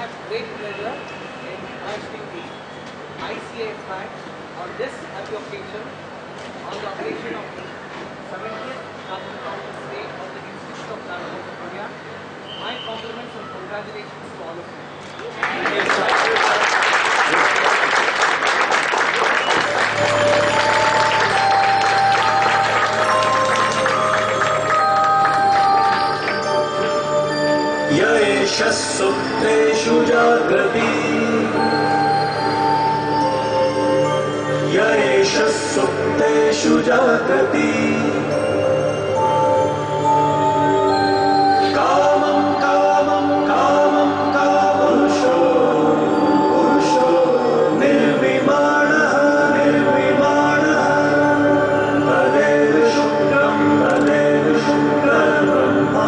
have great pleasure in inviting the ICA Bank on this happy occasion on the occasion of the 70th National Conference Day of the Institute of Language of India. My compliments and congratulations to all of you. सुप्तेषु जागृति येष सुप्तेषु जागृति कामं कामं कामं कामुषो पुरुषो निर्विमाणः निर्विमाणः तदेव शुक्रं ब्रह्मा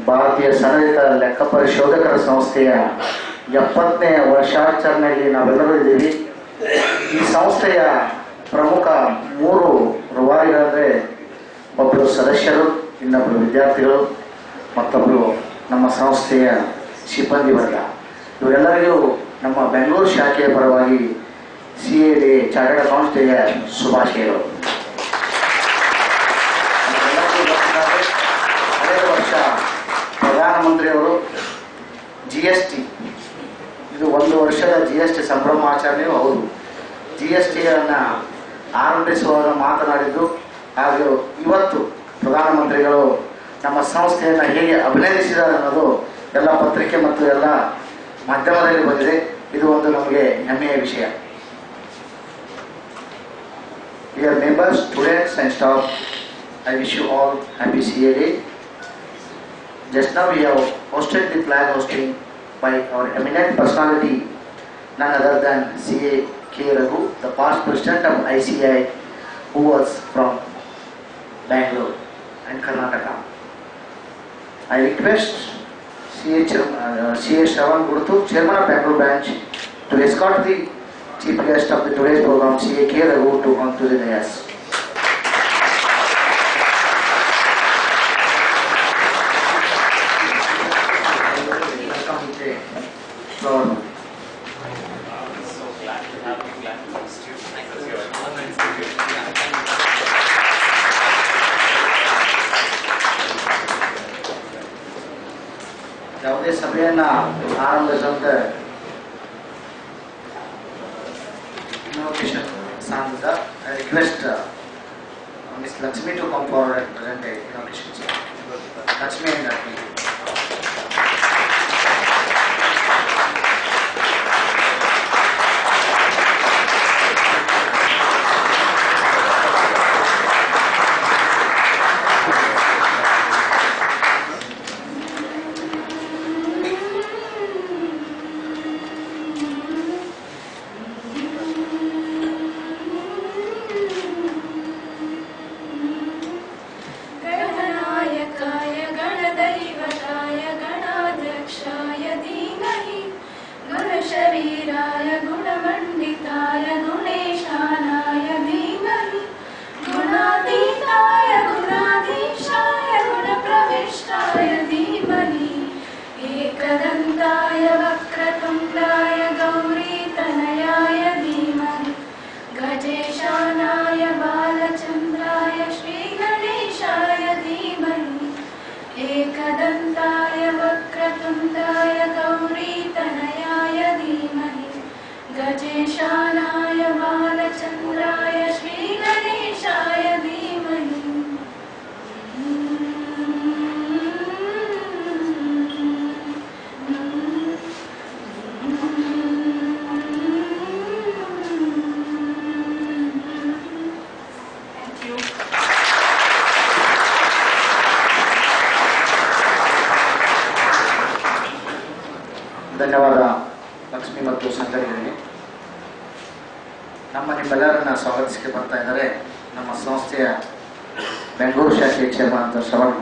ಭಾರತೀಯ ಸಂಘಟಿತ ಲೆಕ್ಕ ಪರಿಶೋಧಕರ ಸಂಸ್ಥೆಯ 70ನೇ ವರ್ಷಾಚರಣೆಯಲ್ಲಿ ನಾವೆಲ್ಲರೂ ಇದ್ದೀವಿ. ಈ ಸಂಸ್ಥೆಯ ಪ್ರಮುಖ 3 ರೂವಾರಿಗಳಂದರೆ ಒಬ್ಬರು ಸದಸ್ಯರು, ಇನ್ನೊಬ್ಬರು ವಿದ್ಯಾರ್ಥಿಗಳು, ಮತ್ತೊಬ್ಬರು ನಮ್ಮ ಸಂಸ್ಥೆಯ ಸಿಬ್ಬಂದಿ ವರ್ಗ. ಇವರೆಲ್ಲರಿಗೂ ನಮ್ಮ ಬೆಂಗಳೂರು ಶಾಖೆಯ ಪರವಾಗಿ CA ಡೇ ಚಾರ್ಟರ್ಡ್ ಅಕೌಂಟ್ಸ್ ಡೇಯ ಶುಭಾಶಯಗಳು. ಕಳೆದ ವರ್ಷ ಪ್ರಧಾನಮಂತ್ರಿಯವರು GST, ಇದು 1 ವರ್ಷದ GST ಸಂಭ್ರಮಾಚರಣೆಯೂ ಹೌದು, GSTಯನ್ನು ಆರಂಭಿಸುವಾಗ ಮಾತನಾಡಿದ್ದು. ಹಾಗೂ ಇವತ್ತು ಪ್ರಧಾನಮಂತ್ರಿಗಳು ನಮ್ಮ ಸಂಸ್ಥೆಯನ್ನು ಹೇಗೆ ಅಭಿನಂದಿಸಿದ್ದಾರೆ ಅನ್ನೋದು ಎಲ್ಲ ಪತ್ರಿಕೆ ಮತ್ತು ಎಲ್ಲ ಮಾಧ್ಯಮದಲ್ಲಿ ಬಂದಿದೆ. ಇದು ಒಂದು ನಮಗೆ ಹೆಮ್ಮೆಯ ವಿಷಯ. Dear members, students and staff, I wish you all happy CA Day. Just now we have hosted the flag hosting by our eminent personality, none other than CA K Raghu, the past president of ICI, who was from Bangalore and Karnataka. I request CA Shravan Gurtu, Chairman of Bangalore branch, to escort the chief guest of the today's program, CA K Raghu, to onto the dais. ಯಾವುದೇ ಸಭೆಯನ್ನು ಆರಂಭಿಸುವಂತೆ invocation sounds up. I request Ms. Lakshmi to come forward and present the invocation song. Lakshmi and Lakshmi. शरीराय गुणमण्डिताय गुणेशानाय धीमहि गुणातीताय गुणाधीशाय गुणप्रविष्टाय धीमहि एकदन्ताय वक्रतुण्डाय गौरीतनयाय धीमहि गजेशानाय बालचन्द्राय श्रीगणेशाय धीमहि एकदन्ताय वक्रतुण्डाय गौरीतनयाय धीमहि गजेशानाय बालचन्द्राय श्रीगणेशाय धीमहि ಮತ್ತು ಸಂಘಟನೆಗಳಿಗೆ ನಿಮ್ಮೆಲ್ಲರನ್ನ ಸ್ವಾಗತಿಸಕ್ಕೆ ಬರ್ತಾ ಇದ್ದಾರೆ ನಮ್ಮ ಸಂಸ್ಥೆಯ ಬೆಂಗಳೂರು ಶಾಖೆಯ ಚೇರ್ಮನ್ ಅಂತ Shravan.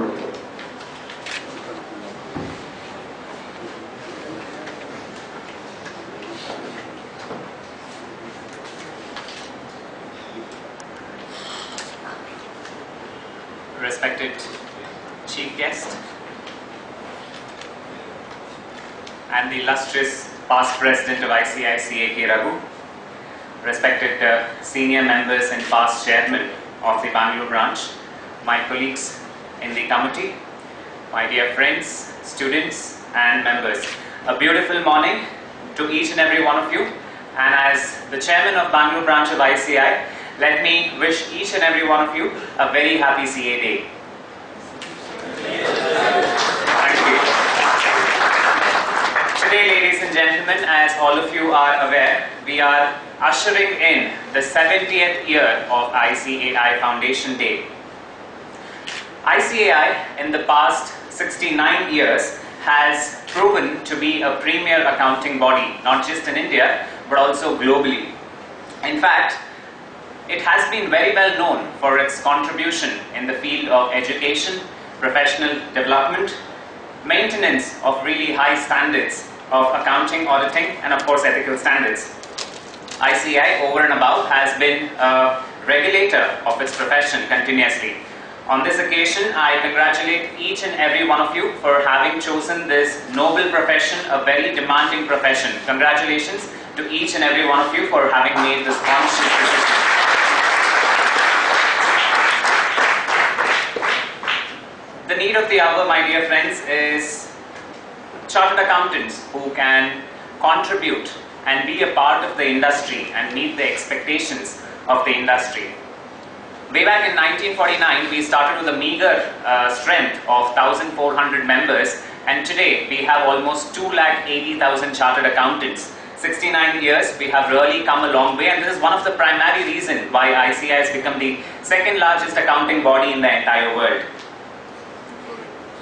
Respected chief guest and the illustrious past president of ICI, CA K Raghu, respected senior members and past chairman of the Bangalore branch, my colleagues in the committee, my dear friends, students and members. A beautiful morning to each and every one of you, and as the chairman of Bangalore branch of ICI, let me wish each and every one of you a very happy CA Day. Thank you. Today, ladies and gentlemen, as all of you are aware, we are ushering in the 70th year of ICAI Foundation Day. ICAI in the past 69 years has proven to be a premier accounting body, not just in India, but also globally. In fact, it has been very well known for its contribution in the field of education, professional development, maintenance of really high standards of accounting, auditing, and of course ethical standards. ICAI over and above has been a regulator of its profession continuously. On this occasion, I congratulate each and every one of you for having chosen this noble profession, a very demanding profession. Congratulations to each and every one of you for having made this conscious decision. The need of the hour, my dear friends, is chartered accountants who can contribute and be a part of the industry and meet the expectations of the industry. Way back in 1949, we started with a meager strength of 1,400 members, and today we have almost 280,000 chartered accountants. 69 years, we have really come a long way, and this is one of the primary reasons why ICAI has become the second largest accounting body in the entire world.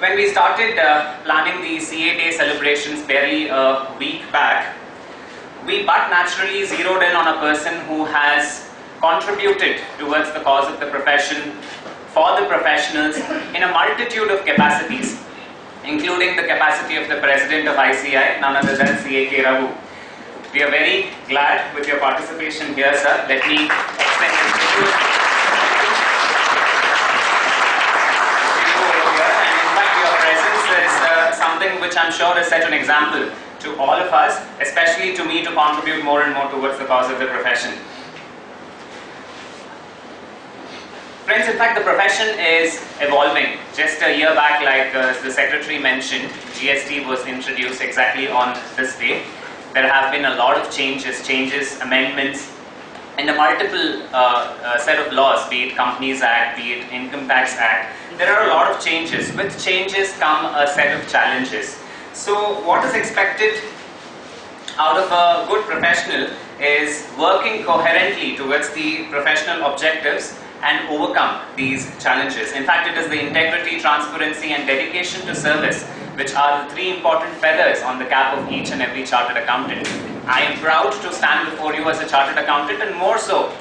When we started planning the CA Day celebrations barely a week back, we but naturally zeroed in on a person who has contributed towards the cause of the profession, for the professionals, in a multitude of capacities, including the capacity of the president of ICAI, none other than CA K Raghu. We are very glad with your participation here, sir. Let me extend this to you. Something which I'm sure has set an example to all of us, especially to me, to contribute more and more towards the cause of the profession. Friends, in fact, the profession is evolving. Just a year back, like the secretary mentioned, GST was introduced exactly on this day. There have been a lot of changes, amendments, in a multiple set of laws, be it Companies Act, be it Income Tax Act. There are a lot of changes. With changes come a set of challenges. So what is expected out of a good professional is working coherently towards the professional objectives and overcome these challenges. In fact, it is the integrity, transparency and dedication to service which are the three important feathers on the cap of each and every chartered accountant. I am proud to stand before you as a chartered accountant, and more so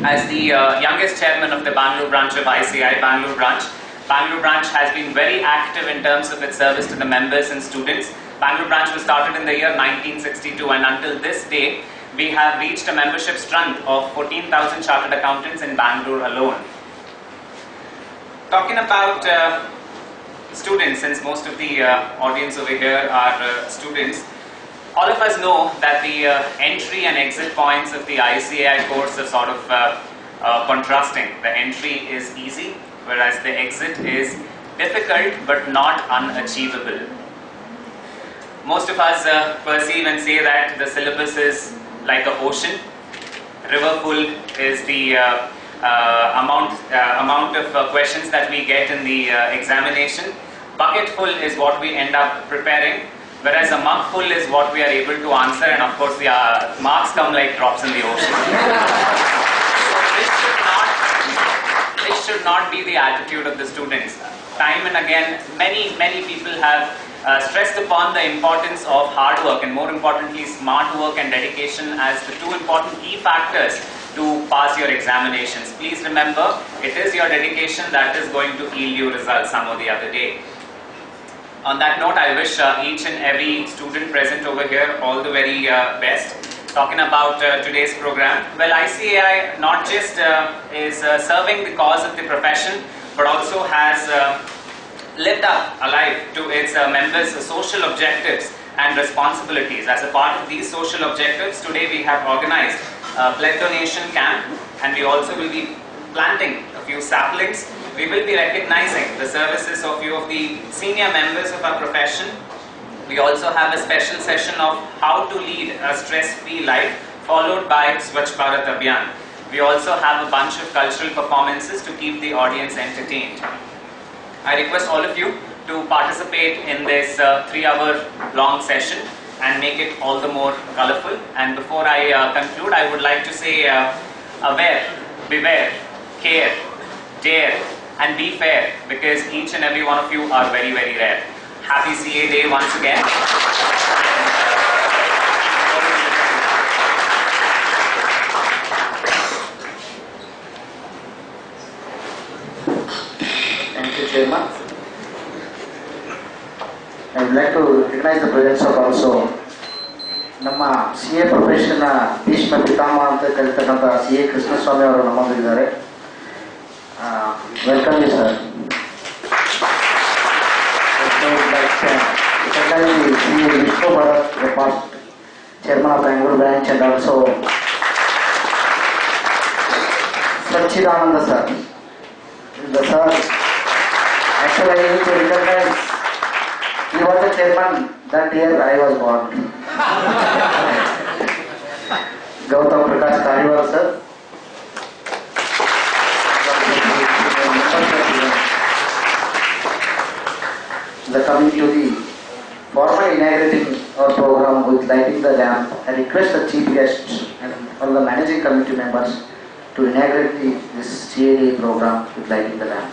as the youngest chairman of the Bangalore branch of ICAI, Bangalore branch. Bangalore branch has been very active in terms of its service to the members and students. Bangalore branch was started in the year 1962, and until this day, we have reached a membership strength of 14,000 chartered accountants in Bangalore alone. Talking about students, since most of the audience over here are students, all of us know that the entry and exit points of the ICAI course are sort of contrasting. The entry is easy, whereas the exit is difficult but not unachievable. Most of us perceive and say that the syllabus is like an ocean. River full is the amount of questions that we get in the examination. Bucket full is what we end up preparing, whereas a mug full is what we are able to answer, and of course the marks come like drops in the ocean. So this should not be the attitude of the students. Time and again, many people have stressed upon the importance of hard work and more importantly smart work and dedication as the two important key factors to pass your examinations. Please remember, it is your dedication that is going to yield you results some or the other day. On that note, I wish each and every student present over here all the very best. Talking about today's program, well, ICAI not just is serving the cause of the profession, but also has lived up alive to its members' social objectives and responsibilities. As a part of these social objectives, today we have organized a blood donation camp, and we also will be planting a few saplings. We will be recognizing the services of few of the senior members of our profession. We also have a special session of how to lead a stress-free life, followed by Swachh Bharat Abhiyan. We also have a bunch of cultural performances to keep the audience entertained. I request all of you to participate in this 3-hour long session and make it all the more colorful. And before I conclude, I would like to say aware, beware, care, dare, and be fair, because each and every one of you are very, very rare. Happy CA Day once again. Thank you, Chairman. I would like to recognize the presence of also ನಮ್ಮ CA ಪ್ರೊಫೆಷನ್ನ Bhishma ಪಿತಾಮಹ ಅಂತ ಕರೀತಕ್ಕಂಥ CA Krishnaswamy ಅವರು ನಮ್ಮೊಂದಿಗಿದ್ದಾರೆ. Welcome you sir. Secondly, CA Vishnu Bharat, the past chairman of Bangalore branch, and also Sachidananda sir. The sir, actually I need to recognize, he was the chairman that year I was born. Gautam Prakash Kariwal sir. The coming to the formally inaugurating our program with lighting the lamp, I request the chief guests and all the managing committee members to inaugurate this CA program with lighting the lamp.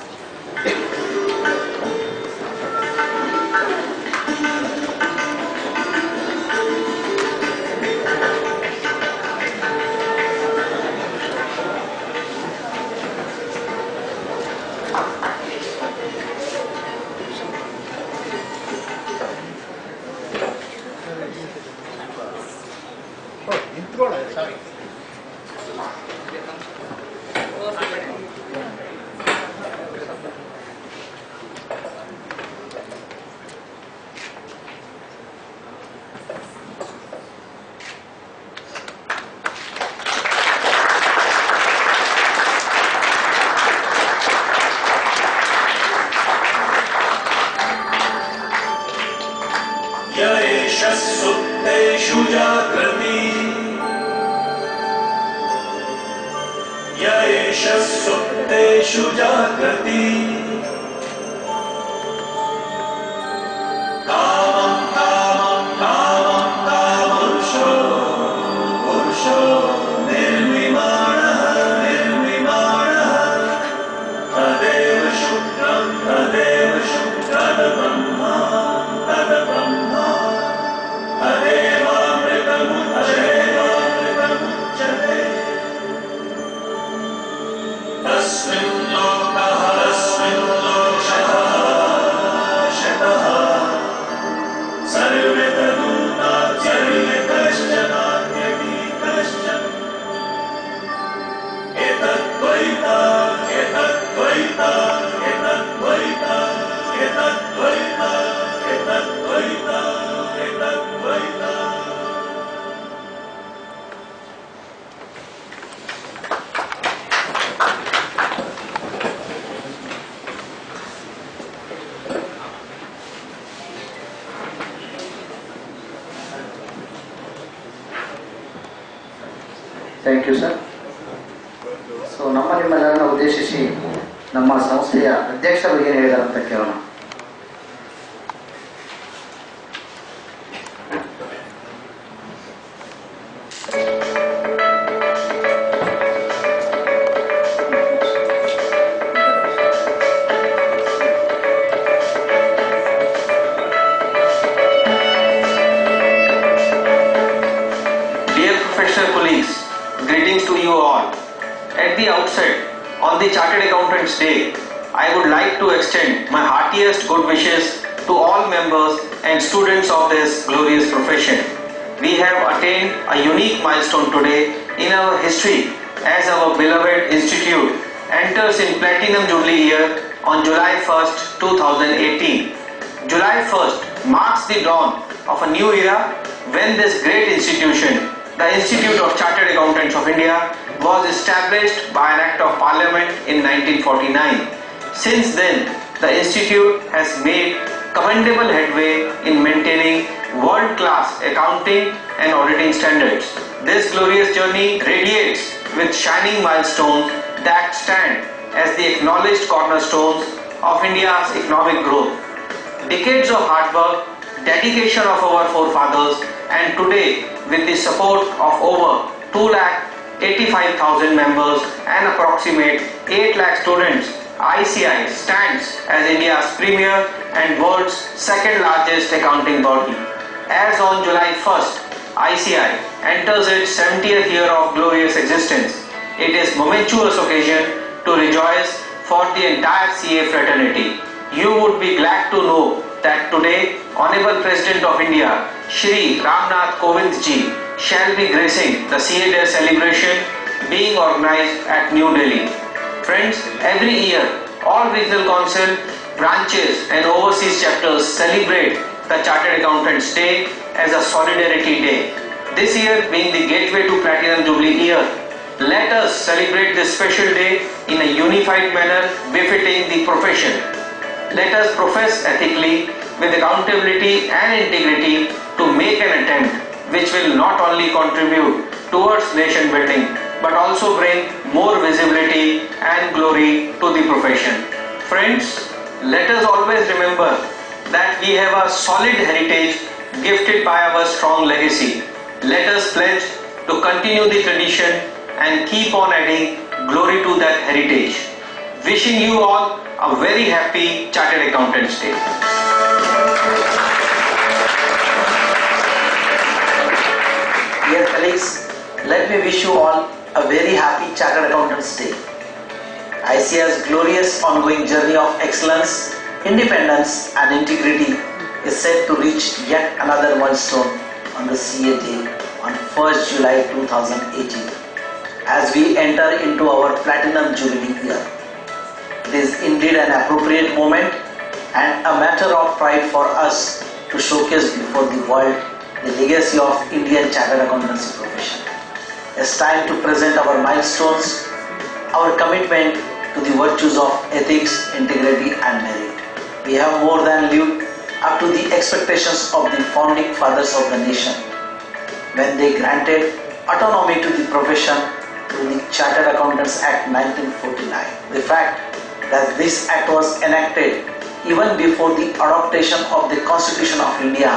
सुप्तेषु जागृति य एष सुप्तेषु जागृति कामं कामं कामं कामुषो पुरुषो निर्विमाणः तदेव शुक्रं तद्ब्रह्मा तदेवामृतमुच्यते तस्मिन् लोकः शतः सर्वे कश्चन एतद्वैता एतद्वैता एतद्वैता एतद्वैता एतद्वैता एतद्वैता. Thank you, sir. So, ನಮ್ಮ ನಿಮ್ಮೆಲ್ಲರನ್ನ ಉದ್ದೇಶಿಸಿ ನಮ್ಮ ಸಂಸ್ಥೆಯ ಅಧ್ಯಕ್ಷರು ಏನು ಹೇಳಿದ್ದಾರೆ ಅಂತ ಕೇಳೋಣ. Dear professional colleagues, greetings to you all. At the outset, on the Chartered Accountants Day, I would like to extend my heartiest good wishes to all members and students of this glorious profession. We have attained a unique milestone today in our history as our beloved institute enters in Platinum Jubilee year on July 1st, 2018. July 1st marks the dawn of a new era when this great institution, the Institute of Chartered Accountants of India, was established by an Act of Parliament in 1949. Since then, the institute has made commendable headway in maintaining world-class accounting and auditing standards. This glorious journey radiates with shining milestones that stand as the acknowledged cornerstones of India's economic growth. Decades of hard work, dedication of our forefathers, and today with the support of over 2,85,000 members and approximate 8 lakh students, ICI stands as India's premier and world's second largest accounting body. As on July 1st, ICI enters its 70th year of glorious existence. It is a momentous occasion to rejoice for the entire CA fraternity. You would be glad to know that today, Honorable President of India, Shri Ramnath Kovind ji, shall be gracing the CA Day celebration being organized at New Delhi. Friends, every year, all regional council, branches and overseas chapters celebrate the Chartered Accountants Day as a Solidarity Day. This year being the gateway to Platinum Jubilee year, let us celebrate this special day in a unified manner befitting the profession. Let us profess ethically with accountability and integrity to make an attempt which will not only contribute towards nation building but also bring more visibility and glory to the profession. Friends, let us always remember that we have a solid heritage gifted by our strong legacy. Let us pledge to continue the tradition and keep on adding glory to that heritage. Wishing you all a very happy Chartered Accountants Day. Dear colleagues, let me wish you all a very happy Chartered Accountants Day. ICA's glorious ongoing journey of excellence, independence and integrity is set to reach yet another milestone on the CA Day on 1st July 2018 as we enter into our Platinum Jubilee year. It is indeed an appropriate moment and a matter of pride for us to showcase before the world the legacy of Indian Chartered Accountancy profession. It's time to present our milestones, our commitment to the virtues of ethics, integrity and merit. We have more than lived up to the expectations of the founding fathers of the nation when they granted autonomy to the profession through the Chartered Accountants Act 1949. The fact that this act was enacted even before the adoption of the Constitution of India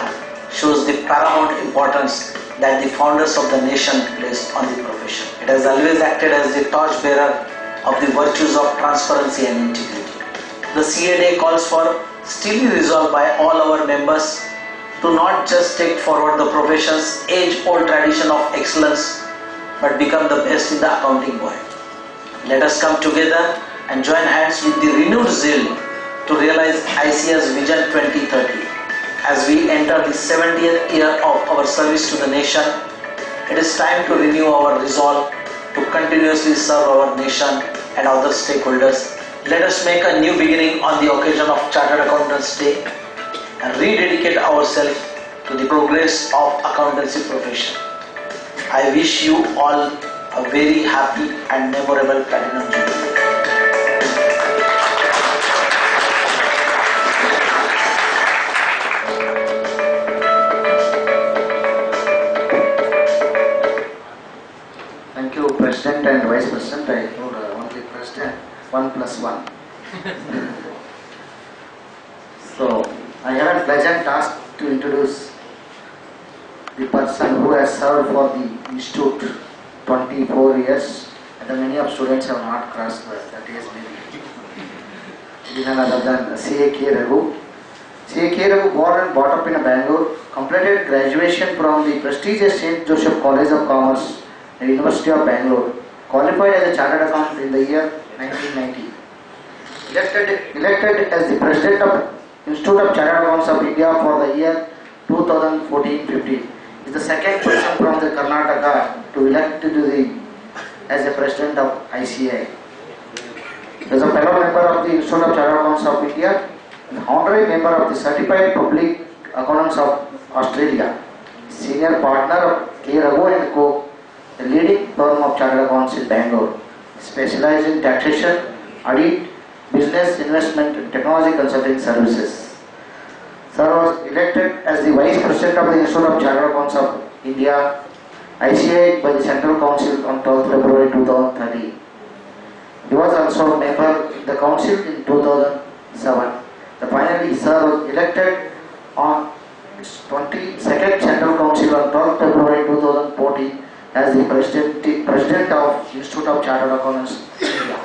shows the paramount importance that the founders of the nation placed on the profession. It has always acted as the torchbearer of the virtues of transparency and integrity. The CA Day calls for steely resolve by all our members to not just take forward the profession's age-old tradition of excellence, but become the best in the accounting world. Let us come together and join hands with the renewed zeal to realize ICA's Vision 2030. As we enter the 70th year of our service to the nation, it is time to renew our resolve to continuously serve our nation and other stakeholders. Let us make a new beginning on the occasion of Chartered Accountants Day and rededicate ourselves to the progress of accountancy profession. I wish you all a very happy and memorable Platinum Jubilee. Thank you, President and Vice President. I told only President, 1 plus 1. So, I have a pleasant task to introduce the person who has served for the Institute 24 years, and many of students have not crossed that age maybe. It is none other than CA K Raghu, CA K Raghu, born and brought up in Bangalore, completed graduation from the prestigious St. Joseph College of Commerce, the University of Bangalore, qualified as a chartered accountant in the year 1990. Elected as the President of Institute of Chartered Accountants of India for the year 2014-15. Is the second person from the Karnataka to elect as the President of ICA. As a fellow member of the Institute of Chartered Accountants of India, an honorary member of the Certified Public Accountants of Australia, senior partner of K Raghu and Co, a leading firm of chartered accountants in Bangalore, specialized in taxation, audit, business, investment, and technology consulting services. Sir was elected as the Vice President of the Institute of Chartered Accountants of India, ICA, by the Central Council on 12th February 2013. He was also a member of the Council in 2007. Finally, Sir was elected on its 22nd Central Council on 12th February 2014 as the President of Institute of Chartered Accountants India.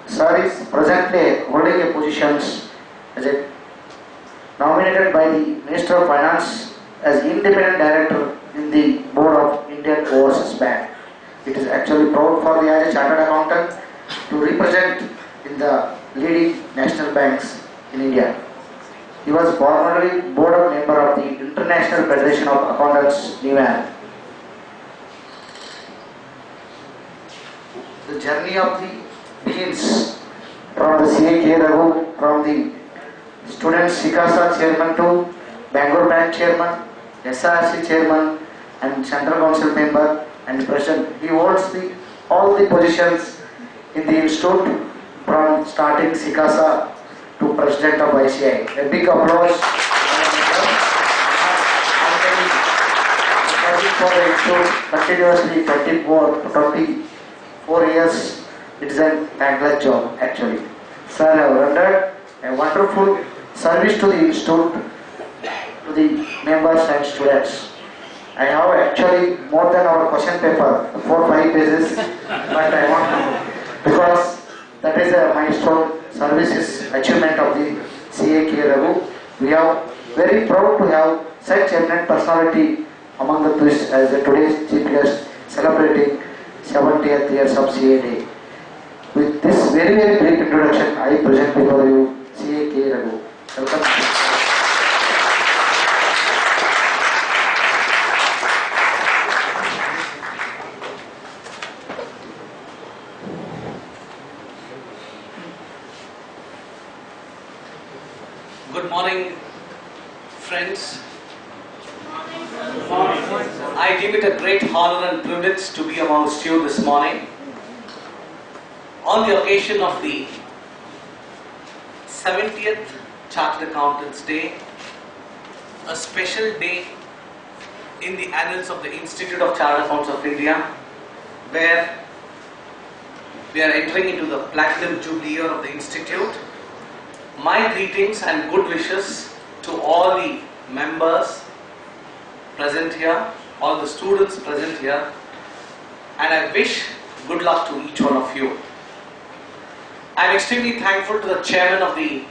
Sir is presently holding a position as a nominated by the Minister of Finance as independent director in the Board of Indian Overseas Bank. It is actually proud for the as a chartered accountant to represent in the leading national banks in India. He was formerly board of member of the International Federation of Accountants, NIVAN. The journey of the begins from the CA K Raghu, from the student Sikasa chairman to Bangalore Bank chairman, SRC chairman and Central Council member and president. He holds all the positions in the institute from starting Sikasa to president of ICI. A big applause for the institute continuously 24 years. It is a thankless job actually. Sir have rendered a wonderful service to the institute, to the members and students. I have actually more than our question paper, 4-5 pages, but I want to, because that is a milestone services achievement of the CA K Raghu. We are very proud to have such eminent personality among the tourists as the today's chief guest celebrating 70th years of CA Day. With this very brief introduction, I present before you CA K Raghu. Welcome. Good morning, friends. I deem it a great honor and privilege to be amongst you this morning on the occasion of the 70th Chartered Accountants Day, a special day in the annals of the Institute of Chartered Accountants of India, where we are entering into the Platinum Jubilee year of the Institute. My greetings and good wishes to all the members present here, all the students present here, and I wish good luck to each one of you. I am extremely thankful to the chairman of the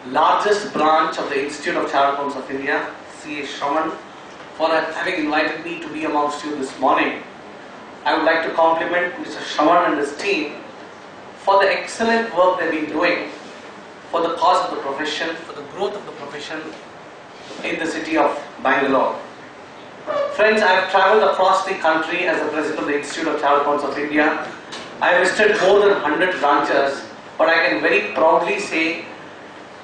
largest branch of the Institute of Chartered Accountants of India, CA Shravan, for having invited me to be amongst you this morning. I would like to compliment Mr. Shravan and his team for the excellent work they have been doing for the cause of the profession, for the growth of the profession in the city of Bangalore. Friends, I have travelled across the country as the President of the Institute of Chartered Accountants of India. I have visited more than 100 branches, but I can very proudly say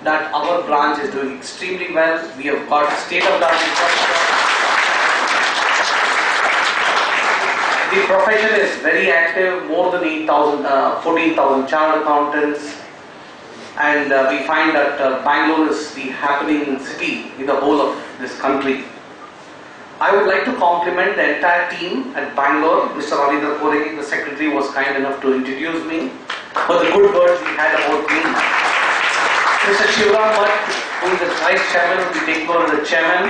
that our branch is doing extremely well. We have got state-of-the-art infrastructure. The profession is very active, more than 14,000 chartered accountants. And we find that Bangalore is the happening city in the whole of this country. I would like to compliment the entire team at Bangalore. Mr. Ravindra Koregi, the secretary, was kind enough to introduce me for the good words he had about me. Mr. Shivram Bhatt, who is the vice chairman, will be taking over the chairman.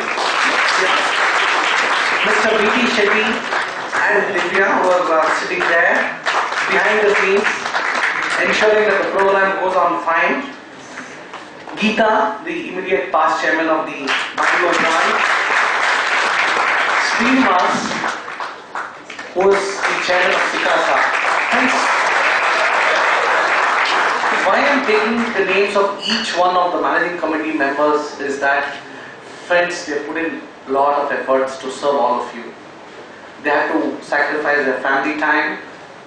Mr. V.T. Shetty and Divya, who are sitting there behind the scenes, ensuring that the program goes on fine. Geeta, the immediate past chairman of the Bangalore branch. Srinivas, who is the chairman of CA. Friends, why I am taking the names of each one of the managing committee members is that, friends, they put in a lot of efforts to serve all of you. They have to sacrifice their family time,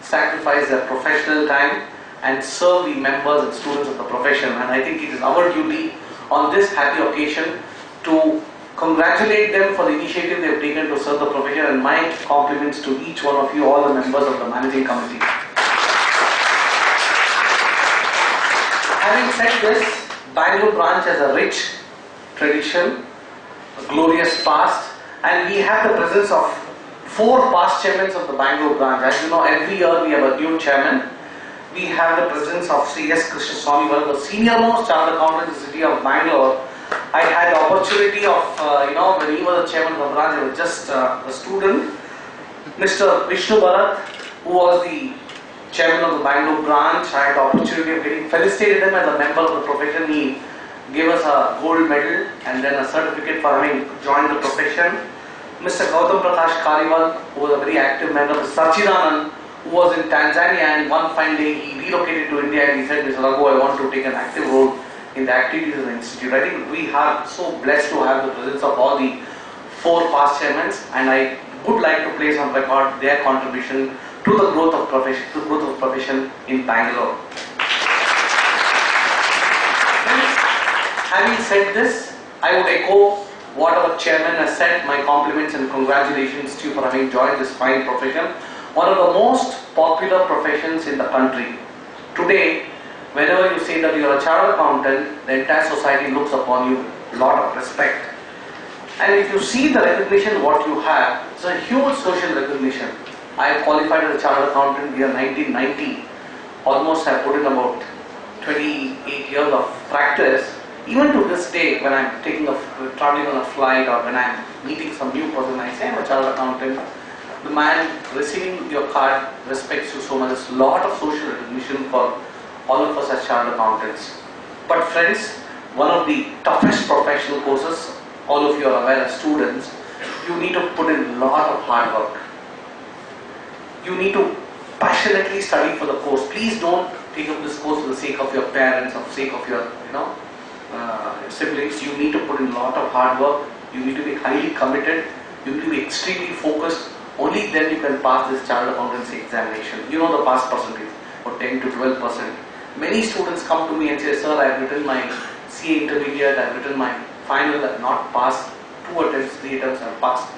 sacrifice their professional time, and serve the members and students of the profession. And I think it is our duty on this happy occasion to congratulate them for the initiative they have taken to serve the profession, and my compliments to each one of you, all the members of the managing committee. Having said this, Bangalore branch has a rich tradition, a glorious past, and we have the presence of 4 past chairmen of the Bangalore branch. As you know, every year we have a new chairman. We have the presence of C. S. Krishnaswamy, one of the senior most chartered accountants in the city of Bangalore. I had the opportunity of, when he was the chairman of the branch, I was just a student. Mr. Vishnu Bharat, who was the chairman of the Bangalore branch, I had the opportunity of getting felicitated him as a member of the profession. He gave us a gold medal and then a certificate for having joined the profession. Mr. Gautam Prakash Kariwal, who was a very active member. Mr. Sachidanand, who was in Tanzania, and one fine day he relocated to India and he said, Mr. Raghu, I want to take an active role in the activities of the institute. I think we are so blessed to have the presence of all the 4 past chairmen, and I would like to place on record their contribution to the growth of profession in Bangalore. Having said this, I would echo what our chairman has said. My compliments and congratulations to you for having joined this fine profession. One of the most popular professions in the country. Today, whenever you say that you are a chartered accountant, the entire society looks upon you with a lot of respect. And if you see the recognition what you have, it's a huge social recognition. I have qualified as a chartered accountant in the year 1990. Almost I have put in about 28 years of practice. Even to this day, when I'm traveling on a flight or when I'm meeting some new person, I say I'm a chartered accountant. The man receiving your card respects you so much. There's a lot of social recognition for all of us as chartered accountants. But friends, one of the toughest professional courses, all of you are aware as students, you need to put in a lot of hard work. You need to passionately study for the course. Please don't take up this course for the sake of your parents, for the sake of your siblings. You need to put in a lot of hard work. You need to be highly committed. You need to be extremely focused. Only then you can pass this chartered accountancy examination. You know the pass percentage, or 10 to 12%. Many students come to me and say, sir, I have written my CA intermediate, I have written my final, I have not passed 2 attempts, 3 attempts, I have passed.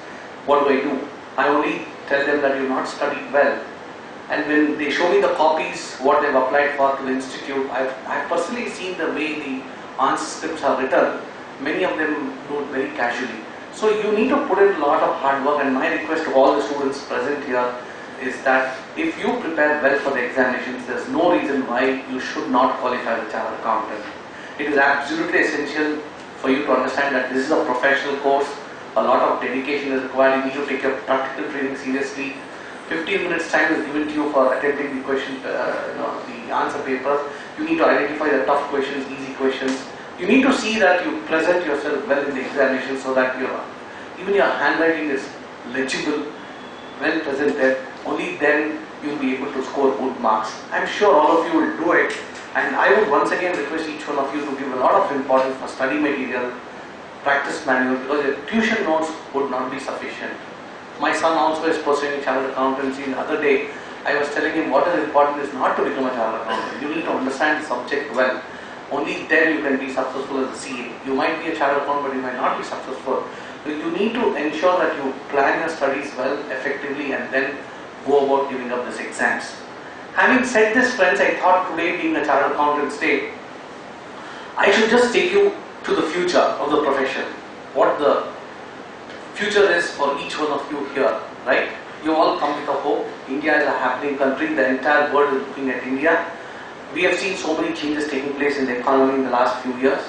What do I do? I only tell them that you have not studied well. And when they show me the copies, what they have applied for to the institute, I have personally seen the way the answer scripts are written. Many of them do it very casually. So you need to put in a lot of hard work, and my request to all the students present here is that if you prepare well for the examinations, there is no reason why you should not qualify as a chartered accountant. It is absolutely essential for you to understand that this is a professional course. A lot of dedication is required. You need to take your practical training seriously. 15 minutes time is given to you for attempting the question, the answer papers. You need to identify the tough questions, easy questions. You need to see that you present yourself well in the examination so that even your handwriting is legible, well presented. Only then you will be able to score good marks. I am sure all of you will do it, and I would once again request each one of you to give a lot of importance for study material, practice manual, because your tuition notes would not be sufficient. My son also is pursuing chartered accountancy. The other day I was telling him what is important is not to become a chartered accountant. You need to understand the subject well. Only then you can be successful as a CA. You might be a chartered accountant, but you might not be successful. You need to ensure that you plan your studies well, effectively, and then go about giving up these exams. Having said this, friends, I thought today, being a chartered accountant's day, I should just take you to the future of the profession. What the future is for each one of you here, right? You all come with a hope. India is a happening country. The entire world is looking at India. We have seen so many changes taking place in the economy in the last few years.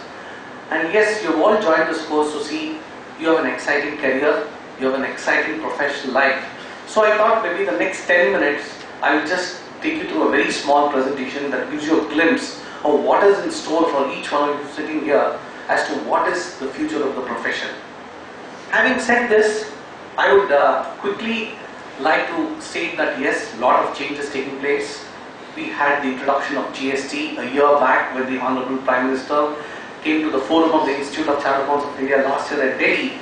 And yes, you have all joined this course to see you have an exciting career, you have an exciting professional life. So I thought maybe the next 10 minutes, I will just take you through a very small presentation that gives you a glimpse or what is in store for each one of you sitting here as to what is the future of the profession. Having said this, I would quickly like to state that yes, a lot of changes taking place. We had the introduction of GST a year back when the Honorable Prime Minister came to the forum of the Institute of Chartered Accountants of India last year at Delhi,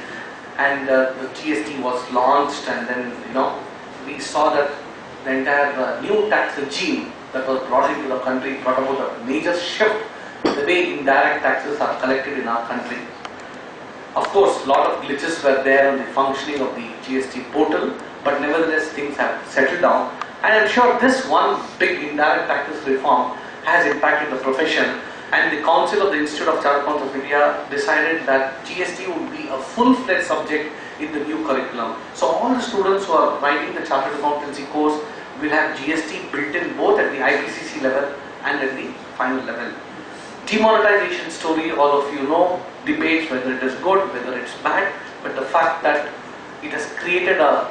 and the GST was launched, and then we saw that the entire new tax regime that was brought into the country brought about a major shift in the way indirect taxes are collected in our country. Of course, a lot of glitches were there in the functioning of the GST portal, but nevertheless things have settled down. And I'm sure this one big indirect taxes reform has impacted the profession, and the Council of the Institute of Chartered Accountants of India decided that GST would be a full-fledged subject in the new curriculum. So all the students who are writing the Chartered Accountancy course will have GST built in both at the IPCC level and at the final level. Demonetization story, all of you know, debates whether it is good, whether it's bad, but the fact that it has created a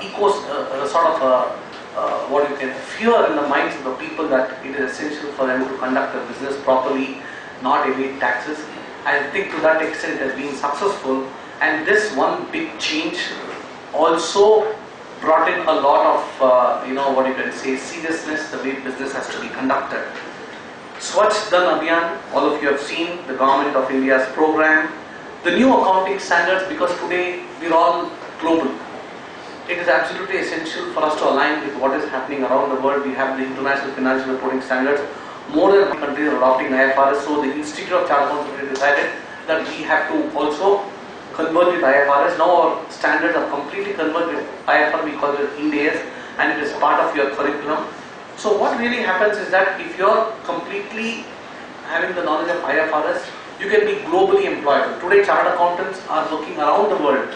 what you can fear in the minds of the people that it is essential for them to conduct a business properly, not evade taxes. I think to that extent it has been successful, and this one big change also brought in a lot of what you can say seriousness the way business has to be conducted. Swachh Dhan Abhiyan, all of you have seen the Government of India's program, the new accounting standards, because today we're all global. It is absolutely essential for us to align with what is happening around the world. We have the International Financial Reporting Standards. More than 100 countries are adopting IFRS, so the Institute of Chartered Accountants decided that we have to also converge with IFRS. Now our standards are completely converged with IFRS, we call it Ind AS, and it is part of your curriculum. So what really happens is that if you're completely having the knowledge of IFRS, you can be globally employable. Today chartered accountants are working around the world.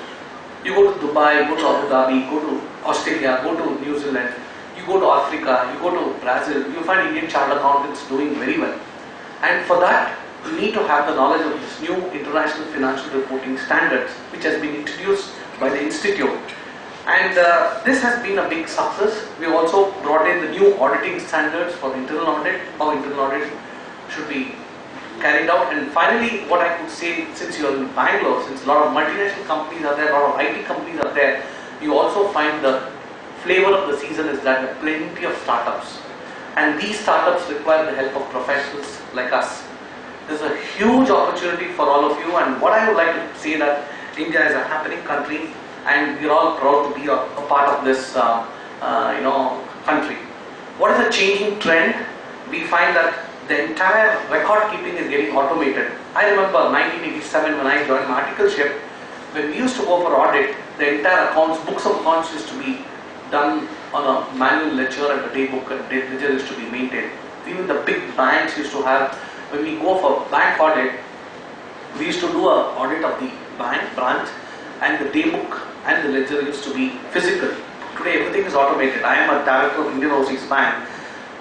You go to Dubai, go to Abu Dhabi, go to Australia, go to New Zealand, you go to Africa, you go to Brazil, you find Indian chartered accountants doing very well. And for that, you need to have the knowledge of this new International Financial Reporting Standards, which has been introduced by the Institute. And this has been a big success. We also brought in the new auditing standards for internal audit, how internal audit should be carried out. And finally, what I could say, since you are in Bangalore, since a lot of multinational companies are there, a lot of IT companies are there, you also find the flavor of the season is that there are plenty of startups. And these startups require the help of professionals like us. There's a huge opportunity for all of you, and what I would like to say that India is a happening country, and we're all proud to be a part of this country. What is the changing trend? We find that the entire record keeping is getting automated. I remember 1987 when I joined my articleship, when we used to go for audit, the entire accounts, books of accounts used to be done on a manual ledger, and the day book and day ledger used to be maintained. Even the big banks used to have, when we go for bank audit, we used to do an audit of the bank branch, and the day book and the ledger used to be physical. Today everything is automated. I am a director of Indian Overseas Bank.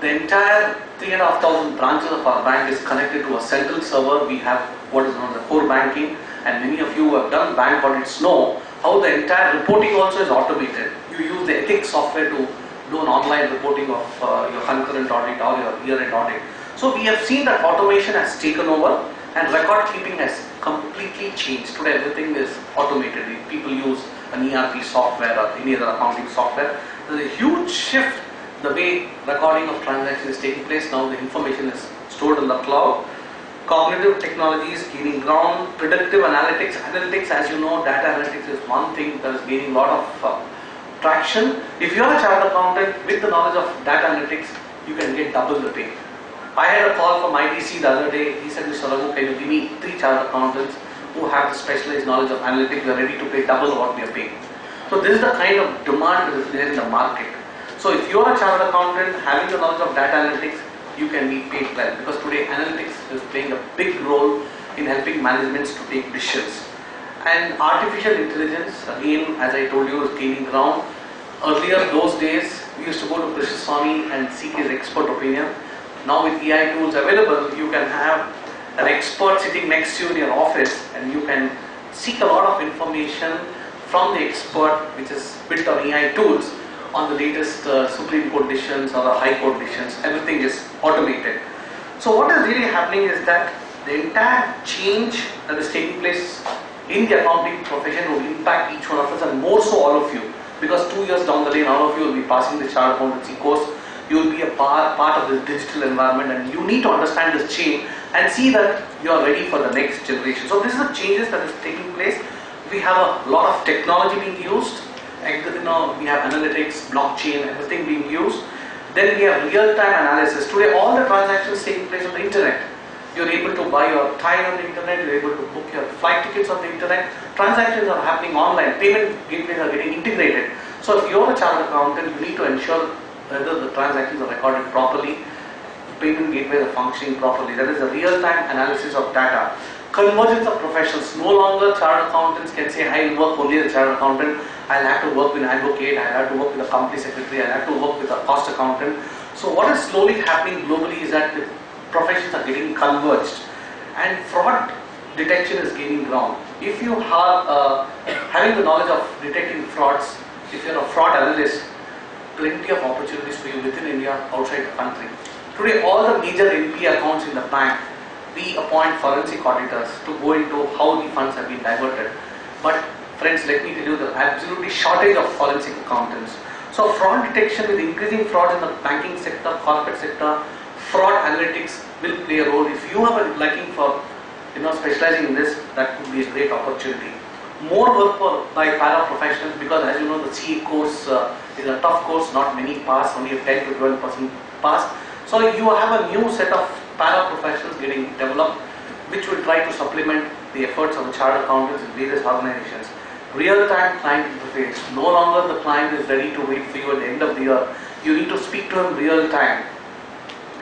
The entire 3,500 branches of our bank is connected to a central server. We have what is known as core banking, and many of you who have done bank audits know how the entire reporting also is automated. You use the ethics software to do an online reporting of your concurrent audit or your year-end audit. So we have seen that automation has taken over, and record keeping has completely changed. Today everything is automated. People use an ERP software or any other accounting software. There's a huge shift the way recording of transactions is taking place. Now the information is stored in the cloud. Cognitive technology is gaining ground. Predictive analytics, as you know, data analytics is one thing that is gaining a lot of traction. If you are a chartered accountant with the knowledge of data analytics, you can get double the pay. I had a call from ITC the other day. He said, Mr. Raghu, can you give me 3 chartered accountants who have the specialized knowledge of analytics? We are ready to pay double what we are paying. So this is the kind of demand that is there in the market. So if you are a chartered accountant having the knowledge of data analytics, you can be paid well, because today analytics is playing a big role in helping managements to take decisions. And artificial intelligence, again, as I told you, is gaining ground. Earlier, those days, we used to go to Krishna Swami and seek his expert opinion. Now with AI tools available, you can have an expert sitting next to you in your office, and you can seek a lot of information from the expert, which is built on AI tools, on the latest Supreme Court decisions or the High Court decisions. Everything is automated. So what is really happening is that the entire change that is taking place in the accounting profession will impact each one of us, and more so all of you, because 2 years down the lane all of you will be passing the chartered accountancy course. You will be a part of this digital environment, and you need to understand this change and see that you are ready for the next generation. So this is the changes that is taking place. We have a lot of technology being used, and, we have analytics, blockchain, everything being used. Then we have real-time analysis. Today all the transactions taking place on the internet. You're able to buy your time on the internet, you're able to book your flight tickets on the internet. Transactions are happening online, payment gateways are getting integrated. So if you're a chartered accountant, you need to ensure whether the transactions are recorded properly, payment gateways are functioning properly. That is a real-time analysis of data. Convergence of professions. No longer chartered accountants can say, I'll work only as a chartered accountant, I'll have to work with an advocate, I'll have to work with a company secretary, I'll have to work with a cost accountant. So what is slowly happening globally is that the professions are getting converged, and fraud detection is gaining ground. If you are having the knowledge of detecting frauds, if you're a fraud analyst, plenty of opportunities for you within India, outside the country. Today all the major NPA accounts in the bank, we appoint forensic auditors to go into how the funds have been diverted. But friends, let me tell you, there's absolutely shortage of forensic accountants. So fraud detection, with increasing fraud in the banking sector, corporate sector, fraud analytics will play a role. If you have a liking for specializing in this, that could be a great opportunity. More work by para-professionals, because as you know, the CA course is a tough course, not many pass, only a 10 to 12% pass. So you have a new set of para-professionals getting developed, which will try to supplement the efforts of the chartered accountants in various organizations. Real-time client interface. No longer the client is ready to wait for you at the end of the year. You need to speak to him real time.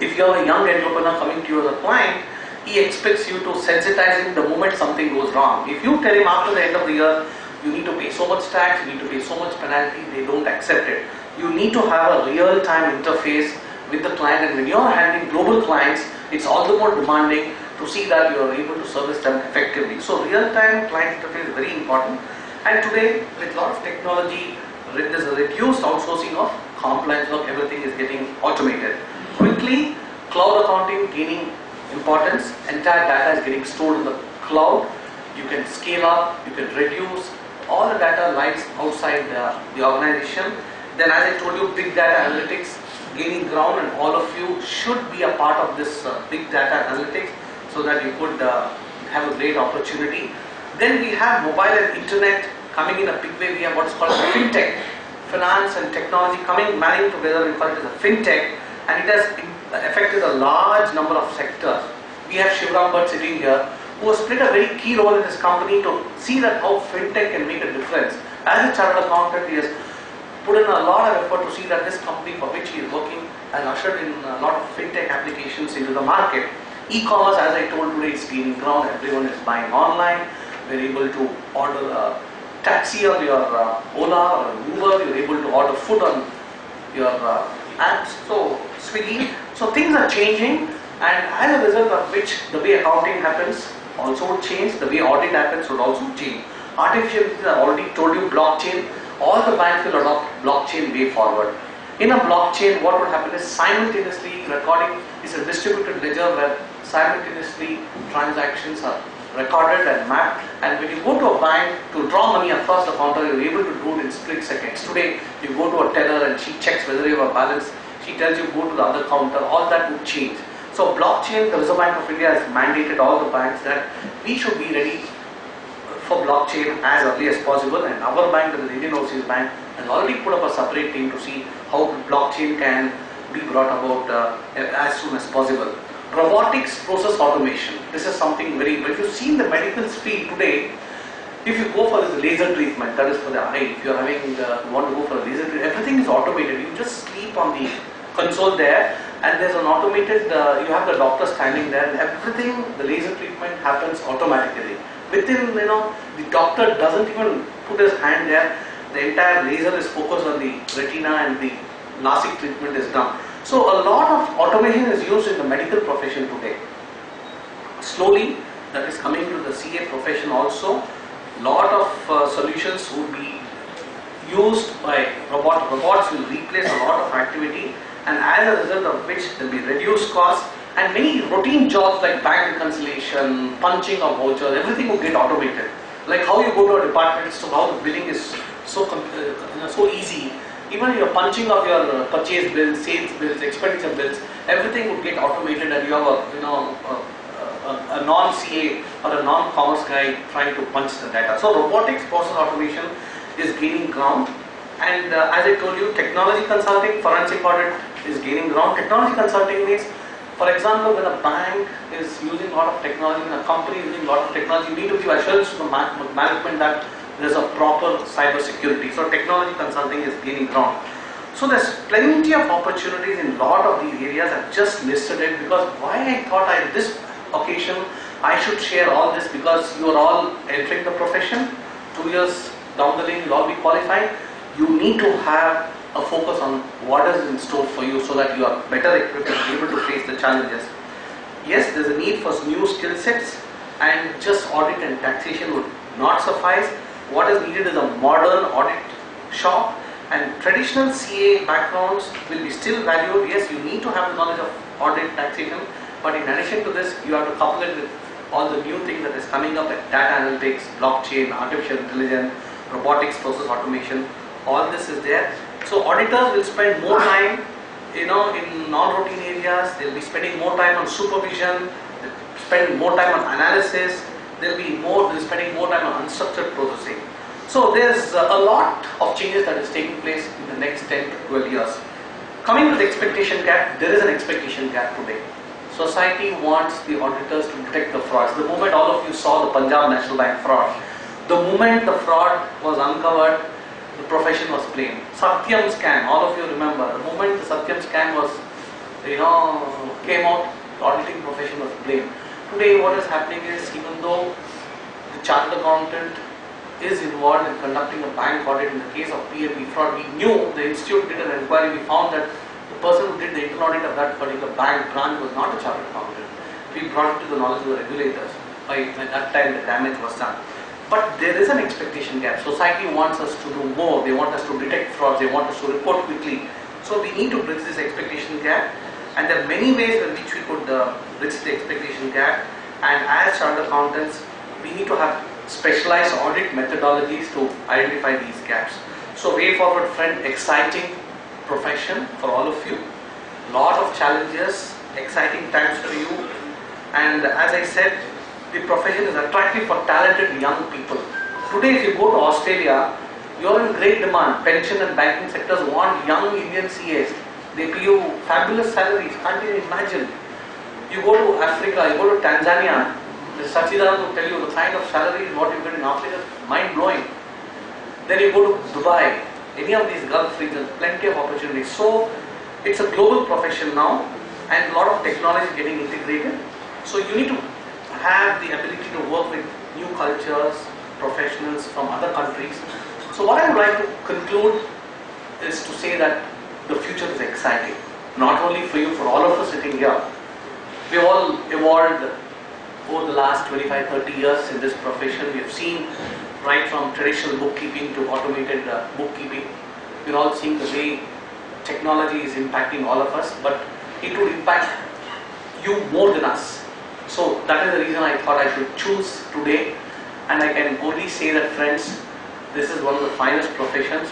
If you are a young entrepreneur coming to you as a client, he expects you to sensitize him the moment something goes wrong. If you tell him after the end of the year, you need to pay so much tax, you need to pay so much penalty, they don't accept it. You need to have a real-time interface with the client, and when you are handling global clients, it's all the more demanding to see that you are able to service them effectively. So real-time client interface is very important. And today, with a lot of technology, there's a reduced outsourcing of compliance work, everything is getting automated. Quickly, cloud accounting gaining importance, entire data is getting stored in the cloud. You can scale up, you can reduce, all the data lies outside the organization. Then as I told you, big data analytics gaining ground, and all of you should be a part of this big data analytics, so that you could have a great opportunity. Then we have mobile and internet coming in a big way. We have what is called fintech, finance and technology coming, marrying together. We call it as a fintech, and it has affected a large number of sectors. We have Shivram Bhatt sitting here, who has played a very key role in this company to see that how fintech can make a difference. As a chartered accountant, he has put in a lot of effort to see that this company for which he is working has ushered in a lot of fintech applications into the market. E-commerce, as I told today, is gaining ground. Everyone is buying online. We're able to order a taxi on your Ola or Uber. You're able to order food on your apps, so Swiggy. So things are changing, and as a result of which, the way accounting happens also would change. The way audit happens would also change. Artificial intelligence, I already told you, blockchain. All the banks will adopt blockchain way forward. In a blockchain, what would happen is simultaneously recording is a distributed ledger where simultaneously transactions are recorded and mapped, and when you go to a bank to draw money across the counter, you're able to do it in split seconds. Today, you go to a teller and she checks whether you have a balance, she tells you go to the other counter, all that would change. So blockchain, the Reserve Bank of India has mandated all the banks that we should be ready for blockchain as early as possible, and our bank, the Indian Overseas Bank, has already put up a separate team to see how blockchain can be brought about as soon as possible. Robotics process automation. This is something very, if you see in the medical field today, if you go for this laser treatment, that is for the eye, if you are having, you want to go for a laser treatment, everything is automated. You just sleep on the console there, and there's an automated, you have the doctor standing there, and everything, the laser treatment happens automatically. Within, the doctor doesn't even put his hand there, the entire laser is focused on the retina and the LASIK treatment is done. So a lot of automation is used in the medical profession today. Slowly, that is coming to the CA profession also. Lot of solutions would be used by robots will replace a lot of activity, and as a result of which there will be reduced costs, And many routine jobs like bank reconciliation, punching of vouchers, everything will get automated. Like how you go to a department store, how the billing is so easy. Even your punching of your purchase bills, sales bills, expenditure bills, everything would get automated, and you have a non-CA or a non-commerce guy trying to punch the data. So robotics process automation is gaining ground, and as I told you, technology consulting, forensic audit is gaining ground. Technology consulting means, for example, when a bank is using a lot of technology, when a company is using a lot of technology, you need to give assurance to the management that there is a proper cyber security. So technology consulting is gaining ground. So there's plenty of opportunities in a lot of these areas. I've just listed it because why I thought this occasion I should share all this, because you are all entering the profession. 2 years down the lane you'll all be qualified. You need to have a focus on what is in store for you so that you are better equipped and able to face the challenges. Yes, there's a need for new skill sets, and just audit and taxation would not suffice. What is needed is a modern audit shop, and traditional CA backgrounds will be still valued. Yes, you need to have the knowledge of audit, taxation, but in addition to this, you have to couple it with all the new things that is coming up like data analytics, blockchain, artificial intelligence, robotics, process automation. All this is there. So auditors will spend more time, in non-routine areas. They'll be spending more time on supervision. They'll spend more time on analysis. They'll spending more time on unstructured processing. So there's a lot of changes that is taking place in the next 10 to 12 years. Coming to the expectation gap, there is an expectation gap today. Society wants the auditors to detect the frauds. The moment all of you saw the Punjab National Bank fraud, the moment the fraud was uncovered, the profession was blamed. Satyam scam, all of you remember, the moment the Satyam scam was, came out, the auditing profession was blamed. Today what is happening is, even though the chartered accountant is involved in conducting a bank audit in the case of PAP fraud, we knew, the institute did an inquiry, we found that the person who did the internal audit of that particular bank branch was not a chartered accountant. We brought it to the knowledge of the regulators. By that time the damage was done. But there is an expectation gap. Society wants us to do more. They want us to detect frauds. They want us to report quickly. So we need to bridge this expectation gap. And there are many ways in which we could bridge the expectation gap. And as chartered accountants, we need to have specialized audit methodologies to identify these gaps. So way forward, friend, exciting profession for all of you. Lot of challenges, exciting times for you. And as I said, the profession is attractive for talented young people. Today if you go to Australia, you are in great demand. Pension and banking sectors want young Indian CAs. They pay you fabulous salaries, can't you imagine? You go to Africa, you go to Tanzania, Sachidan will tell you the kind of salary what you get in Africa is mind-blowing. Then you go to Dubai, any of these Gulf regions, plenty of opportunities. So it's a global profession now, and a lot of technology is getting integrated. So you need to have the ability to work with new cultures, professionals from other countries. So what I would like to conclude is to say that the future is exciting. Not only for you, for all of us sitting here. We all evolved over the last 25-30 years in this profession. We have seen right from traditional bookkeeping to automated bookkeeping. We're all seeing the way technology is impacting all of us, but it would impact you more than us. So that is the reason I thought I should choose today, and I can only say that, friends, this is one of the finest professions.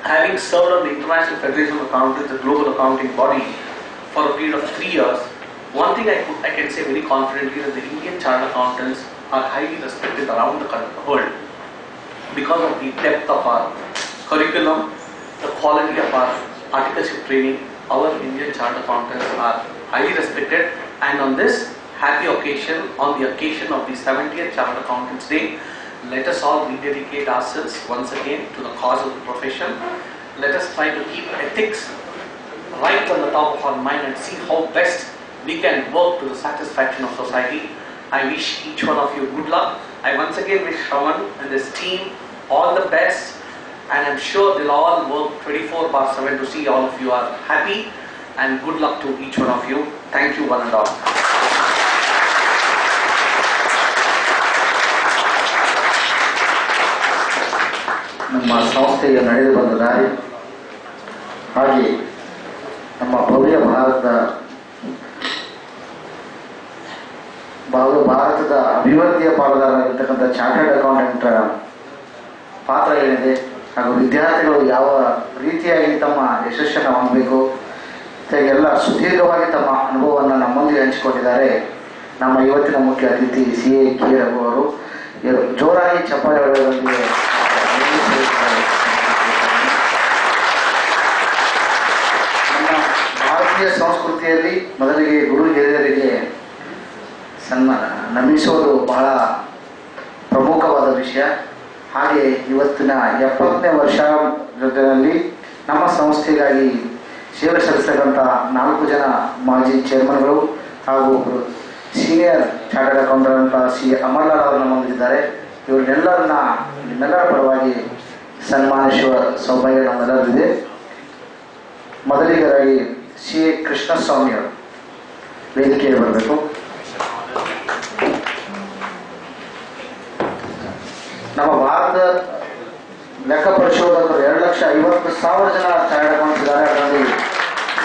Having served on the International Federation of Accountants, the global accounting body, for a period of 3 years, one thing I can say very confidently is that the Indian chartered accountants are highly respected around the world because of the depth of our curriculum, the quality of our articleship training. Our Indian chartered accountants are highly respected, and on this happy occasion, on the occasion of the 70th Chartered Accountants Day, let us all rededicate ourselves once again to the cause of the profession. Let us try to keep ethics right on the top of our mind and see how best we can work to the satisfaction of society. I wish each one of you good luck. I once again wish Shravan and his team all the best, and I'm sure they'll all work 24/7 to see all of you are happy, and good luck to each one of you. Thank you one and all. ನಮ್ಮ ಸಂಸ್ಥೆಗೆ ನಡೆದು ಬಂದ ದಾರಿ ಹಾಗೆ ನಮ್ಮ ಭವ್ಯ ಭಾರತದ ಭಾರತದ ಅಭಿವೃದ್ಧಿಯ ಪಾಲುದಾರರಾಗಿರ್ತಕ್ಕಂಥ ಚಾರ್ಟರ್ಡ್ ಅಕೌಂಟೆಂಟ್ ಪಾತ್ರ ಏನಿದೆ ಹಾಗೂ ವಿದ್ಯಾರ್ಥಿಗಳು ಯಾವ ರೀತಿಯಾಗಿ ತಮ್ಮ ಯಶಸ್ಸನ್ನು ಹೊಂದಬೇಕು ಎಲ್ಲ ಸುದೀರ್ಘವಾಗಿ ತಮ್ಮ ಅನುಭವವನ್ನು ನಮ್ಮೊಂದಿಗೆ ಹಂಚಿಕೊಂಡಿದ್ದಾರೆ ನಮ್ಮ ಇವತ್ತಿನ ಮುಖ್ಯ ಅತಿಥಿ CA K Raghu ಅವರು. ಜೋರಾಗಿ ಚಪ್ಪಾಳೆ ಹೊಡೆಯೋದೊಂದಿಗೆ ನಮ್ಮ ಭಾರತೀಯ ಸಂಸ್ಕೃತಿಯಲ್ಲಿ ಮೊದಲಿಗೆ ಗುರು ಹಿರಿಯರಿಗೆ ನಮಿಸೋದು ಬಹಳ ಪ್ರಮುಖವಾದ ವಿಷಯ. ಹಾಗೆ ಇವತ್ತಿನ 70ನೇ ವರ್ಷದಲ್ಲಿ ನಮ್ಮ ಸಂಸ್ಥೆಗಾಗಿ ಸೇವೆ ಸಲ್ಲಿಸತಕ್ಕಂಥ 4 ಜನ ಮಾಜಿ ಚೇರ್ಮನ್ಗಳು ಹಾಗೂ ಸೀನಿಯರ್ ಚಾರ್ಟರ್ಡ್ ಅಕೌಂಟೆಂಟ್ CA ಅಮರ್ಲಾಲ್ ಅವರು ನಮ್ಮೊಂದಿದ್ದಾರೆ. ನಿಮ್ಮೆಲ್ಲರ ಪರವಾಗಿ ಸನ್ಮಾನಿಸುವ ಸೌಭಾಗ್ಯ ನಮ್ಮೆಲ್ಲರಿದೆ. ಮೊದಲಿಗರಾಗಿ CA ಕೃಷ್ಣಸ್ವಾಮಿ ಅವರು ವೇದಿಕೆಗೆ ಬರಬೇಕು. ನಮ್ಮ ಭಾರತ ಲೆಕ್ಕ ಪರಿಶೋಧಕರು 2,50,000 ಜನ ಚಾರ್ಟರ್ಡ್ ಅಕೌಂಟ್ಸ್ ಇದ್ದಾರೆ. ಅದರಲ್ಲಿ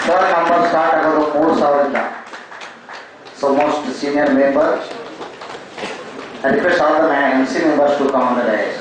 ಥರ್ಡ್ ನಂಬರ್ ಸ್ಟಾರ್ಟ್ ಆಗೋದು 3,000. So most senior member, I request all the MC members to come on the dais.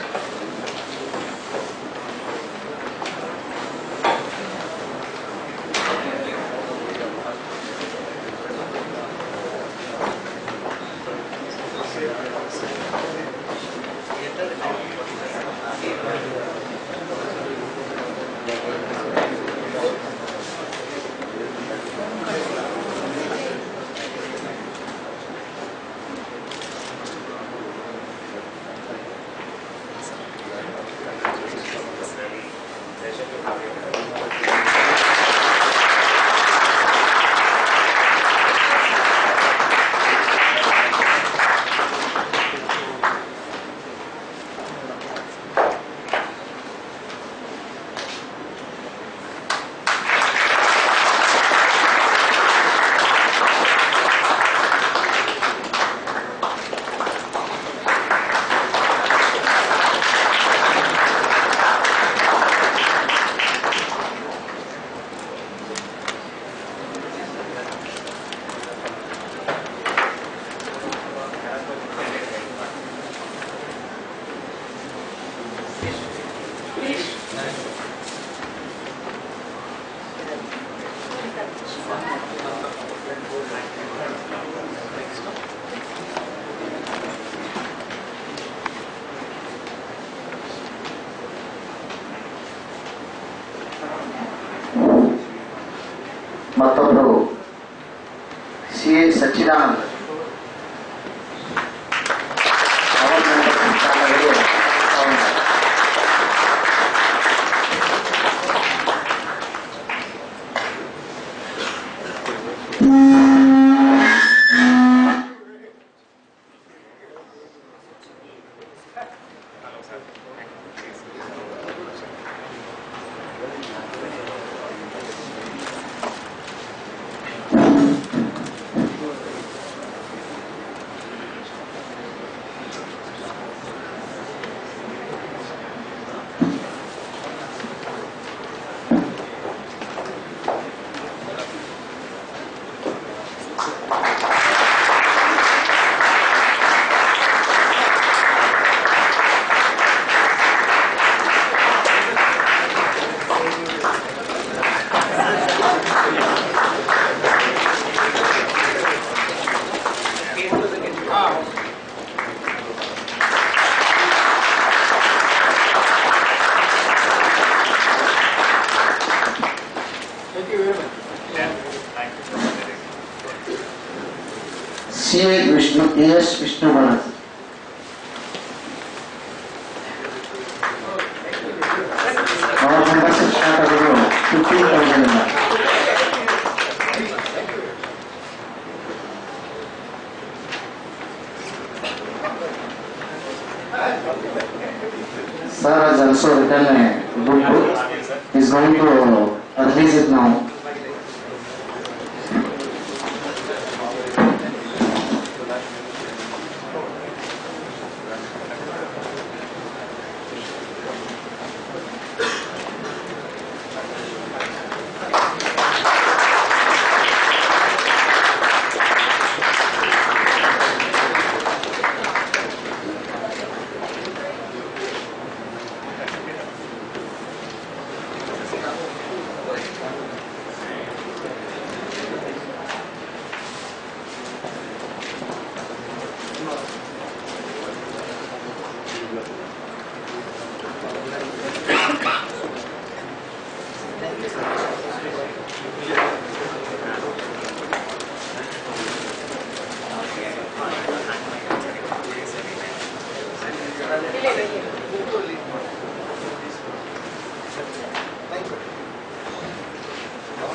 ಮತ್ತೊಬ್ಬರು CA Sachchidananda CA Vishnu Bharat. Our membership start at 15,000. Sir has also written a good book. He is going to release it now.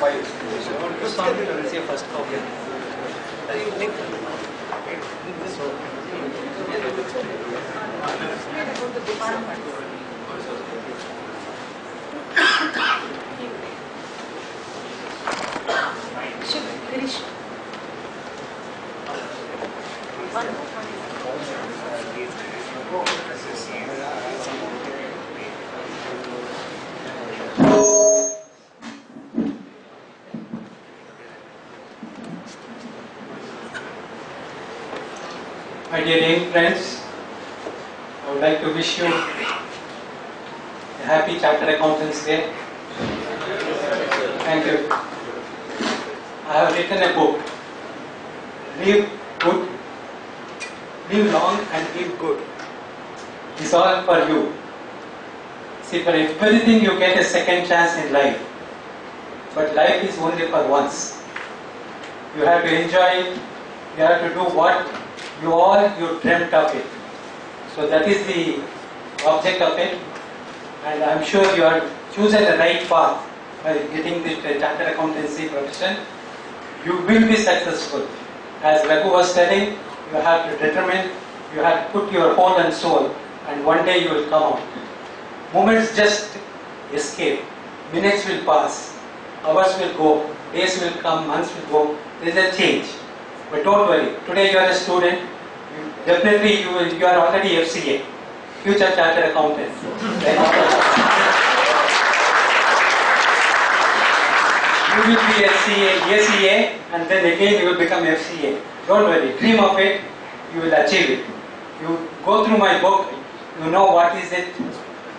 file. Just on it and say first copy. You take this one. Finish. My dear young friends, I would like to wish you a happy Chartered Accountants Day. Thank you. I have written a book, Live Good, Live Long and Live Good. It's all for you. See, for everything you get a second chance in life. But life is only for once. You have to enjoy it. You have to do what you dreamt of it. So that is the object of it. And I am sure you have chosen the right path by getting this chartered accountancy profession. You will be successful. As Raghu was telling, you have to determine, you have to put your whole and soul, and one day you will come out. Moments just escape. Minutes will pass. Hours will go. Days will come. Months will go. There is a change. But don't worry. Today you are a student. Definitely you are already FCA, Future Chartered Accountant. You will be ACA, and then again you will become FCA. Don't worry. Dream of it. You will achieve it. You go through my book. You know what is it,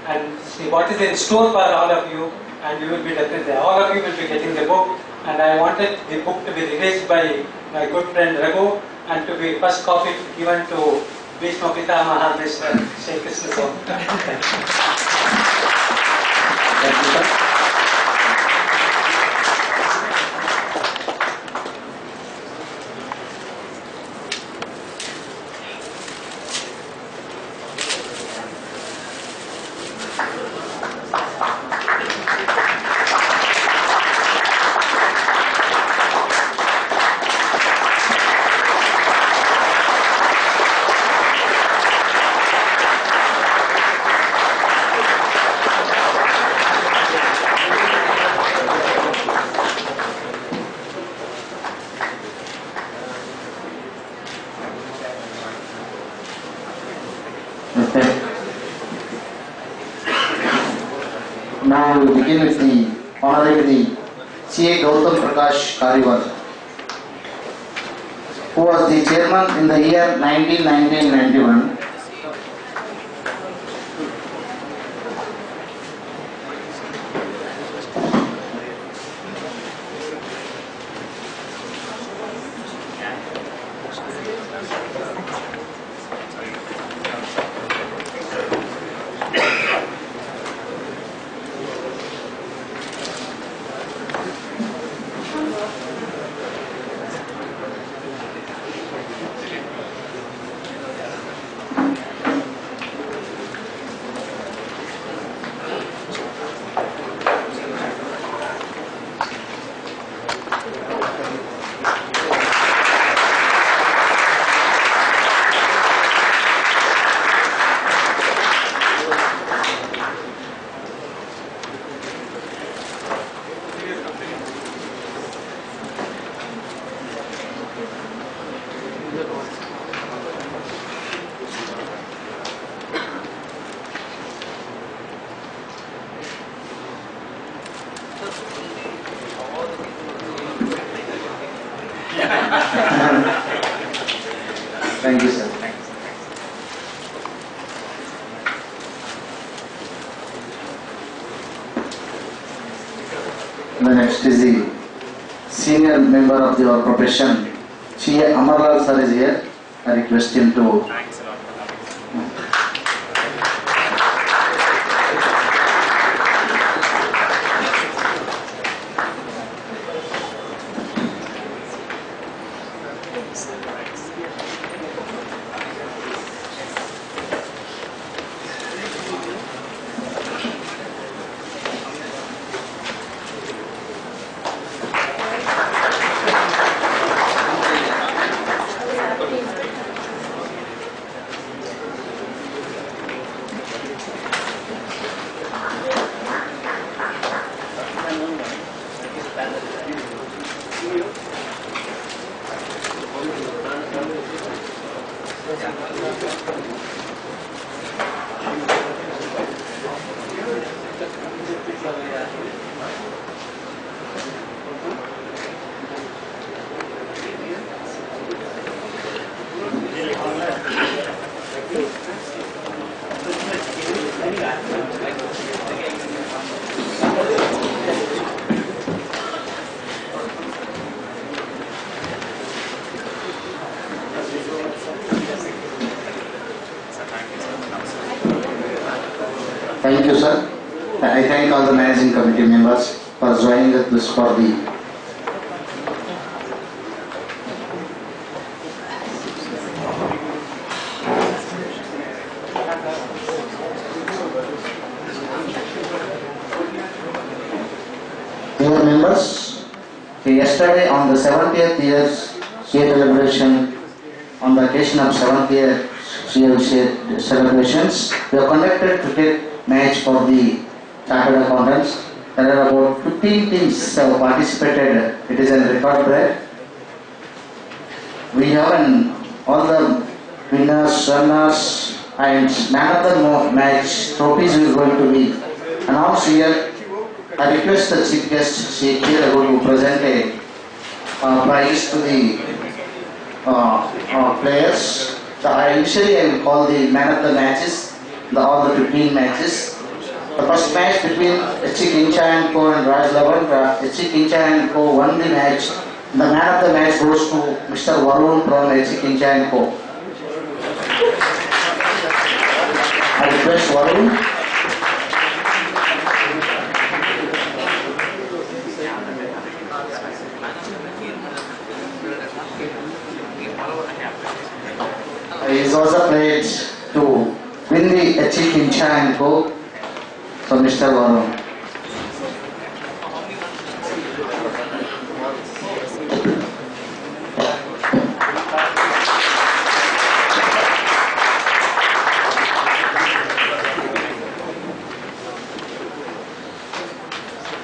and see what is in store for all of you, and you will be definitely. All of you will be getting the book. And I wanted the book to be released by my good friend Raghu, and to be first copy given to Bhishma Pitamaha, Mr. Shri Krishna Swami. Thank you, sir. Now we begin with the Honorable CA K Raghu, who was the chairman in the year 1991. Thank you, sir. The next is the senior member of our profession, CA Amarlal sir is here. I request him to. Thanks a lot for coming. Thank you, sir. I thank all the managing committee members for joining us for the dear members. Yesterday on the 70th year's CA celebration, on the occasion of 7th year CA celebrations, we have conducted cricket match for the chartered accountants. There are about 15 teams have participated. It is a record break. We have all the winners, runners, and man of the match trophies are going to be announced here. I request the chief guest CA K Raghu to present a prize to the players. Initially, I will call the man of the matches, all the 15 matches. The first match between CA K Raghu and Raj Lavan. CA K Raghu won the match. The man of the match goes to Mr. Varun from CA K Raghu. I request Varun. He is also pledged to win the CA K Raghu. So Mr. Varun.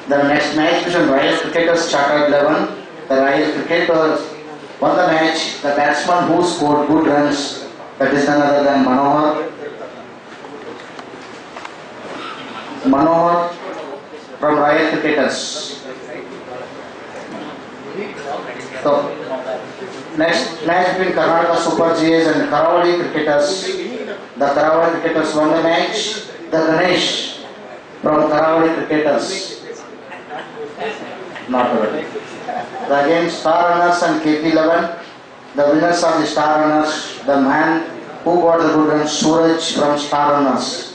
The next match between Royal Cricketers Chartered 11. The Royal Cricketers won the match. The batsman who scored good runs, that is none other than Manohar from Royal Cricketers. So, next match between Karnataka Super GAs and Karavali Cricketers. The Karavali Cricketers won the match. The Ganesh from Karavali Cricketers. Not good. The game Star Runners and KP11. The winners are the Star Runners. The man who got the good run, Suraj from Star Runners.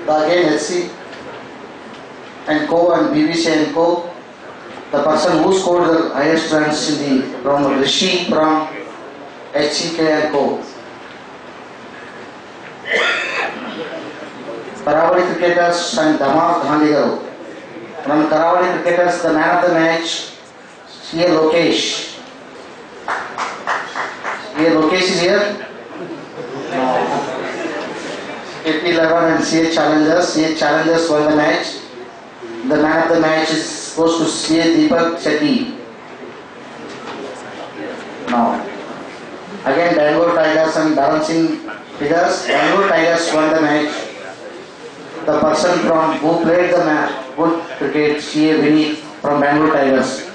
Again HC and Co and BBC and Co. The person who scored the highest runs in the from Rishi from HCK and Co. Karavali Cricketers and Damar Gandhigaru. From Karavali Cricketers, the man of the match, CA Lokesh. CA Lokesh is here. AP11 and CA Challengers. CA Challengers won the match. The man of the match goes to CA Deepak Chetty. Now, again Bangalore Tigers and Dharan Singh Tigers. Bangalore Tigers won the match. The person from who played the match, good cricket, CA Vinny from Bangalore Tigers.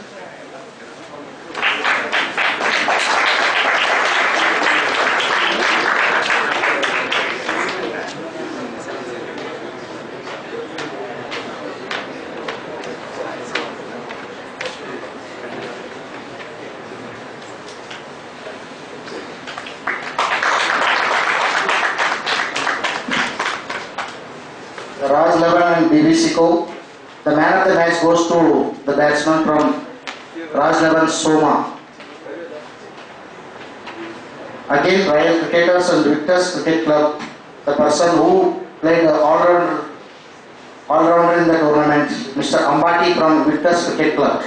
Raj Lavan and BBC Co. The man of the match goes to the batsman from Raj Lavan Soma. Again Royal Cricketers and Victors Cricket Club. The person who played the all-rounder in the tournament, Mr. Ambati from Victors Cricket Club.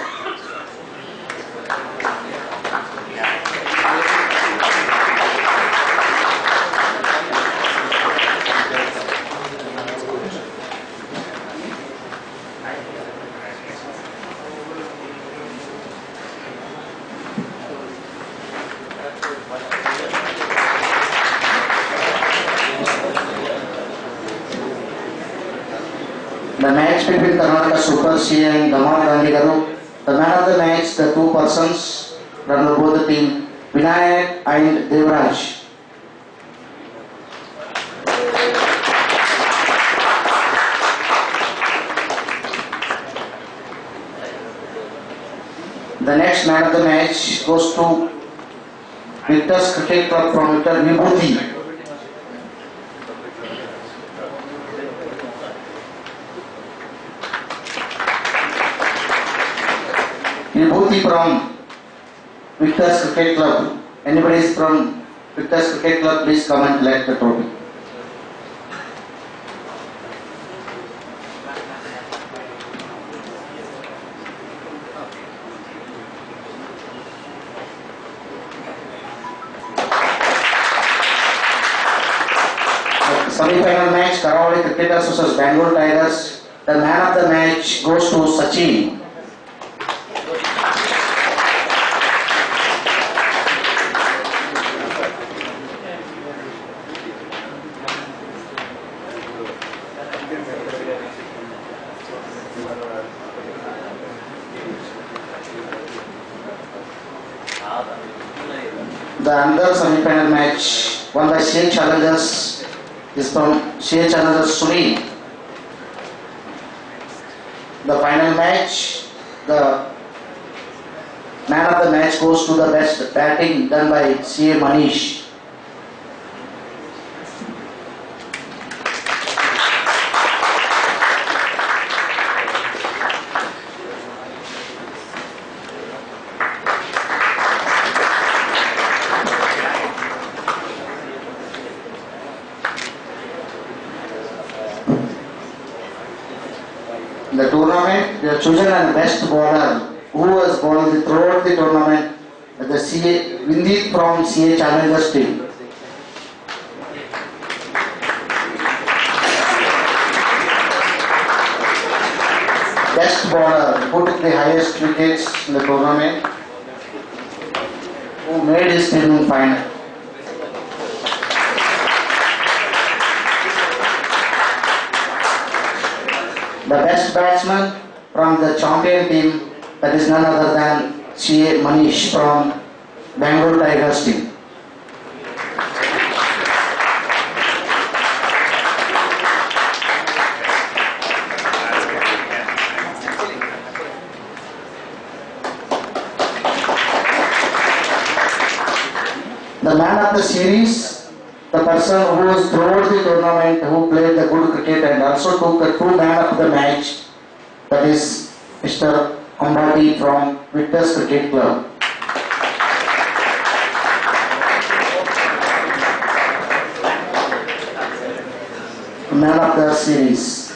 The match between Karnataka Super CA and Damar Gandhigaru. The man of the match, the two persons from both the team, Vinayak and Devraj. The next man of the match goes to Victor's Cricket Club from Victor Vibhuti. Vibhuti from Victor's Cricket Club. Anybody is from Victor's Cricket Club, please come and collect the trophy. Semi-final match, Karawali Cricketers vs Bangalore Tigers. The man of the match goes to Sachin. The another semi-final match won by CA Challengers is from CA Challengers Sunil. The final match, the man of the match goes to the best batting done by CA Manish. The tournament, they have chosen a best bowler who was bowled throughout the tournament, the CA Vindit from CA Challengers team. Best bowler who took the highest wickets in the tournament, who made his team in final. The best batsman from the champion team, that is none other than CA Manish from Bangalore Tigers team. The man of the series, the person who was throughout the tournament, who played the good cricket and also took the true man of the match, that is Mr. Ambati from Victor's Cricket Club. Man of the series.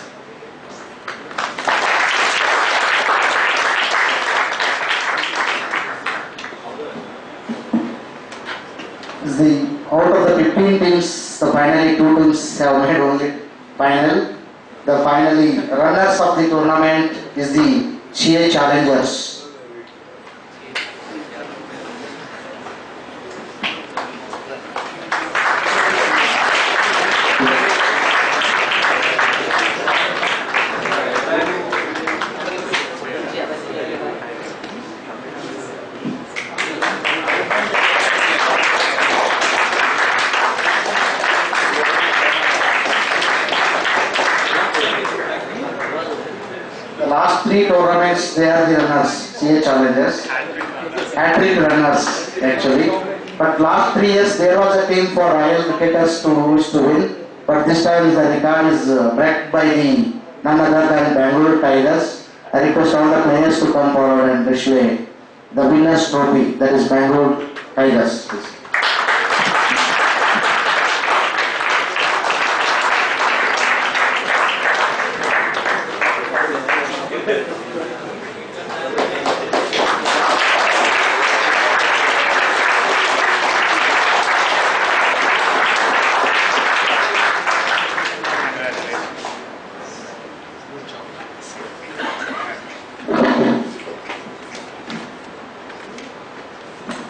Out of the 15 teams, the finally 2 teams have made only final. The finally runners of the tournament is the CA Challengers. The last 3 tournaments, they are the runners, CA Challengers, hat-trick runners actually. But last 3 years, there was a team for Royal Cricketers to wish to win. But this time the record is break by the none other than Bangalore Tigers. I request all the players to come forward and receive the winners trophy, that is Bangalore Tigers.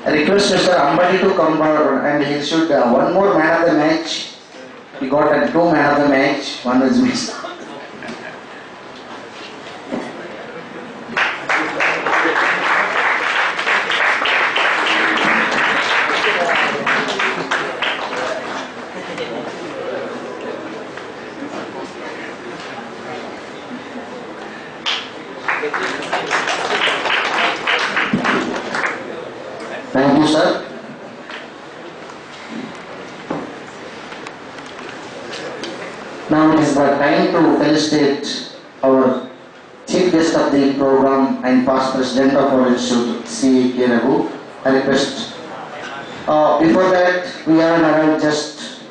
I request Mr. Ambati to come forward and he should one more man of the match. He got 2 man of the match, one is missed. Thank you, sir. time to felicitate our chief guest of the program and past president of our institute, CA K Raghu. I request. Before that, we have an just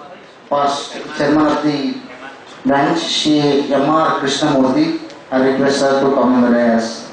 past chairman of the branch, CA K Krishnamurthy. I request her to come on the dais.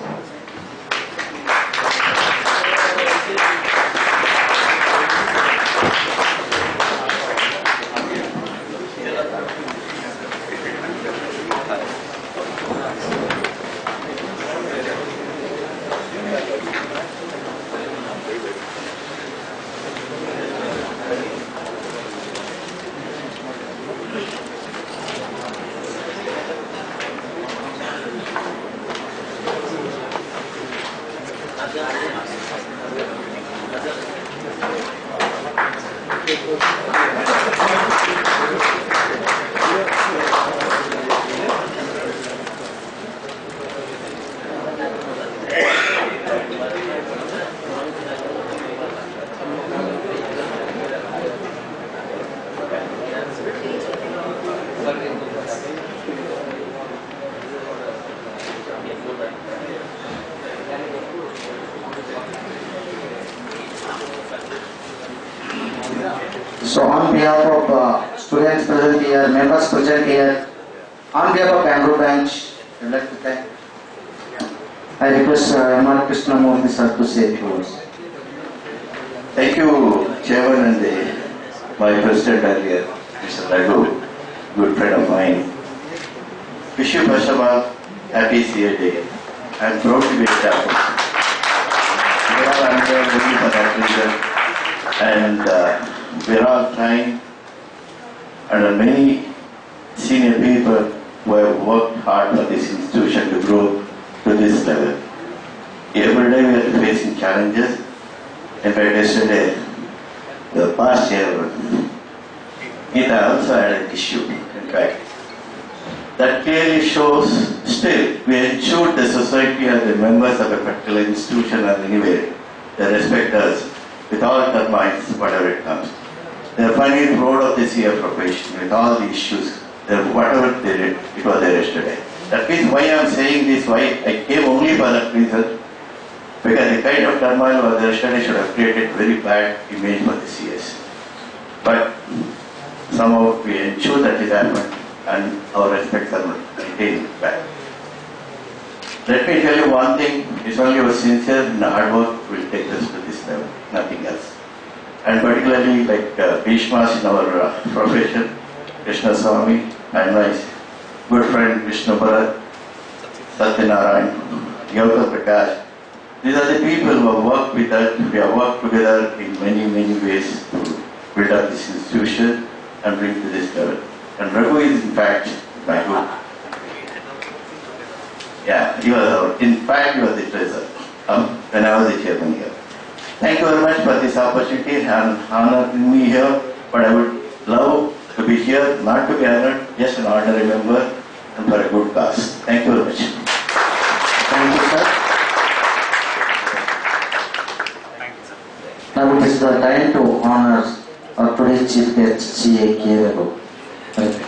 So on behalf of students present here, members present here, on behalf of Bangalore branch, I would like to thank. I request M.R. Krishnamurthy sir to say a few words. Thank you, Chairman and my president earlier, Mr. Raghu, good friend of mine. Wish you first of all happy CA Day. I am proud to be a chairman. We are under only for that reason, and we are all trying, and there are many senior people who have worked hard for this institution to grow to this level. Every day we are facing challenges. In fact, yesterday, the past year, it also had an issue, in fact. That clearly shows still we ensure the society and the members of a particular institution or anywhere, they respect us with all their minds, whatever it comes. They are finally proud of this year profession with all the issues, whatever they did, it was there yesterday. That means why I am saying this, why I came only for that reason, because the kind of turmoil was there yesterday should have created very bad image for the CS. But somehow we ensure that it happened and our respects are maintained back. Let me tell you one thing, it's only our sincere and hard work will take us to this level, nothing else. And particularly like Bhishmas in our profession, Krishna Swami, and my good friend Vishnu Bharat, Satyanarayan, Yoga Prakash. These are the people who have worked with us, we have worked together in many, many ways to build up this institution and bring to this level. And Raghu is in fact my group. Yeah, in fact he was the treasurer when I was the chairman here. Thank you very much for this opportunity and honoring me here, but I would love to be here, not to be honored, just an ordinary member and for a good cause. Thank you very much. Thank you, sir. Thank you, sir. Now it is the time to honor our today's chief guest, CA K Raghu. Thank you.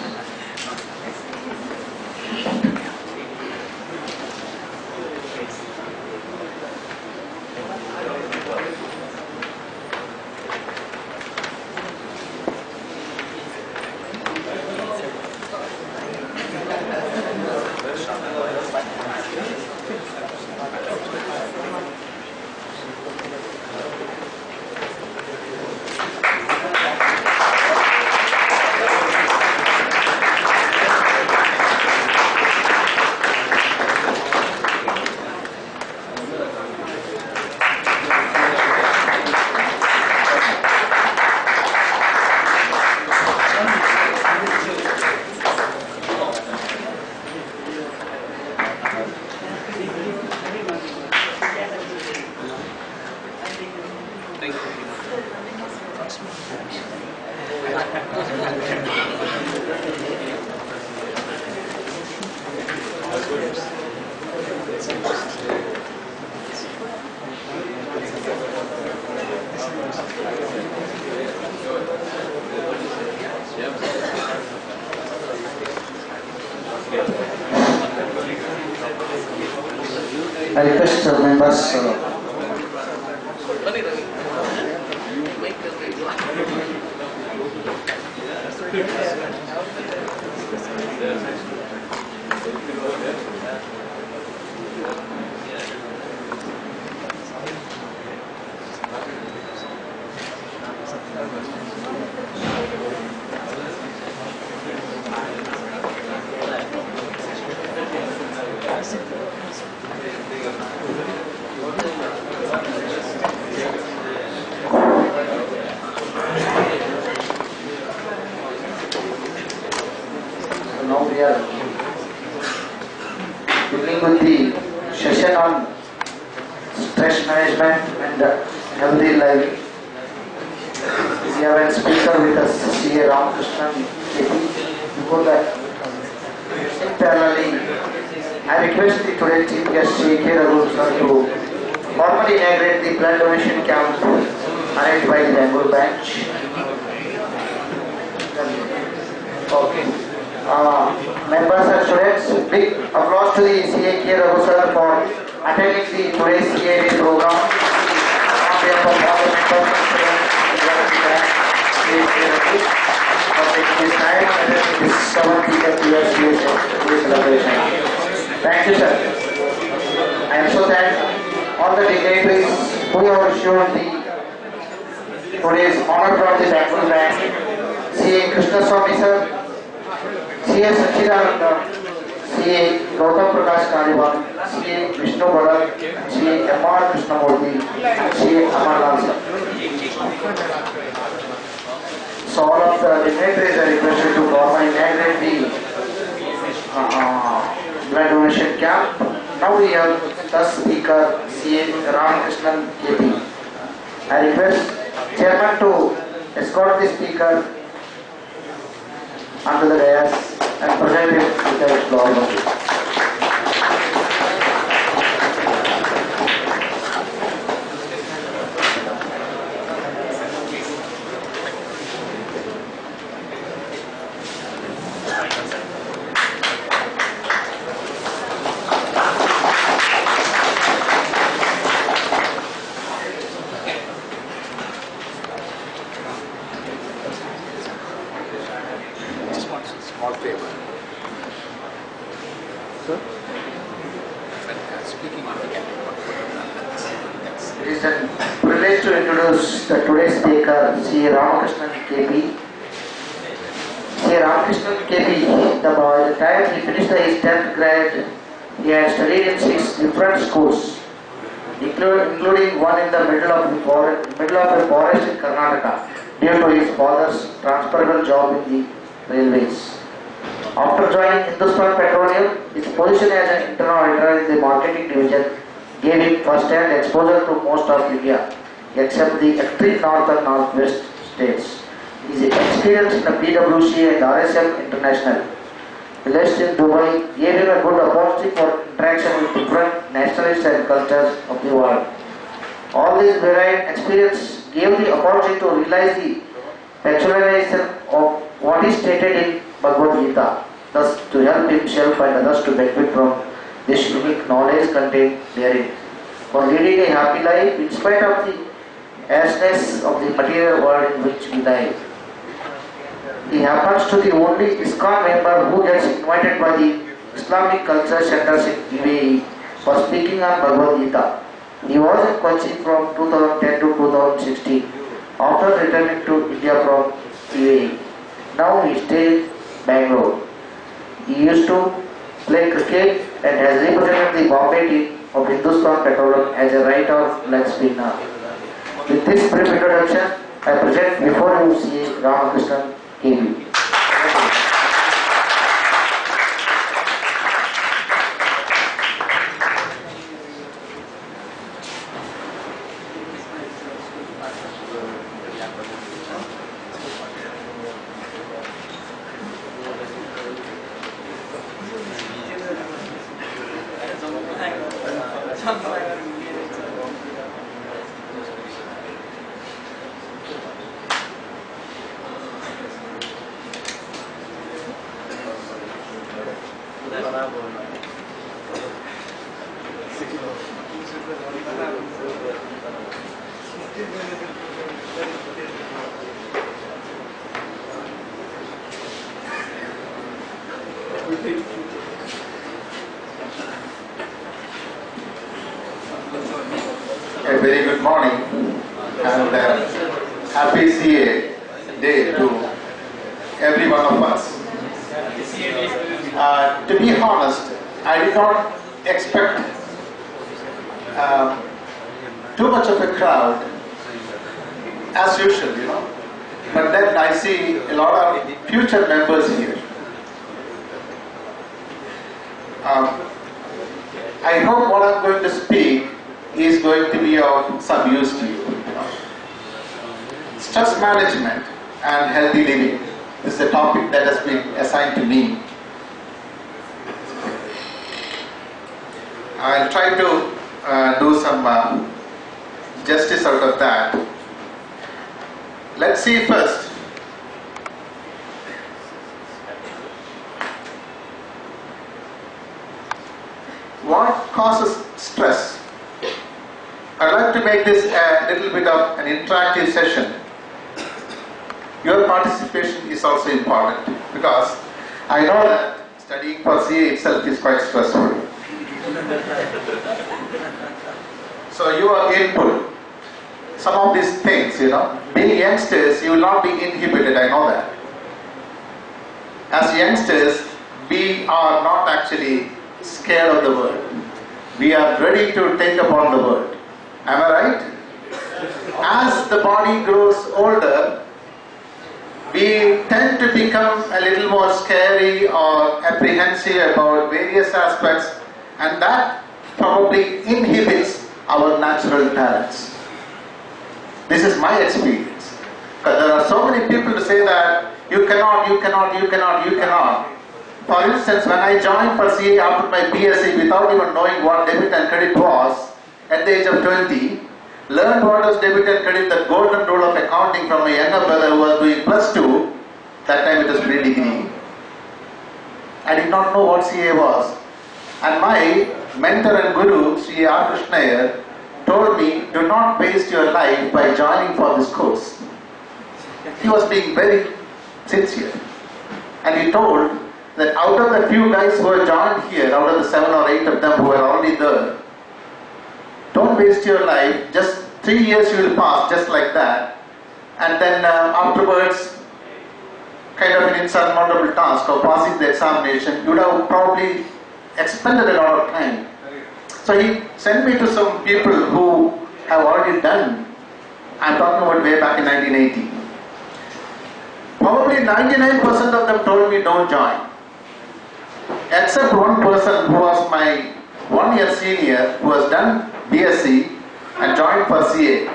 I request members. Now we are beginning with the session on stress management and healthy living. We have a speaker with us, CA Raghu. Before that, in parallelly, I request the today's chief guest, CA K Raghu sir, to formally inaugurate the blood donation camp arranged by the Bangalore branch. Okay. Members and students, big applause to the CA K Raghu sir for attending the today's CA Day program. On behalf of all the members and students, CA K Raghu for taking this time and attending this 70th year CA celebration. Thank you, sir. I am so thankful all the dignitaries who have shown the today's honor from the Bangalore branch. CA Krishnaswamy sir, CA Sachidananda, CA Gautam Prakash Kaliwan, CA Vishnu Bharat, CA M.R. Krishnamurthy, CA Amarlal sir. So all of the dignitaries are requested to formally inaugurate the blood donation camp. Now we have the speaker, CA Ramakrishnan KP. I request chairman to escort the speaker onto the dais and present him with the floor. It is a privilege to introduce the today's speaker, CA Ramakrishnan KP. CA Ramakrishnan KP, by the time he finished his 10th grade, he had studied in 6 different schools, including one in the middle of a forest in Karnataka, due to his father's transferable job in the railways. After joining Hindustan Petroleum, his position as an internal auditor in the marketing division gave him first-hand exposure to most of India, except the extreme north and northwest states. His experience in the PwC and RSM International, based in Dubai, gave him a good opportunity for interaction with different nationalists and cultures of the world. All this varied experience gave the opportunity to realize the actualization of what is stated in Bhagavad Gita, thus to help himself and others to benefit from this unique knowledge contained therein, for leading a happy life in spite of the harshness of the material world in which we live. He happens to be the only ISKCON member who gets invited by the Islamic Culture Centers in UAE for speaking on Bhagavad Gita. He was in Kochi from 2010 to 2016 after returning to India from UAE. Now he stays in Bangalore. He used to play cricket and has represented the Bombay team of Hindustan Petroleum as a right or leg spinner. With this brief introduction, I present before you CA Ramakrishnan KP. A very good morning and happy CA day to every one of us. To be honest, I did not expect too much of a crowd as usual, you know. But then I see a lot of future members here. I hope what I'm going to speak is going to be of some use to you. Stress management and healthy living is the topic that has been assigned to me. I'll try to do some justice out of that. Let's see first. What causes stress? I'd like to make this a little bit of an interactive session. Your participation is also important because I know that studying for CA itself is quite stressful. So your input, some of these things, you know, being youngsters, you will not be inhibited, I know that. As youngsters, we are not actually scared of the world. We are ready to take upon the world. Am I right? As the body grows older, we tend to become a little more scary or apprehensive about various aspects, and that probably inhibits our natural talents. This is my experience. Because there are so many people who say that you cannot. For instance, when I joined for CA after my BSc without even knowing what debit and credit was, at the age of 20, learned what was debit and credit, the golden rule of accounting from my younger brother who was doing +2, that time it was pre-degree. I did not know what CA was. And my mentor and guru, CA Krishna, told me, do not waste your life by joining for this course. He was being very sincere. And he told that out of the few guys who were joined here, out of the 7 or 8 of them who were already there, don't waste your life, just 3 years you will pass just like that, and then afterwards, kind of an insurmountable task of passing the examination, you would have probably expended a lot of time. So he sent me to some people who have already done, I'm talking about way back in 1980. Probably 99% of them told me don't join. Except one person who was my 1 year senior who has done BSc and joined for CA.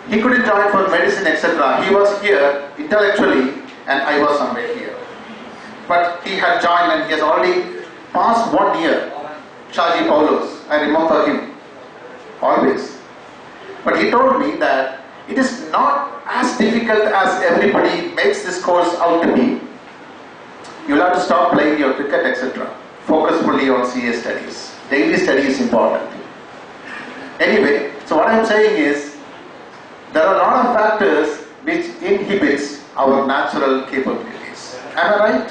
He couldn't join for medicine, etc. He was here intellectually and I was somewhere here. But he had joined and he has already passed 1 year. Shaji Paulos, I remember him always. But he told me that it is not as difficult as everybody makes this course out to be. You will have to stop playing your cricket, etc. Focus fully on CA studies. Daily study is important. Anyway, so what I am saying is, there are a lot of factors which inhibits our natural capabilities. Am I right?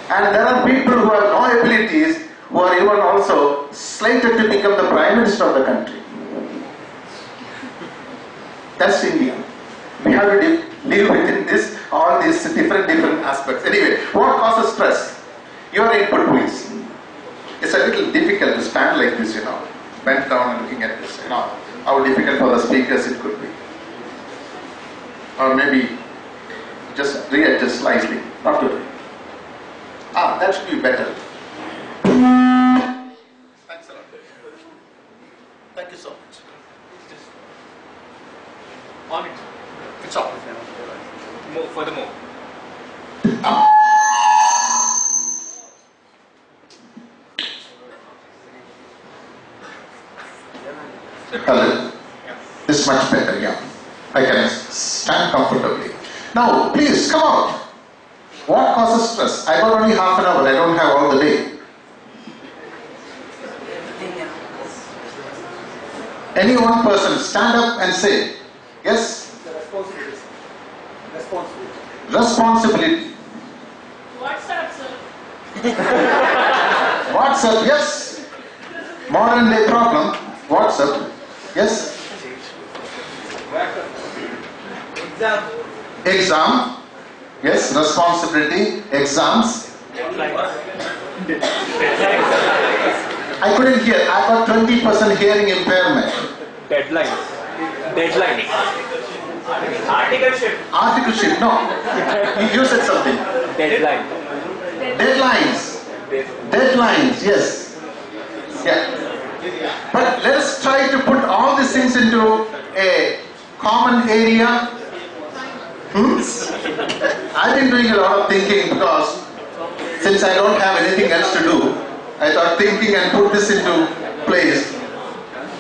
And there are people who have no abilities who are even also slated to become the Prime Minister of the country. That's India. We have to live within this, all these different aspects. Anyway, what causes stress? Your input, please. It's a little difficult to stand like this, you know, bent down and looking at this, you know, how difficult for the speakers it could be. Or maybe just readjust slightly, not to worry. That should be better. Thanks a lot. Thank you so much. On it. It's all. More, furthermore. Hello. This is much better, yeah. I can stand comfortably. Now, please come out. What causes stress? I got only half an hour, I don't have all the day. Any one person stand up and say, yes? Responsibility. Responsibility. Responsibility. WhatsApp, sir. WhatsApp, yes. Modern day problem. WhatsApp, yes. Exam. Exam, yes. Responsibility. Exams. I couldn't hear. I got 20% hearing impairment. Deadlines. Deadlines. Articleship. Articleship, no. You said something. Deadline. Deadlines. Deadlines, yes. Yeah. But let us try to put all these things into a common area. I've been doing a lot of thinking because since I don't have anything else to do, I thought thinking and put this into place.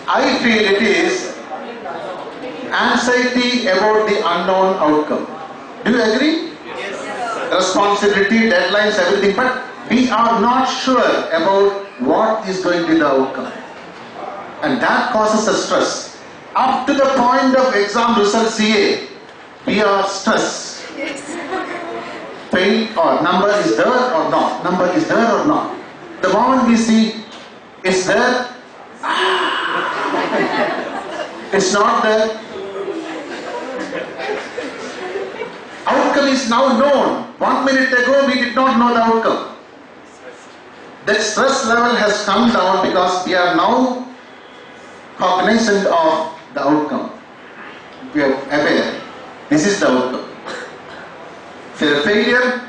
I feel it is anxiety about the unknown outcome. Do you agree? Yes. Responsibility, deadlines, everything, but we are not sure about what is going to be the outcome. And that causes us stress. Up to the point of exam result CA, we are stressed. Fail or number is there or not? Number is there or not? The moment we see it's there, it's not there. Outcome is now known. 1 minute ago we did not know the outcome. That stress level has come down because we are now cognizant of the outcome. We are aware. This is the outcome. If you are a failure,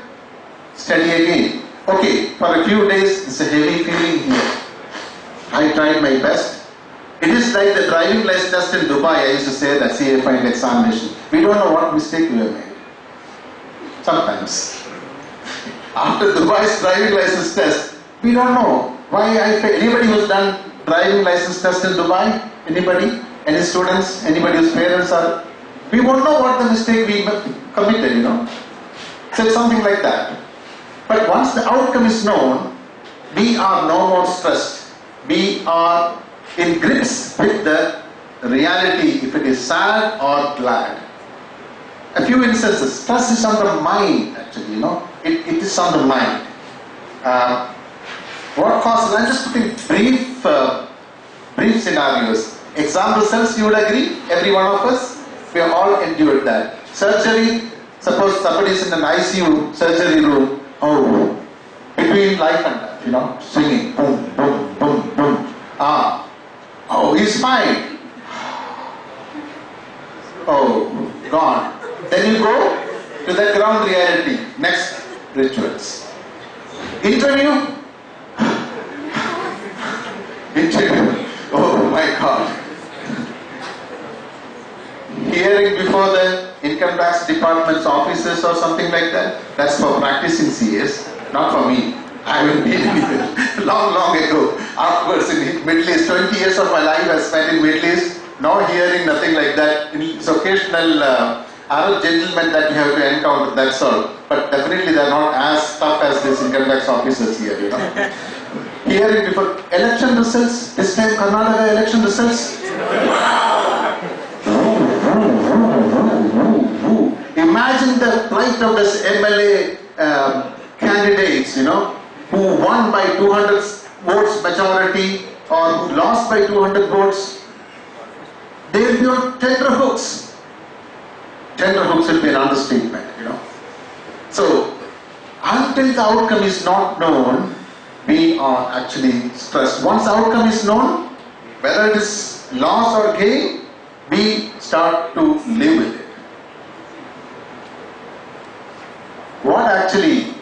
study again. Okay, for a few days it's a heavy feeling here. I tried my best. It is like the driving license test in Dubai. I used to say that CA final examination. We don't know what mistake we have made. Sometimes. After Dubai's driving license test, we don't know why I failed. Anybody who's done driving license test in Dubai? Anybody? Any students? Anybody whose parents are? We won't know what the mistake we committed, you know. So it's something like that. But once the outcome is known, we are no more stressed. We are in grips with the reality, if it is sad or glad. A few instances, stress is on the mind actually, you know. It is on the mind. What causes, I'm just putting brief scenarios. Exam results, you would agree, every one of us, we have all endured that. Surgery, suppose somebody is in an ICU surgery room, between life and death, you know, swinging, boom, boom, boom, boom. He's fine. Oh, gone. Then you go to the ground reality, next rituals. Interview. Oh my God. Hearing before the income tax department's officers or something like that. That's for practicing CS, not for me. I will be long ago. Afterwards in Middle East, 20 years of my life I spent in Middle East. No hearing, nothing like that. It's occasional Arab gentlemen that you have to encounter, that's all. But definitely they are not as tough as these income tax officers here, you know. Hearing before election results, this time Karnataka election results. Imagine the plight of this MLA candidates, you know, who won by 200 votes majority or who lost by 200 votes. They will be on tenterhooks. Tenterhooks will be an understatement, you know. So, until the outcome is not known, we are actually stressed. Once the outcome is known, whether it is loss or gain, we start to live with it. What actually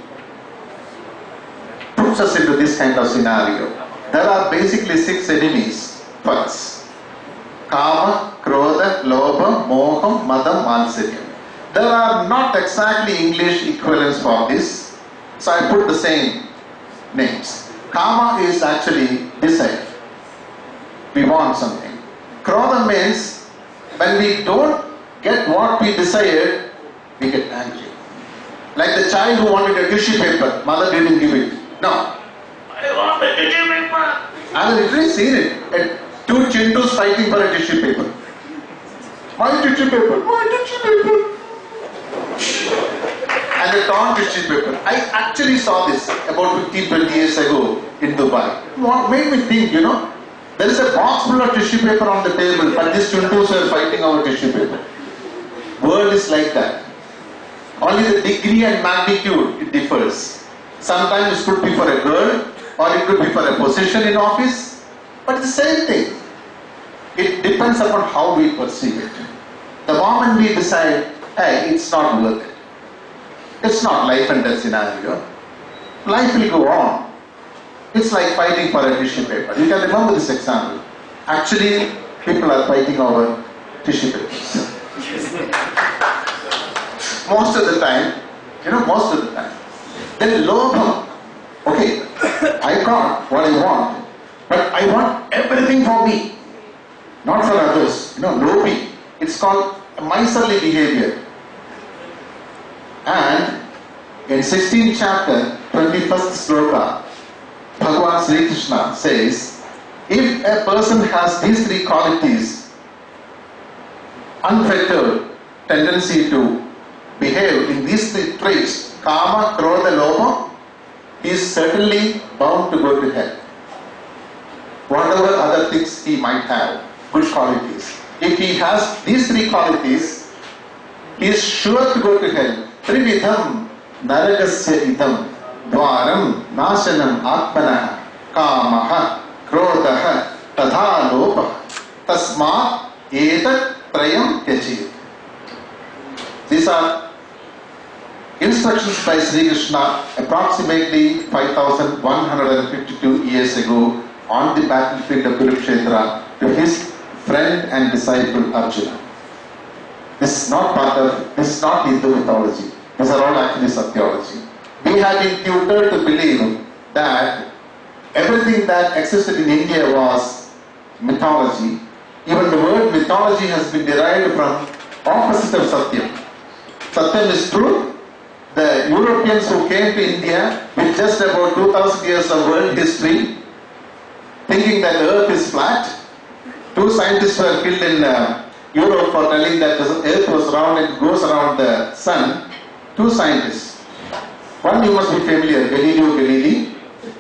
puts us into this kind of scenario? There are basically 6 enemies for us. Kama, Krodha, Lobha, Moham, Madam, Matsarya. There are not exactly English equivalents for this, so I put the same names. Kama is actually desire. We want something. Krodha means when we don't get what we desired, we get angry. Like the child who wanted a tissue paper, mother didn't give it. No. I want a tissue paper. I have literally seen it. Two chintus fighting for a tissue paper. My tissue paper, my tissue paper. And a torn tissue paper. I actually saw this about 15-20 years ago in Dubai. What made me think, there is a box full of tissue paper on the table, but these chintus are fighting over tissue paper. World is like that. Only the degree and magnitude it differs. Sometimes it could be for a girl, or it could be for a position in office, but it's the same thing. It depends upon how we perceive it. The moment we decide, hey, it's not worth it. It's not life and death scenario. Life will go on. It's like fighting for a tissue paper. You can remember this example. Actually, people are fighting over tissue papers. Most of the time, most of the time. Then lobham. Okay, I got what I want, but I want everything for me, not for others. Lobi. It's called a miserly behavior. And in 16th chapter, 21st sloka, Bhagavan Sri Krishna says, if a person has these three qualities, unfettered tendency to behave in these three traits, kama, krodha, lobha, he is certainly bound to go to hell. Whatever other things he might have, good qualities. If he has these three qualities, he is sure to go to hell. Trividham naragasya idam dvaram nasanam atmanah kamaha krodha tadha lopa tasma etat trayam tyajit. These are instructions by Sri Krishna approximately 5152 years ago on the battlefield of Kurukshetra to his friend and disciple Arjuna. This is not Hindu mythology. These are all actually Satyology. We have been tutored to believe that everything that existed in India was mythology. Even the word mythology has been derived from opposite of Satyam. Satyam is truth. The Europeans who came to India with just about 2000 years of world history, thinking that the earth is flat. Two scientists were killed in Europe for telling that the earth was round and goes around the sun. Two scientists. One you must be familiar, Galileo Galilei.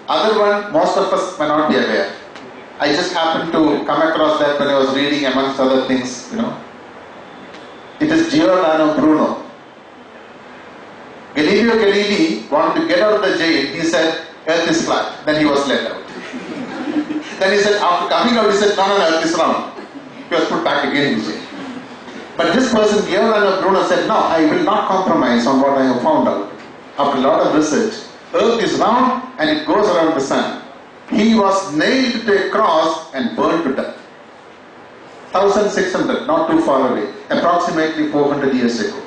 Other one, most of us may not be aware. I just happened to come across that when I was reading amongst other things, It is Giordano Bruno. Galileo Galilei wanted to get out of the jail. He said, earth is flat. Then he was let out. Then he said, after coming out, he said, no, earth is round. He was put back again in jail. But this person, Giordano Bruno, said, no, I will not compromise on what I have found out. After a lot of research, earth is round and it goes around the sun. He was nailed to a cross and burned to death. 1600, not too far away, approximately 400 years ago.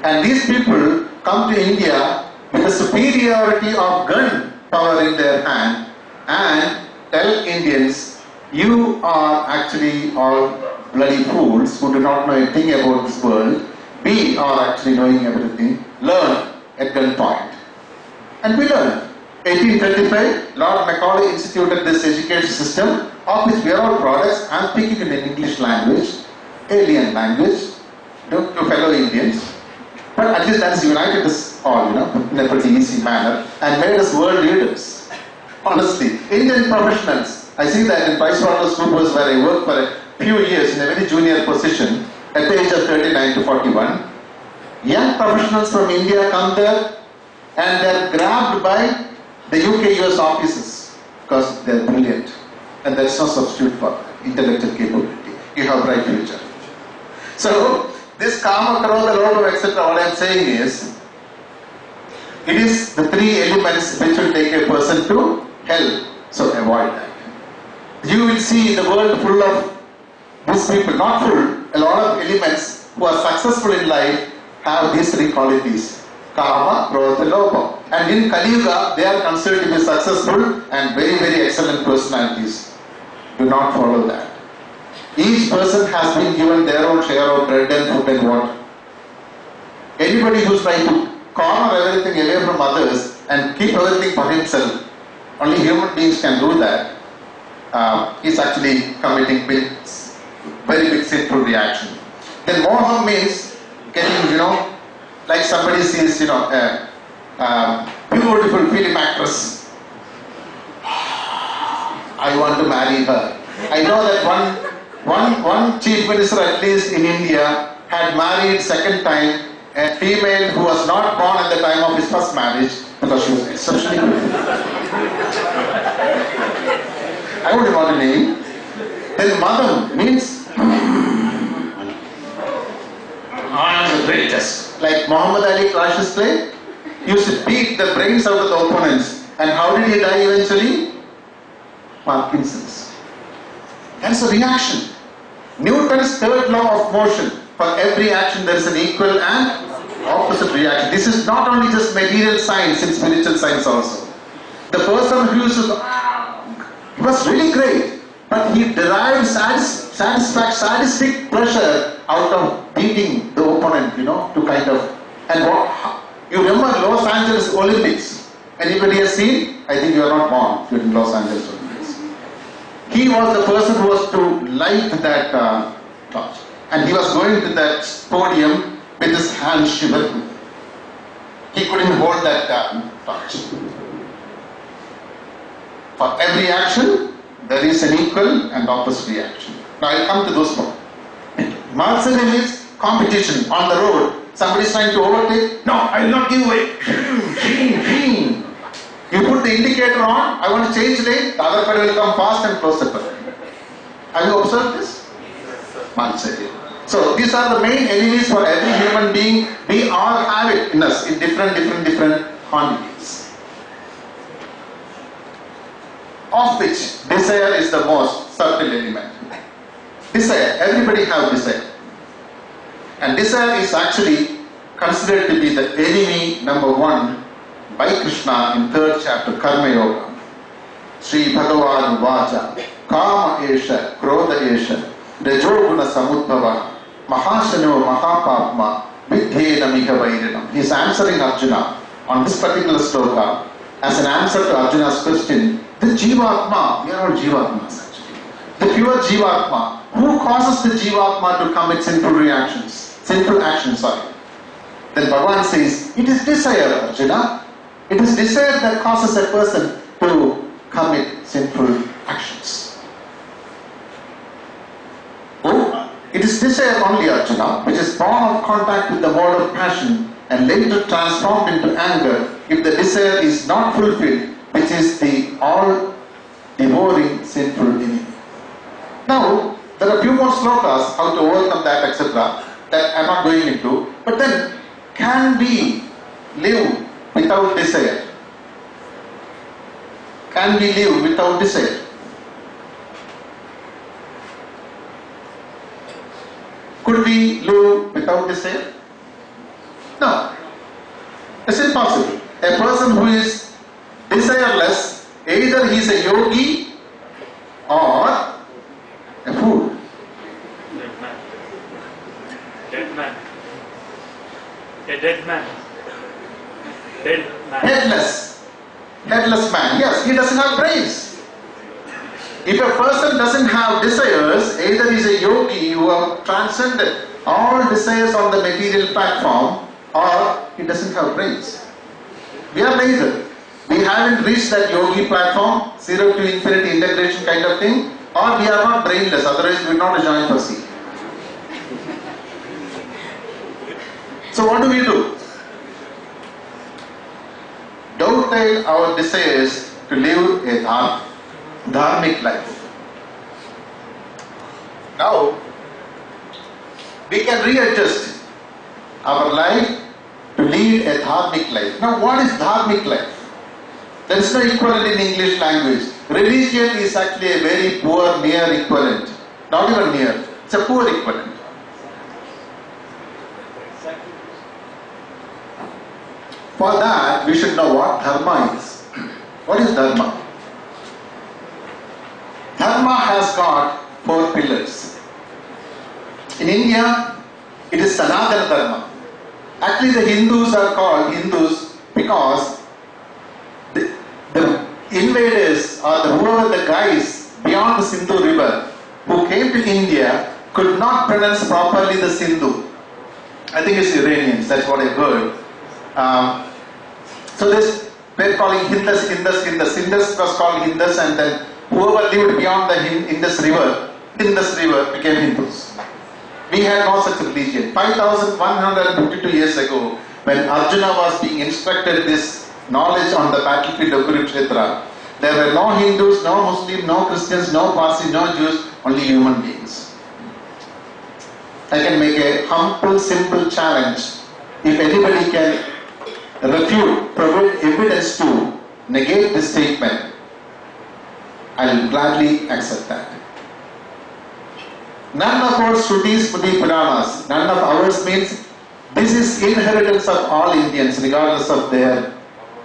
And these people come to India with the superiority of gun power in their hand and tell Indians, you are actually all bloody fools who do not know anything about this world. We are actually knowing everything. Learn at gunpoint. And we learn. 1835, Lord Macaulay instituted this education system of which we are all products. I am speaking in an English language, alien language, to fellow Indians. But at least that has united us all, in a pretty easy manner and made us world leaders. Honestly, Indian professionals, I see that in PricewaterhouseCoopers where I worked for a few years in a very junior position at the age of 39 to 41. Young professionals from India come there and they are grabbed by the UK-US offices because they are brilliant and there is no substitute for intellectual capability. You have bright future. So, this Kama, Krodha, Lobha, etc. what I am saying is, it is the three elements which will take a person to hell. So avoid that. You will see the world full of these people, not full, a lot of elements who are successful in life have these three qualities. Kama, Krodha, Lobha. And in Kali Yuga, they are considered to be successful and very, very excellent personalities. Do not follow that. Each person has been given their own share of bread and food and water. Anybody who is trying to corner everything away from others and keep everything for himself, only human beings can do that. he's actually committing very big sinful reaction. Then moham means getting, like somebody sees, a beautiful film actress. I want to marry her. I know that one chief minister at least in India had married second time a female who was not born at the time of his first marriage because she was exceptionally good. I wouldn't want to name. Then madam means I am the greatest. Like Muhammad Ali Clash's play, he used to beat the brains out of the opponents. And how did he die eventually? Parkinson's. That's a reaction. Newton's third law of motion. For every action there is an equal and opposite reaction. This is not only just material science, it's spiritual science also. The person who used to he was really great, but he derived sadistic pleasure out of beating the opponent, to kind of. And what you remember Los Angeles Olympics? Anybody has seen? I think you are not born during Los Angeles Olympics. He was the person who was to light that torch, and he was going to that podium with his hands shivering. He couldn't hold that torch. For every action, there is an equal and opposite reaction. Now I'll come to those points. Marksism is competition on the road. Somebody is trying to overtake. No, I will not give way. You put the indicator on. I want to change lane. The other pedal will come fast and close the pedal. Have you observed this? Marksism. So these are the main enemies for every human being. We all have it in us in different quantities. Of which desire is the most subtle element. Desire, everybody have desire. And desire is actually considered to be the enemy number one by Krishna in 3rd chapter Karma Yoga. Sri Bhagavan Vacha Kama Esha Krodha Esha Rajoguna Samudbhava Mahashano Mahapapma Vidhena Mikavairinam. He is answering Arjuna on this particular sloka as an answer to Arjuna's question. The Jivatma, we are all Jivatmas actually. The pure Jivatma. Who causes the Jivatma to commit sinful actions? Then Bhagavan says, it is desire, Arjuna. It is desire that causes a person to commit sinful actions. Oh, it is desire only, Arjuna, which is born of contact with the word of passion and later transformed into anger if the desire is not fulfilled, which is the all-devouring sinful enemy. Now, there are few more slokas how to overcome that, etc. that I am not going into. But then, can we live without desire? Can we live without desire? Could we live without desire? No. It's impossible. A person who is desireless, either he is a yogi or a fool. Dead man. A dead man. Dead man. Headless man. Yes, he doesn't have brains. If a person doesn't have desires, either he is a yogi who have transcended all desires on the material platform, or he doesn't have brains. We are neither. We haven't reached that yogi platform, 0 to infinity integration kind of thing, or we are not brainless, otherwise we would not join for C. So what do? Dovetail our desires to live a dharmic life. Now, we can readjust our life to lead a dharmic life. Now, what is dharmic life? There is no equivalent in English language. Religion is actually a very poor near equivalent. Not even near. It's a poor equivalent. For that, we should know what dharma is. What is dharma? Dharma has got 4 pillars. In India, it is Sanatana Dharma. Actually, the Hindus are called Hindus because the invaders or whoever the guys beyond the Sindhu river who came to India could not pronounce properly the Sindhu. I think it's Iranians, that's what I heard. So this, they're calling Hindus. Indus was called Hindus, and then whoever lived beyond the Indus river became Hindus. We had no such religion. 5,152 years ago, when Arjuna was being instructed this knowledge on the battlefield of Kurukshetra, there were no Hindus, no Muslims, no Christians, no Parsis, no Jews, only human beings. I can make a humble, simple challenge. If anybody can refute, provide evidence to negate this statement, I will gladly accept that. None of our Shrutis, Smriti, Puranas, none of ours means this is inheritance of all Indians, regardless of their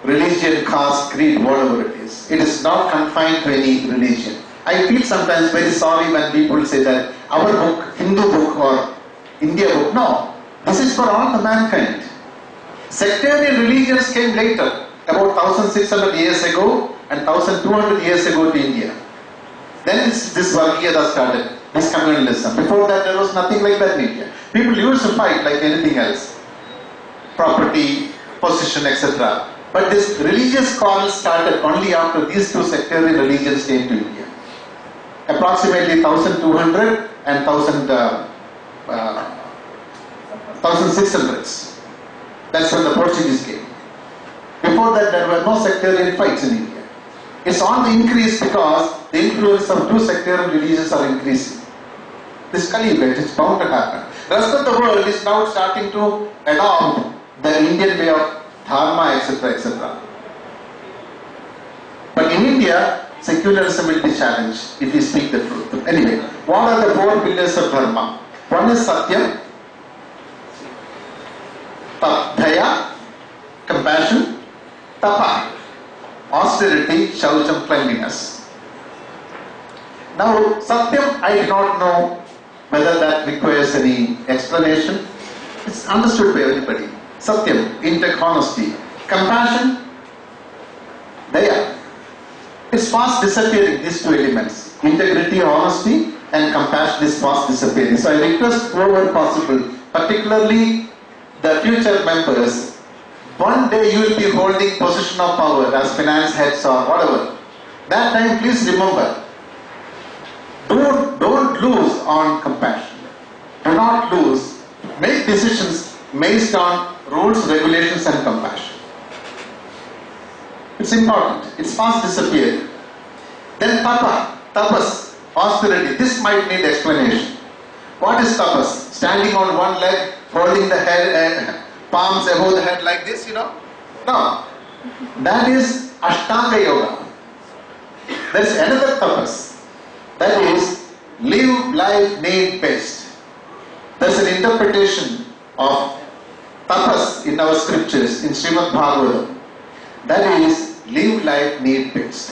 religion, caste, creed, whatever it is. It is not confined to any religion. I feel sometimes very sorry when people say that our book, Hindu book or India book. No, this is for all the mankind. Sectarian religions came later, about 1600 years ago and 1200 years ago to India. Then this Vargiyata started, this communalism. Before that there was nothing like that in India. People used to fight like anything else. Property, position, etc. But this religious quarrel started only after these two sectarian religions came to India. Approximately 1200 and 1600s. That's when the Portuguese came. Before that there were no sectarian fights in India. It's on the increase because the influence of two sectarian religions are increasing. This Kali Yuga, it's bound to happen. The rest of the world is now starting to adopt the Indian way of dharma, etc., etc. But in India, secularism will be challenged if we speak the truth. Anyway, what are the four pillars of dharma? One is Satyam, Daya, compassion, Tapa, austerity, Shaucham, cleanliness. Now, Satyam, I do not know whether that requires any explanation. It's understood by everybody. Satyam, intake, honesty. Compassion, Daya. It's fast disappearing, these two elements. Integrity, honesty, and compassion is fast disappearing. So I request whoever possible, particularly the future members, one day you will be holding position of power as finance heads or whatever. That time please remember, don't lose on compassion. Do not lose. Make decisions based on rules, regulations and compassion. It's important. It's fast disappearing. Then tapas, austerity. This might need explanation. What is tapas? Standing on one leg, holding the head, palms above the head like this, No. That is Ashtanga Yoga. There is another tapas. That is live life need based. There is an interpretation of tapas in our scriptures in Srimad Bhagavatam. That is live life need based.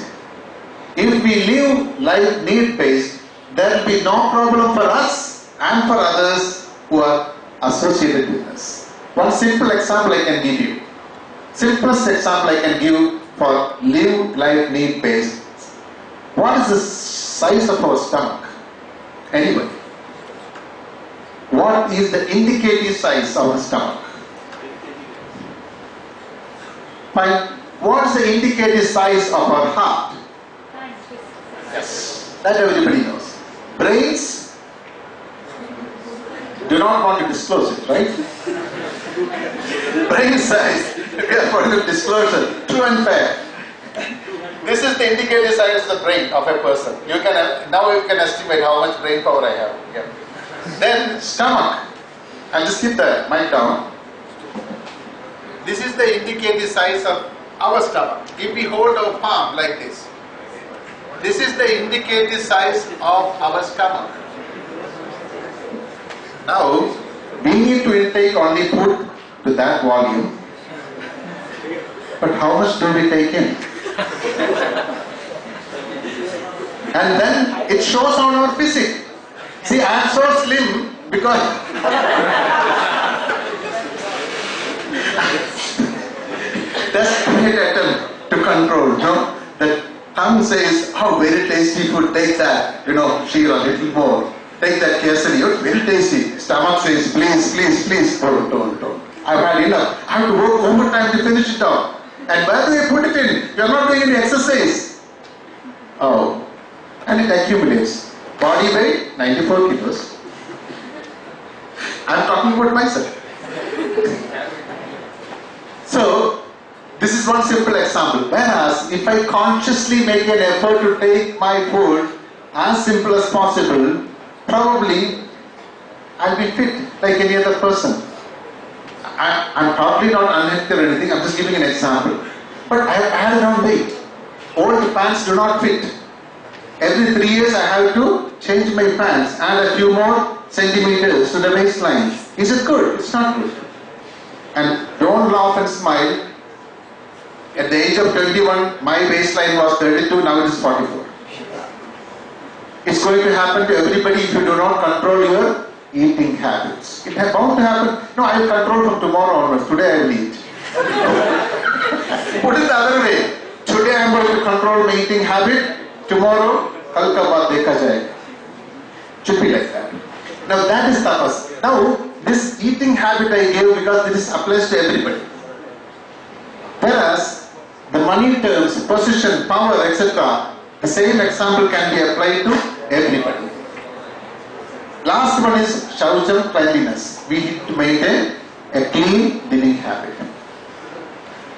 If we live life need based, there will be no problem for us and for others who are associated with us. One simple example I can give you. Simplest example I can give for live life need based. What is the size of our stomach? Anybody? What is the indicative size of the stomach? Fine. What is the indicative size of our heart? Yes. That everybody knows. Brains? Do not want to disclose it, right? Brain size. We are going to disclose it. True and fair. This is the indicative size of the brain of a person. Now you can estimate how much brain power I have. Yeah. Then stomach. I'll just keep the mic down. This is the indicative size of our stomach. If we hold our palm like this, this is the indicative size of our stomach. Now, we need to intake only food to that volume. But how much do we take in? And then it shows on our physique. See, I am so slim because desperate attempt to control, that tongue says, oh, very tasty food, take that, sheer a little more. Take that kesari, oh, very tasty. Stomach says, please, please, please, don't. I've had enough. I have to work overtime to finish it off. And where do I put it in? You're not doing any exercise. Oh, and it accumulates. Body weight, 94 kilos. I'm talking about myself. So, this is one simple example. Whereas, if I consciously make an effort to take my food as simple as possible, probably I'll be fit like any other person. I'm probably not unhealthy or anything, I'm just giving an example. But I have added on weight. Old pants do not fit. Every 3 years I have to change my pants, add a few more centimeters to the waistline. Is it good? It's not good. And don't laugh and smile. At the age of 21, my waistline was 32, now it is 44. It's going to happen to everybody if you do not control your eating habits. It is bound to happen. No, I will control from tomorrow onwards. Today I will eat. Put it the other way. Today I am going to control my eating habit. Tomorrow, kal ka baat dekha jayega. Should be like that. Now that is tapas. Now this eating habit I gave because this applies to everybody. Whereas the money terms, position, power, etc., the same example can be applied to everybody. Last one is shaucham, cleanliness. We need to maintain a clean living habit.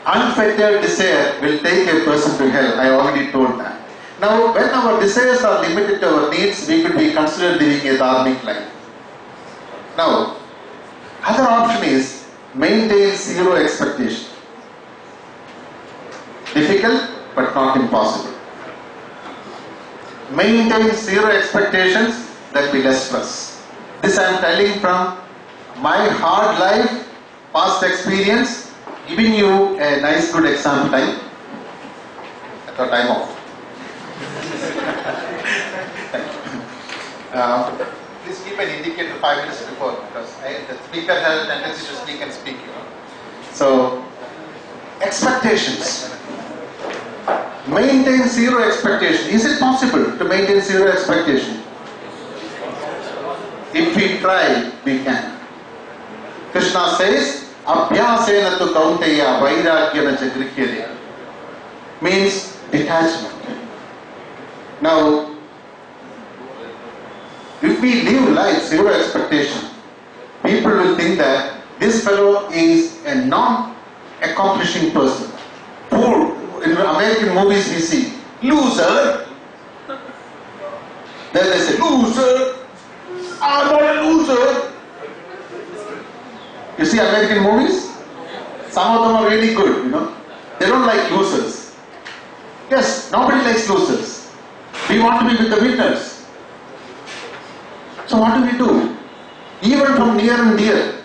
Unfettered desire will take a person to hell. I already told that. Now, when our desires are limited to our needs, we could be considered living a dharmic life. Now, other option is maintain zero expectation. Difficult, but not impossible. Maintain zero expectations, that will be less stress. This I am telling from my hard life, past experience, giving you a nice good example time. At our time off. Please keep an indicator 5 minutes before, because the speaker has a tendency to speak and speak. So, expectations. Maintain zero expectation. Is it possible to maintain zero expectation? If we try, we can. Krishna says, Abhyasena tu kaunteya vairagyana cha grihyate. Means detachment. Now, if we live life zero expectation, people will think that this fellow is a non-accomplishing person. Fool. In American movies we see, loser. Then they say, loser. I'm not a loser. You see American movies? Some of them are really good, They don't like losers. Yes, nobody likes losers. We want to be with the winners. So what do? Even from near and dear,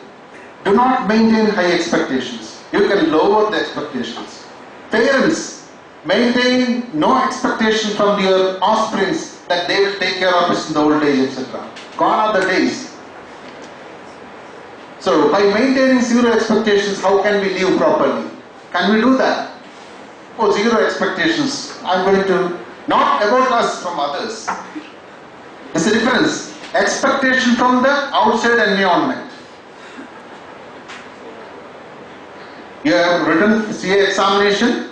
do not maintain high expectations. You can lower the expectations. Parents, maintain no expectation from your offsprings that they will take care of us in the old age, etc. Gone are the days. So, by maintaining zero expectations, how can we live properly? Can we do that? Oh, zero expectations. I'm going to, not about us, from others. There's a difference. Expectation from the outside environment. You have written CA examination.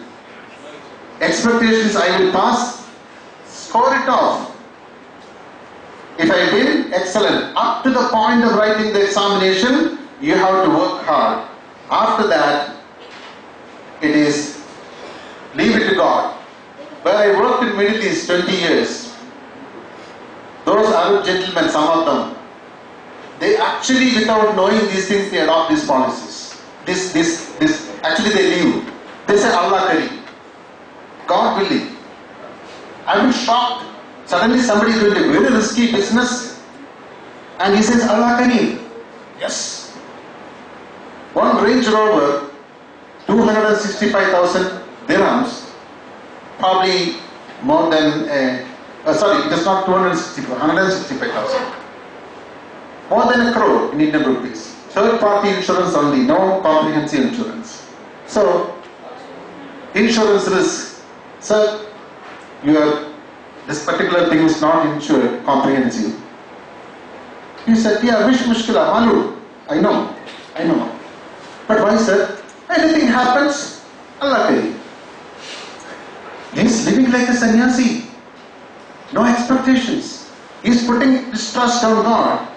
Expectations I will pass. Score it off. If I win, excellent. Up to the point of writing the examination, you have to work hard. After that, it is leave it to God. Where I worked in Middle East 20 years, those Arab gentlemen, some of them, they actually, without knowing these things, they adopt these policies. Actually they leave. They say Allah Kari. God willing. I was shocked. Suddenly somebody is doing a very risky business and he says Allah Kari. Yes. One Range Rover, 265,000 dirhams, probably more than, sorry, it is not 165,000. More than a crore in Indian rupees. Third party insurance only, no comprehensive insurance. So, insurance risk. So, this particular thing is not insured, comprehensive. He said, yeah, wish mushkila, malu. I know. But why, sir? Anything happens, Allah kari. He's living like a sannyasi. No expectations. He's putting his trust on God.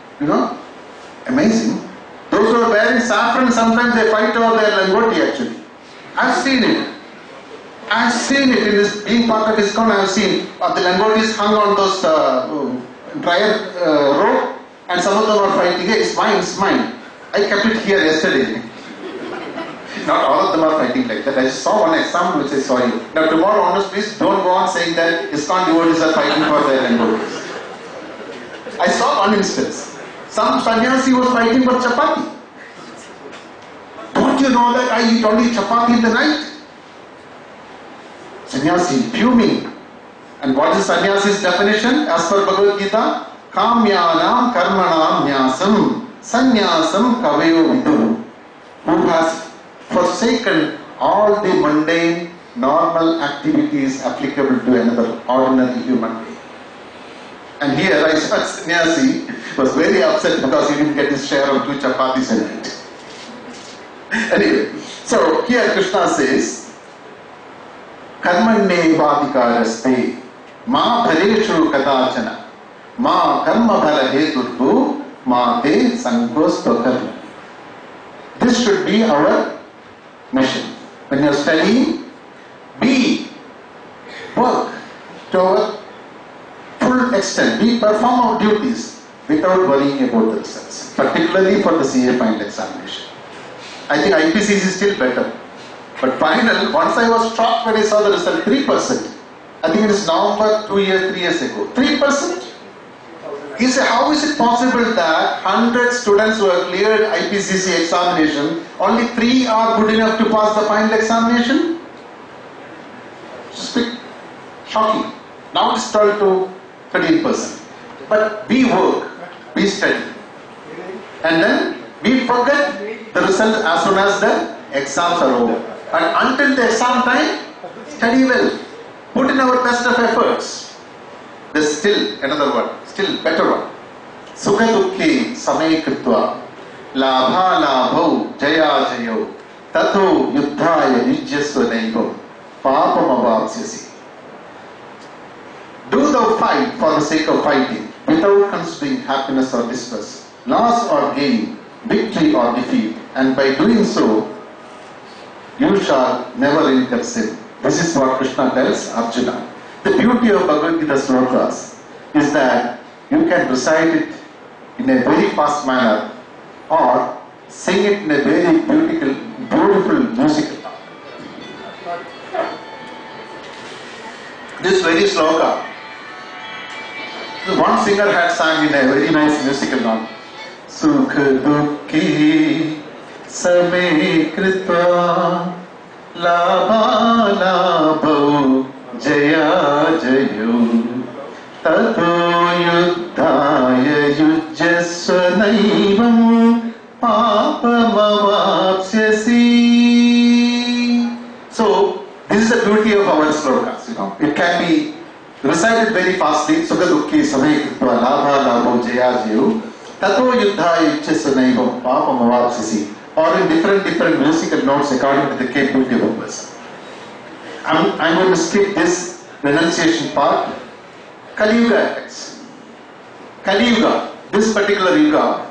Amazing. Those who are wearing saffron, sometimes they fight over their langoti actually. I've seen it. In this, being part of ISKCON, I have seen the langotis hung on those dryer rope, and some of them are fighting. Hey, it's mine. I kept it here yesterday. Not all of them are fighting like that. I just saw one example which I saw you. Now tomorrow onwards, please don't go on saying that ISKCON devotees are fighting for their langotis. I saw one instance. Some sannyasi was fighting for chapati. Don't you know that I eat only chapati in the night? Sannyasi fuming. And what is sannyasi's definition? As per Bhagavad Gita, Kamyanam karmanam nyasam sannyasam kavayo vidu. Who has forsaken all the mundane, normal activities applicable to another ordinary human being. And here I saw sannyasi was very upset because he didn't get his share of 2 chapatis a night. Anyway, so here Krishna says, Karmanne vadikaraste ma bhareshu kadachana ma karma bhala heturbu ma te sankostokarma. This should be our mission. When you are studying, work to our full extent. We perform our duties without worrying about the results, particularly for the CA final examination. I think IPCC is still better. But final, once I was shocked when I saw the result, 3%. I think it is November 3 years ago. 3%? He said, how is it possible that 100 students who have cleared IPCC examination, only 3 are good enough to pass the final examination? Shocking. Now it is 12 to 13%. But we work, we study. And then we forget the result as soon as the exams are over. And until the exam time, study well. Put in our best of efforts. There's still another one, still better one. Sukha dukhi samay kritva labha labhau jaya jayo tato yuddhaya yujyasva naivam papam avapsyasi. Do thou fight for the sake of fighting without considering happiness or distress, loss or gain, victory or defeat, and by doing so you shall never incur sin. This is what Krishna tells Arjuna. The beauty of Bhagavad Gita slokas is that you can recite it in a very fast manner or sing it in a very beautiful musical. This very sloka, one singer had sang in a very nice musical note. Sukha dukhi samay kritva labha labhau jaya jayo tato yuddhaya yujyasva naivam papamavapsyasi. So this is the beauty of our slokas. It can be recited very fastly. Sukha dukhi samay kritva labha labhau jaya jayo tato yuddhaya yujyasva naivam papamavapsyasi. Or in different musical notes according to the capability of a person. I'm going to skip this renunciation part. Kali Yuga effects. Kali Yuga, this particular Yuga,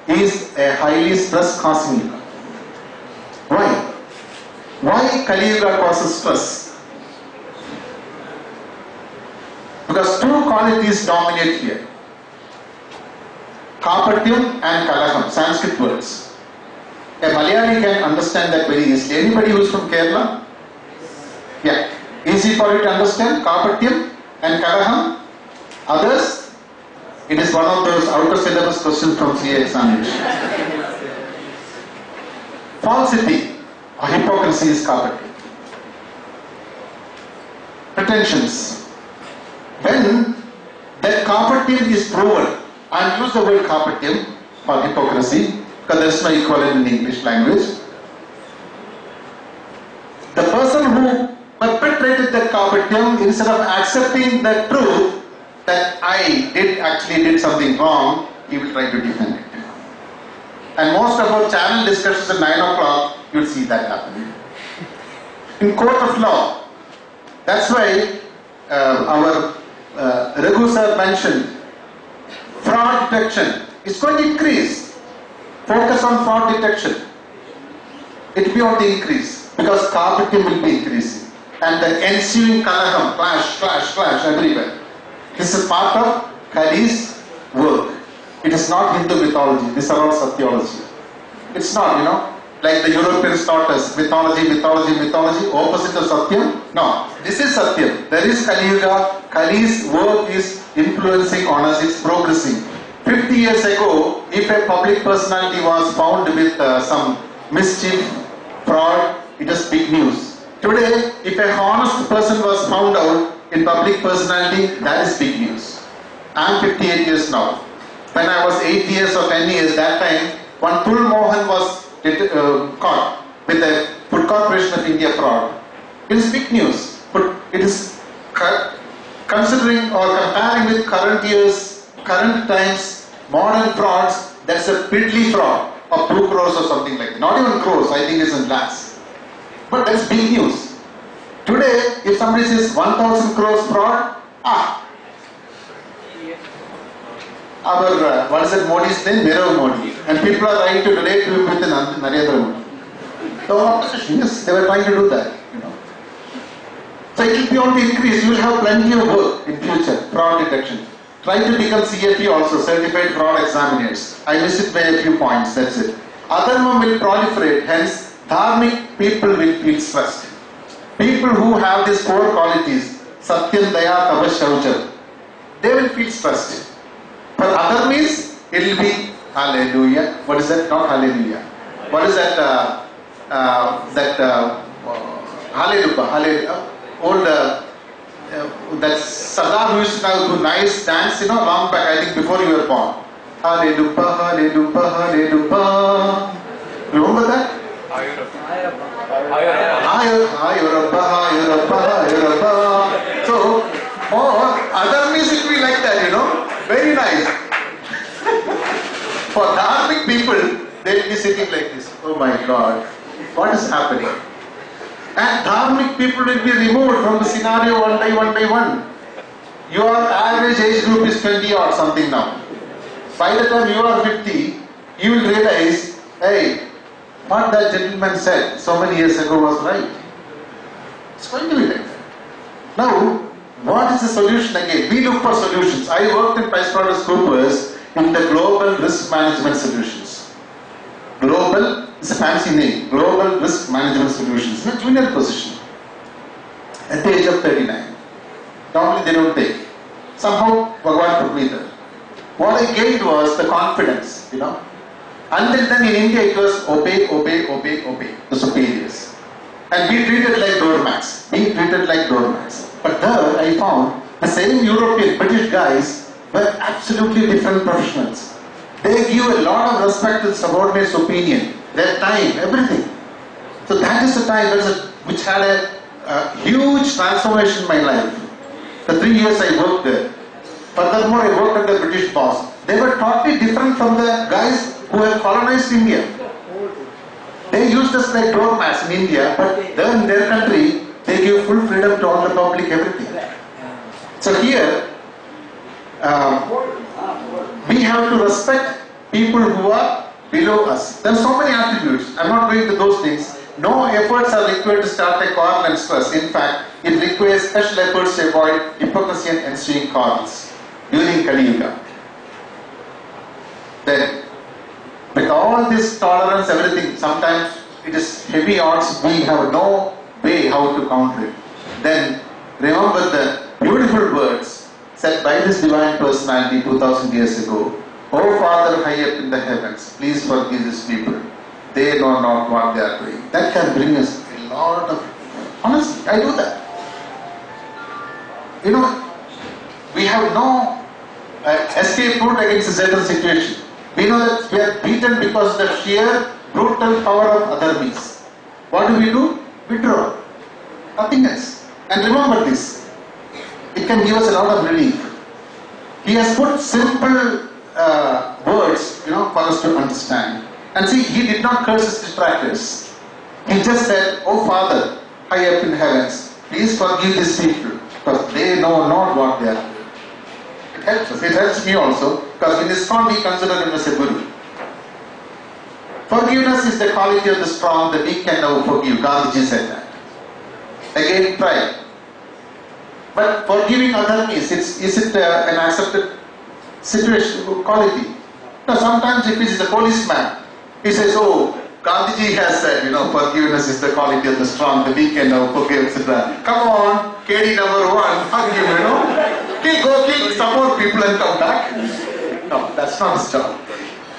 is a highly stress-causing Yuga. Why? Why Kali Yuga causes stress? Because 2 qualities dominate here. Karpatyam and Kalaham, Sanskrit words. A Malayali can understand that very easily. Anybody who is from Kerala? Yeah. Easy for you to understand? Karpatyam and Kalaham. Others? It is one of those outer syllabus questions from CA examination. Falsity or hypocrisy is Karpatyam. Pretensions. When that Karpatyam is proven, I use the word Karpatyam for hypocrisy, because there is no equivalent in the English language. The person who perpetrated the Kapityam, instead of accepting the truth that I actually did something wrong, he will try to defend it. And most of our channel discussions at 9 o'clock, you will see that happening. In court of law, that's why our Raghu sir mentioned fraud detection is going to increase. Focus on fraud detection. It will be on the increase because Kapityam will be increasing. And the ensuing kalaham, clash everywhere. This is part of Kali's work. It is not Hindu mythology. These are all Satyology. It's not, like the Europeans taught us, mythology, opposite of Satyam. No, this is Satyam. There is Kali Yuga. Kali's work is influencing on us, it's progressing. 50 years ago, if a public personality was found with some mischief, fraud, it is big news. Today, if a honest person was found out in public personality, that is big news. I am 58 years now. When I was 8 years or 10 years, that time, one Tul Mohan was caught with the Food Corporation of India fraud. It is big news, but it is considering or comparing with current years, current times, modern frauds, that's a piddly fraud of 2 crores or something like that. Not even crores, I think it's in lakhs. But that's big news. Today, if somebody says 1,000 crores fraud, our, what is it, Modi's name? Nirav Modi. And people are trying to relate to him with Narendra Modi. So opposition, yes, they were trying to do that, So it will be on the increase. You will have plenty of work in future, fraud detection. Try to become CFE also, Certified Fraud Examiners. I missed it by a few points, that's it. Adharma will proliferate, hence dharmic people will feel stressed. People who have these 4 qualities, Satyam, Daya, Tapas, Shaucham, they will feel stressed. For adharmis, it will be hallelujah. What is that? Not hallelujah. What is that? Hallelujah. Old, that Sardar who used to do nice dance, long back, I think before you were born. Hallelujah, hallelujah, hallelujah. Remember that? So, other music will be like that, very nice. For dharmic people, they will be sitting like this. Oh my God, what is happening? And dharmic people will be removed from the scenario one by one. Your average age group is 20 or something now. By the time you are 50, you will realize, hey, what that gentleman said so many years ago was right. It's going to be like that. Now, what is the solution again? We look for solutions. I worked in PricewaterhouseCoopers in the Global Risk Management Solutions. Global is a fancy name. Global Risk Management Solutions. In a junior position. At the age of 39. Normally they don't take. Somehow Bhagwan put me there. What I gained was the confidence, Until then in India it was obey, the superiors. And be treated like doormats. But there I found the same European, British guys were absolutely different professionals. They give a lot of respect to the subordinate's opinion, their time, everything. So that is the time which had a huge transformation in my life. For 3 years I worked there. Furthermore, I worked under the British boss. They were totally different from the guys who had colonized India. They used us like doormats in India, but there in their country, they give full freedom to all the public, everything. So here, we have to respect people who are below us. There are so many attributes. I am not going to those things. No efforts are required to start a quarrel and stress. In fact, it requires special efforts to avoid hypocrisy and ensuing quarrels during Kali Yuga. Then, with all this tolerance, everything, sometimes it is heavy odds, we have no way how to counter it. Then, remember the beautiful words said by this divine personality 2000 years ago. O Father high up in the heavens, please forgive these people. They know not what they are doing. That can bring us a lot of... Honestly, I do that. We have no escape route against a certain situation. We know that we are beaten because of the sheer brutal power of other means. What do? Withdraw. Nothing else. And remember this, it can give us a lot of relief. He has put simple words, for us to understand. And see, he did not curse his detractors. He just said, "Oh Father, high up in heavens, please forgive these people, because they know not what they are doing." It helps us. It helps me also, because in ISKCON we consider him as a guru. Forgiveness is the quality of the strong, the weak can never forgive. Gandhiji said that. Again, try. But forgiving other means, is it an accepted situation, quality? Now sometimes if it is a policeman, he says, "Oh, Gandhiji has said, forgiveness is the quality of the strong, the weak can never forgive, etc." Come on, KD number 1, forgive, kill some more people and come back. No, that's not his job.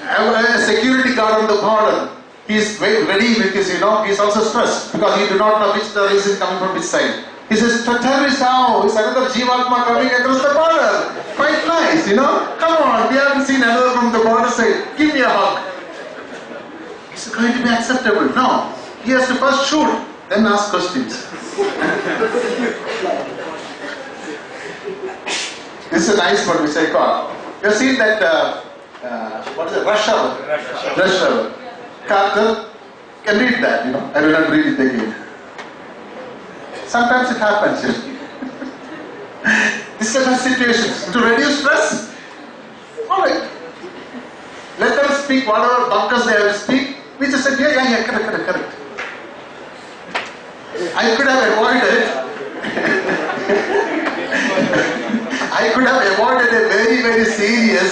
A security guard on the border, he is ready with his, he is also stressed because he do not know which terrorist is coming from which side. He says, "Terrorist now, it's another Jivatma coming across the border." Quite nice, Come on, we haven't seen another from the border side. Give me a hug. Is it going to be acceptable? No. He has to first shoot, then ask questions. This is a nice one which I got. You have seen that, what is it, rush hour? Rush hour. Carter, can read that, I will not read it again. Sometimes it happens. This is a situation. To reduce stress, alright. Let them speak whatever bunkers they have to speak. We just said, yeah, correct. I could have avoided a very, very serious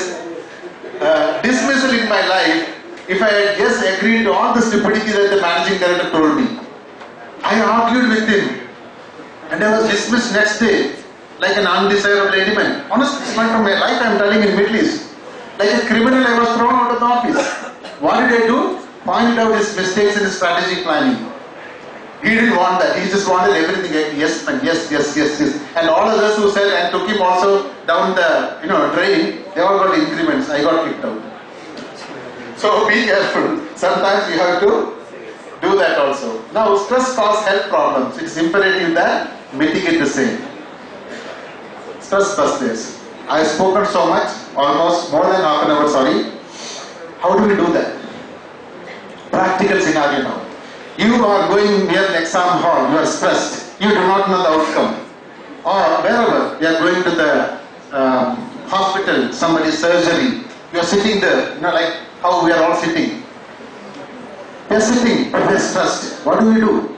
dismissal in my life if I had just agreed to all the stupidity that the managing director told me. I argued with him and I was dismissed next day like an undesirable element. Honestly, it's not from my life I am telling in Middle East. Like a criminal, I was thrown out of the office. What did I do? Point out his mistakes in his strategic planning. He didn't want that. He just wanted everything. Yes, man. Yes. And all others who said and took him also down the drain, they all got increments. I got kicked out. So be careful. Sometimes you have to do that also. Now, stress causes health problems. It is imperative that mitigate the same. Stress busters. I have spoken so much, almost more than half an hour, sorry. How do we do that? Practical scenario now. You are going near an exam hall, you are stressed, you do not know the outcome. Or wherever, you are going to the hospital, somebody's surgery, you are sitting there, like how we are all sitting. We are sitting, but we are stressed. What do we do?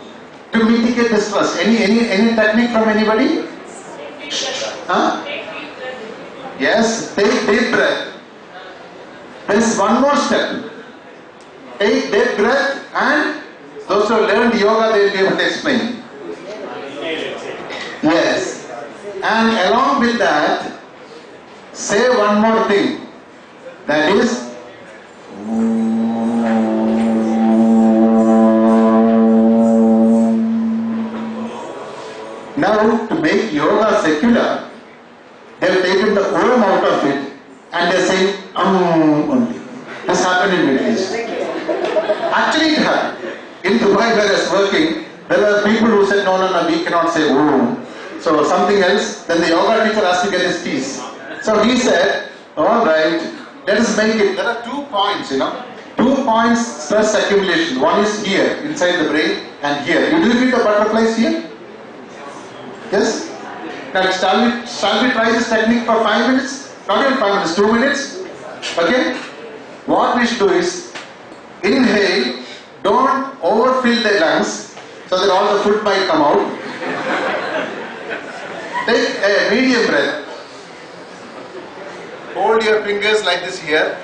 To mitigate the stress, any technique from anybody? Huh? Yes, take deep breath. There is one more step. Take deep breath, and those who have learned yoga, they will be able to explain. Yes. And along with that, say one more thing. That is, now to make yoga secular, they have taken the Om out of it and they are saying only. This happened in Middle East. Actually it happened. In Dubai where I was working, there were people who said, no, we cannot say Om. So something else, then the yoga teacher asked to get his piece. So he said, alright, let us make it. There are 2 points, 2 points stress accumulation. One is here, inside the brain, and here. You do feel the butterflies here? Yes? Now shall we try this technique for 5 minutes? Not even 5 minutes, 2 minutes? Okay? What we should do is, inhale, don't overfill the lungs so that all the food might come out. Take a medium breath. Hold your fingers like this here.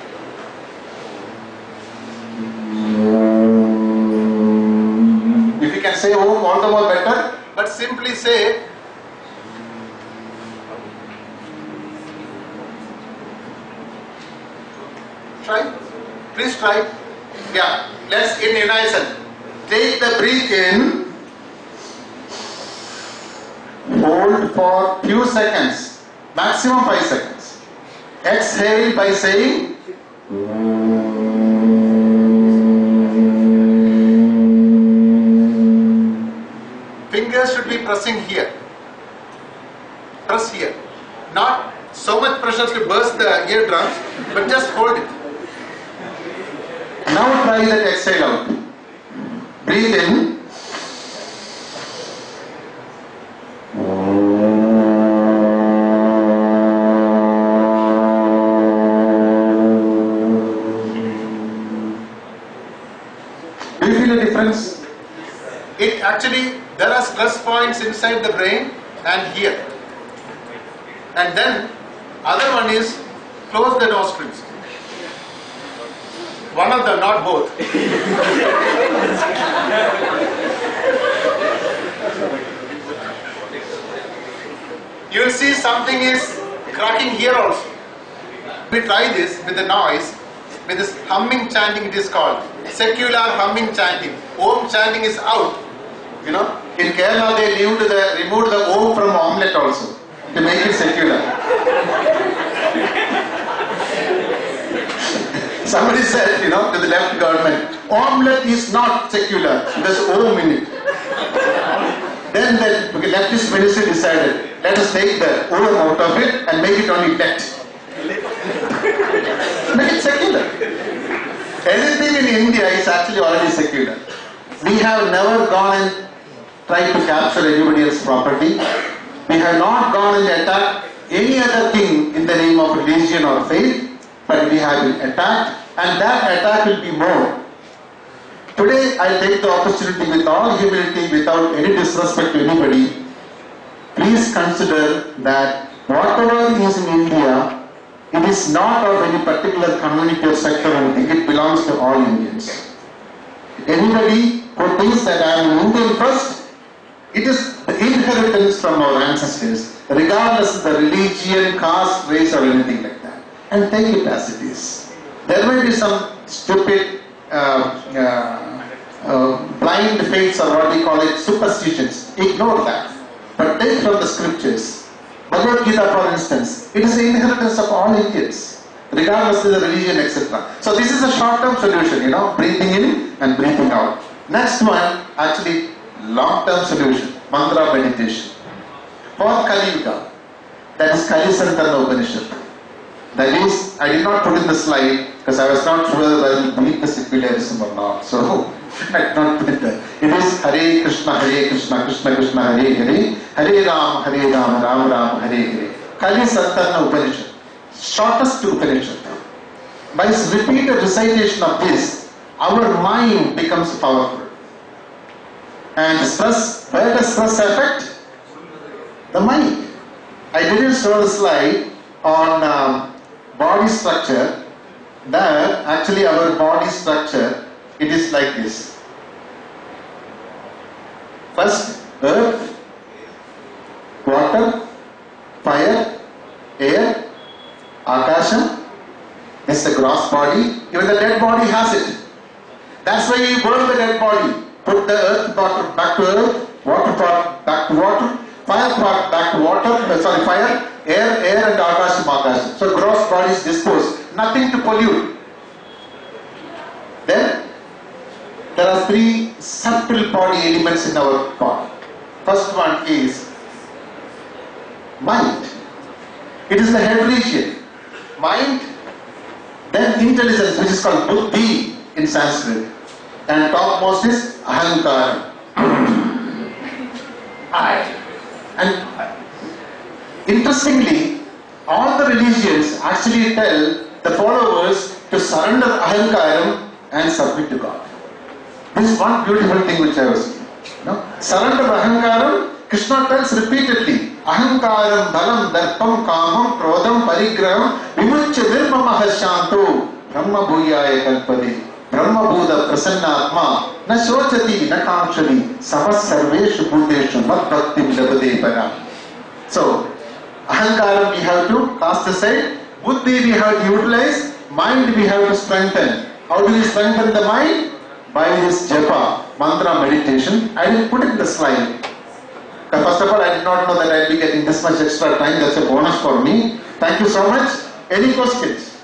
If you can say Om, all the more better. But simply say, try. Please try. Yeah. Let's in unison. Take the breath in. Hold for few seconds. Maximum 5 seconds. Exhale by saying fingers should be pressing here. press here. Not so much pressure to burst the eardrums, but just hold it. Now try that exhale out. Breathe in. Do you feel a difference? It actually, there are stress points inside the brain and here. And then, other one is close the nostrils. One of them, not both. You will see something is cracking here also. We try this with the noise, with this humming chanting. It is called secular humming chanting. Om chanting is out. You know, in Kerala they removed the Om from omelette also to make it secular. Somebody said, you know, to the left government, omelette is not secular, there's Om in it. Then the leftist ministry decided, let us take the Om out of it and make it only let. Make it secular. Anything in India is actually already secular. We have never gone and tried to capture anybody else's property. We have not gone and attacked any other thing in the name of religion or faith, but we have been attacked, and that attack will be more. Today I take the opportunity with all humility, without any disrespect to anybody. Please consider that whatever is in India, it is not of any particular community or sector or anything. It belongs to all Indians. Anybody who thinks that I am an Indian first, it is the inheritance from our ancestors, regardless of the religion, caste, race or anything like that. And take it as it is. There may be some stupid blind faiths or what we call it, superstitions. Ignore that. But take from the scriptures. Bhagavad Gita, for instance, it is the inheritance of all Indians, regardless of the religion, etc. So this is a short-term solution, you know, breathing in and breathing out. Next one, actually, long-term solution, mantra meditation. For Kali Yuga, that is Kali Santana Upanishad. That is, I did not put in the slide because I was not sure whether I will believe the secularism or not. So I did not put it there. It is Hare Krishna, Krishna Krishna, Hare Hare, Hare Ram, Ram Ram, Hare Hare. Kali Santana Upanishad, shortest Upanishad. By repeated recitation of this, our mind becomes powerful. And stress, where does stress affect? The mind. I didn't show the slide on body structure. There, actually our body structure, it is like this. First, earth, water, fire, air, akasham. This is the gross body. Even the dead body has it. That's why you burn the dead body. Put the earth part back to earth, water part back to water, fire part back to water, fire, air and akasham. So gross body is disposed. Nothing to pollute. Then there are three subtle body elements in our body. First one is mind. It is the head region. Mind, then intelligence, which is called buddhi in Sanskrit, and topmost is ahankara. I. And interestingly, all the religions actually tell the followers to surrender ahankaram and submit to God. This is one beautiful thing which I was saying. No? Surrender ahankaram, Krishna tells repeatedly, ahankaram dhalam darpam kamam krodam parigraham vimuchya nirmamah shanto brahma bhuyaya kalpade brahma bhuda prasannatma na shochati na kamshani samas sarveshu bhuteshu mat bhaktim labade param. So, ahankaram we have to cast aside, buddhi we have to utilize, mind we have to strengthen. How do we strengthen the mind? By this japa, mantra meditation. I will put it in the slide. First of all, I did not know that I will be getting this much extra time. That's a bonus for me. Thank you so much. Any questions?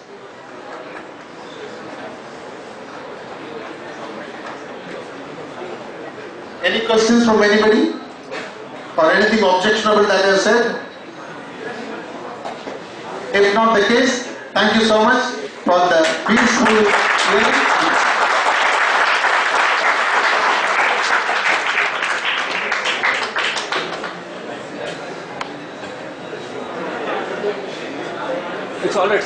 Any questions from anybody? Or anything objectionable that I have said? If not the case, thank you so much for the peaceful hearing. It's all right.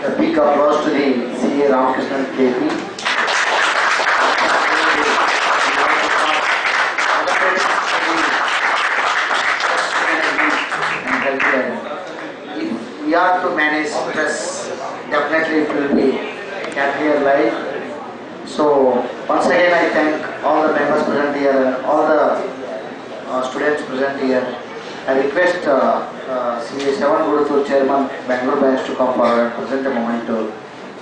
A big applause to the CA Ramakrishnan KP. If we are to manage stress, definitely it will be happier life. So once again I thank all the members present here, all the students present here. I request CA 7 Guruthu Chairman Bangalore Branch to come forward and present the moment to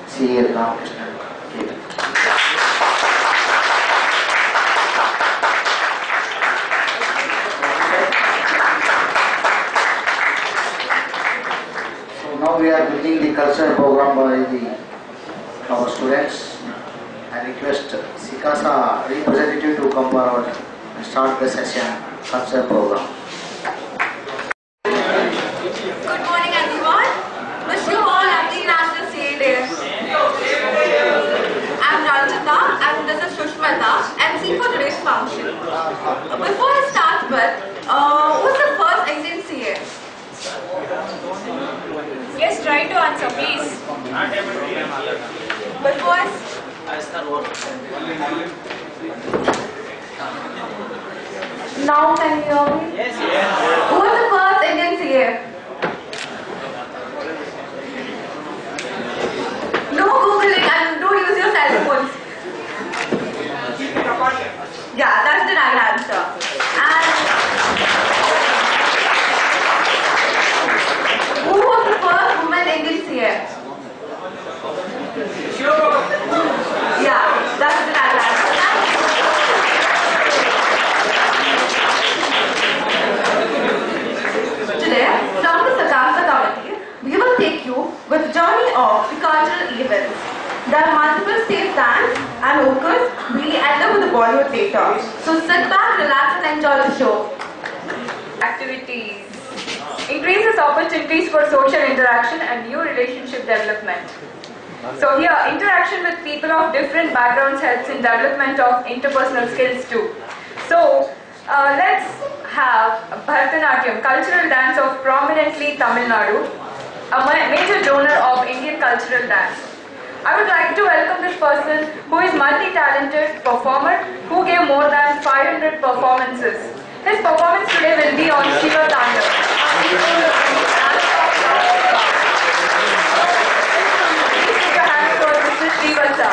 CA Ramakrishnan KP. Now we are building the cultural program by our students. I request Sikasa representative to come forward and start the session cultural program. Good morning everyone. Wish you all happy National CA Day. I'm Ranjita and this is Shushmata, MC for today's function. Before I start with, who's the first Indian CA? Yes, try to answer, please. Before now can you hear me? Yes. Who is the first Indian CA? No googling and don't use your cell phones. Yeah, that's the right answer. And who was the first woman Indian CA? Yeah, that's the right answer. Today, from the Sakasa Committee, we will take you with the journey of the cultural events. There are multiple state bands and vocals. We end up with the Bollywood later. So sit back, relax and enjoy the show. Activities increases opportunities for social interaction and new relationship development. So here, interaction with people of different backgrounds helps in development of interpersonal skills too. So let's have Bharatanatyam, cultural dance of prominently Tamil Nadu, a major donor of Indian cultural dance. I would like to welcome this person who is multi-talented performer who gave more than 500 performances. His performance today will be on Shiva Tandav. Please put your hands for Mr. Srivatsa.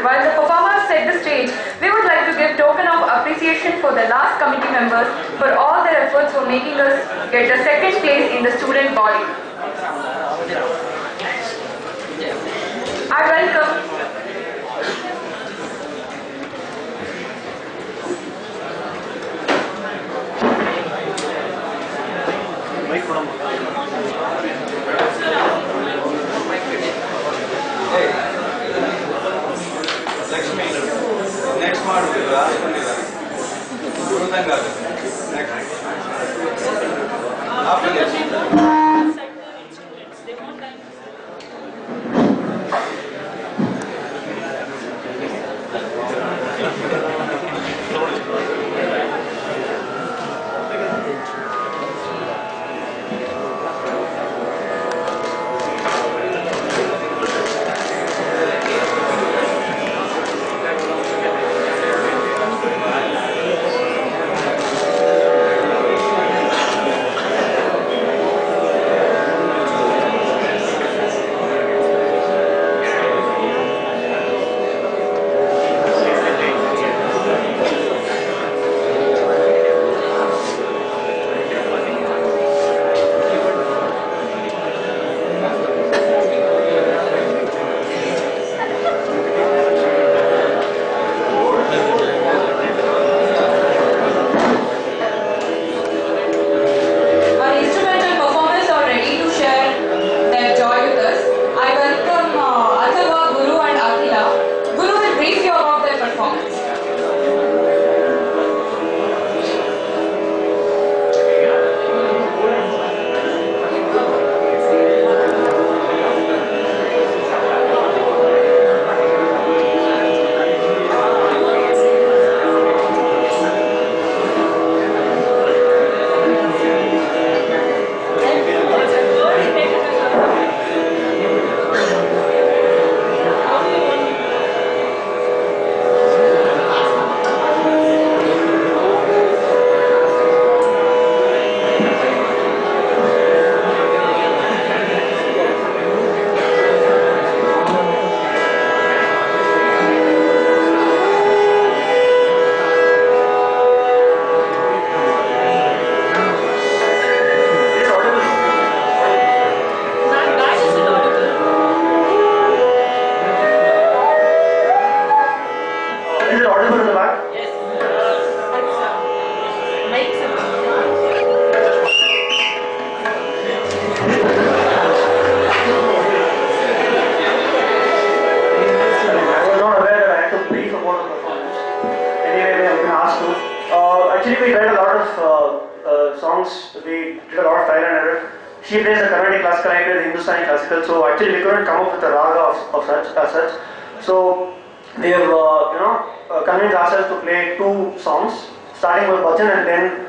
While the performers set the stage, we would like to give token of appreciation for the last committee members for all their efforts for making us get the second place in the student body. Actually, we tried a lot of songs. We did a lot of trial and error. She plays the Carnatic classical, I play the Hindustani classical. So actually, we couldn't come up with a raga of such. So we have convinced ourselves to play two songs, starting with bhajan and then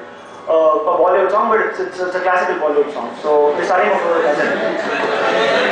a Bollywood song, but it's a classical Bollywood song. So we're starting off with a bhajan.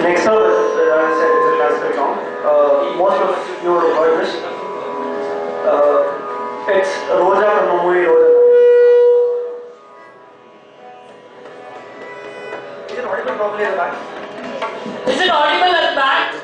Next up, as I said, it's a classical song. Most of you would have heard this. It's Roja from the movie Roja. Is it audible properly at the back? Is it audible at the back?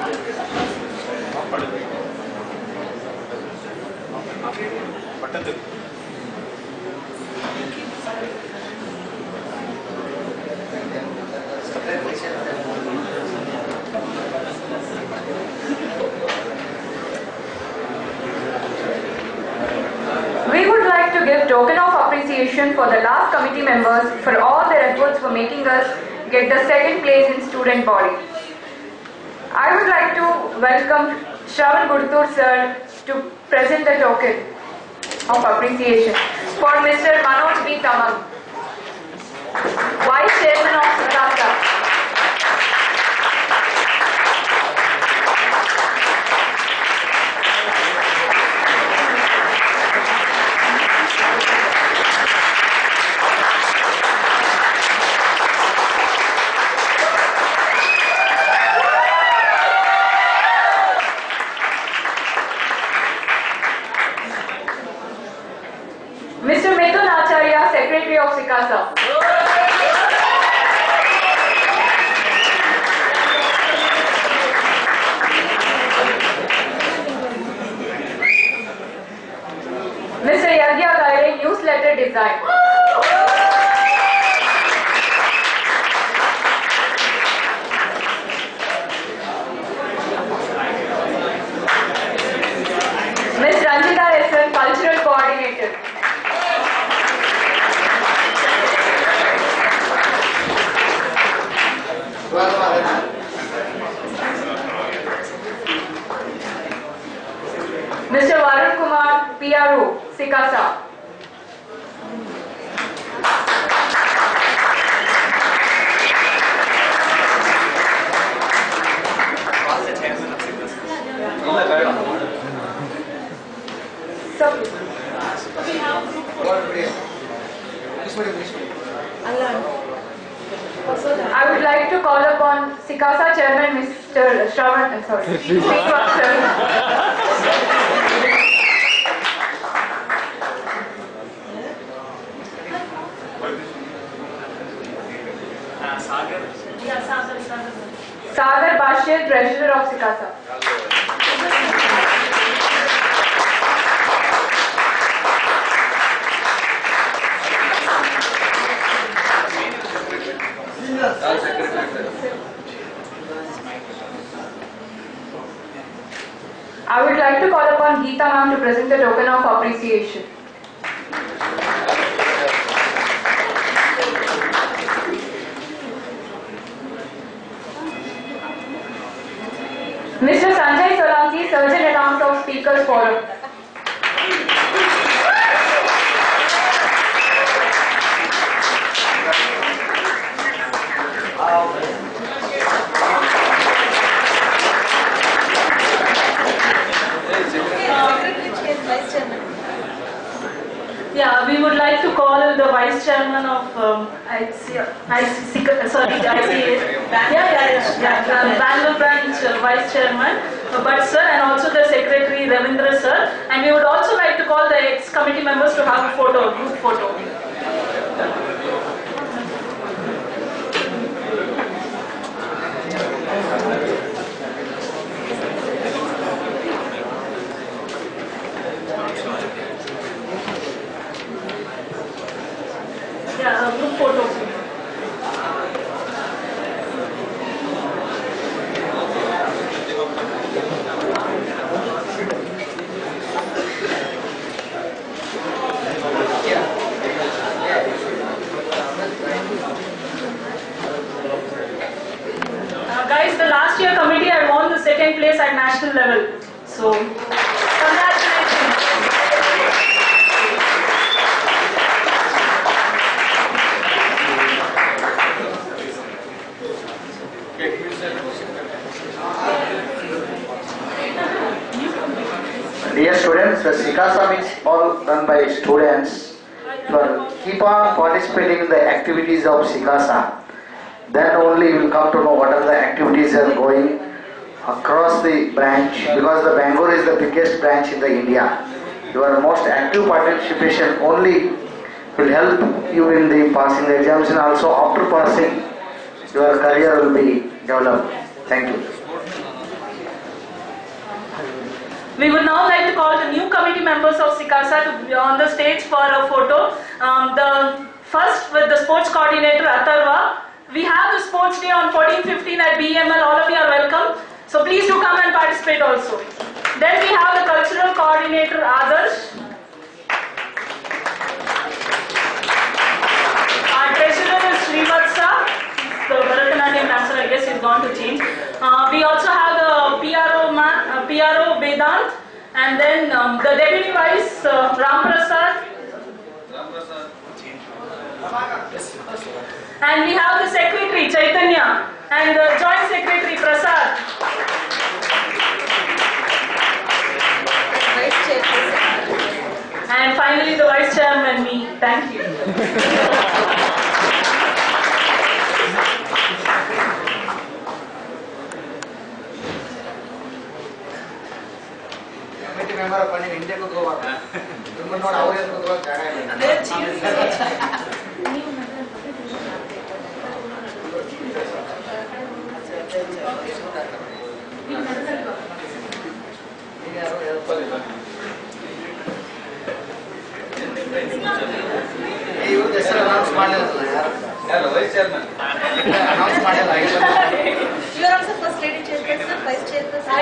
We would like to give token of appreciation for the last committee members for all their efforts for making us get the second place in student body. I would like to welcome Shravan Gurtur sir to present the token of appreciation for Mr. Manoj B. Tamang, Vice Chairman of CA. Mr. Mithun Acharya, Secretary of CA. Mr. Yagya Gaire, Newsletter Design. Ms. Ranjita SN, Cultural Coordinator. Mr. Varun Kumar, PRO, CA. I would like to call upon CA Chairman Mr. Shravan, Sagar Bashir, Treasurer of CA. I would like to call upon Geeta ma'am to present the token of appreciation. Mr. Sanjay Solanki, Surgeon at Arms of Speakers Forum. Yeah, we would like to call the Vice Chairman of Bangalore Branch Vice Chairman, Bhatt sir, and also the Secretary Ravindra sir. And we would also like to call the ex-committee members to have a photo, group photo. Yeah, group photo. Guys, the last year committee I won the second place at national level. So, congratulations. Dear students, the CA is all done by students. Keep on participating in the activities of CA. Then only you will come to know what are the activities are going across the branch, because the Bangalore is the biggest branch in the India. Your most active participation only will help you in the passing the exams, and also after passing your career will be developed. Thank you. We would now like to call the new committee members of CICASA to be on the stage for a photo. The first with the sports coordinator Atharva. We have the sports day on 14-15 at BML. All of you are welcome. So please do come and participate also. Then we have the cultural coordinator Adarsh. Our treasurer is Srivatsa. The Bharatanatyam dancer, I guess, is going to change. We also have the PRO Vedant, and then the deputy vice Ram Prasad. And we have the secretary Chaitanya and the joint secretary Prasad. And finally the vice chairman, me. Thank you. Committee member of India ko go back. Tumma noda avare ko go jaga ಇಲ್ಲ. ಇವರು ಹೆಸರು announce ಮಾಡಲಿಲ್ಲ ಯಾರು vice chairman announce ಮಾಡಿಲ್ಲ You are also first lady chairperson, vice chairperson.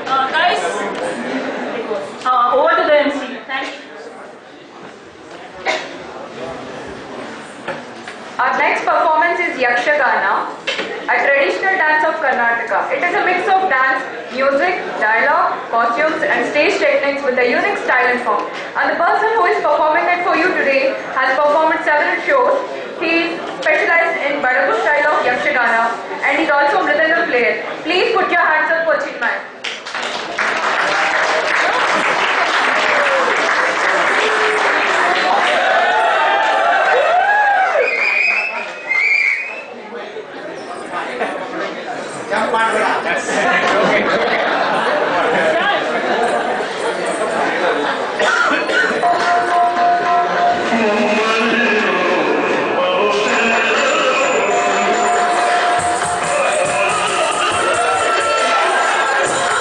Guys, over to the MC. Thank you. Our next performance is Yakshagana, a traditional dance of Karnataka. It is a mix of dance, music, dialogue, costumes and stage techniques with a unique style and form. And the person who is performing it for you today has performed several shows. He is specialized in Badagu style of Yakshagana and he is also a mridangam player. Please put your hands up for Chinmay. Jump ಮಾಡಬೇಡ Thank you.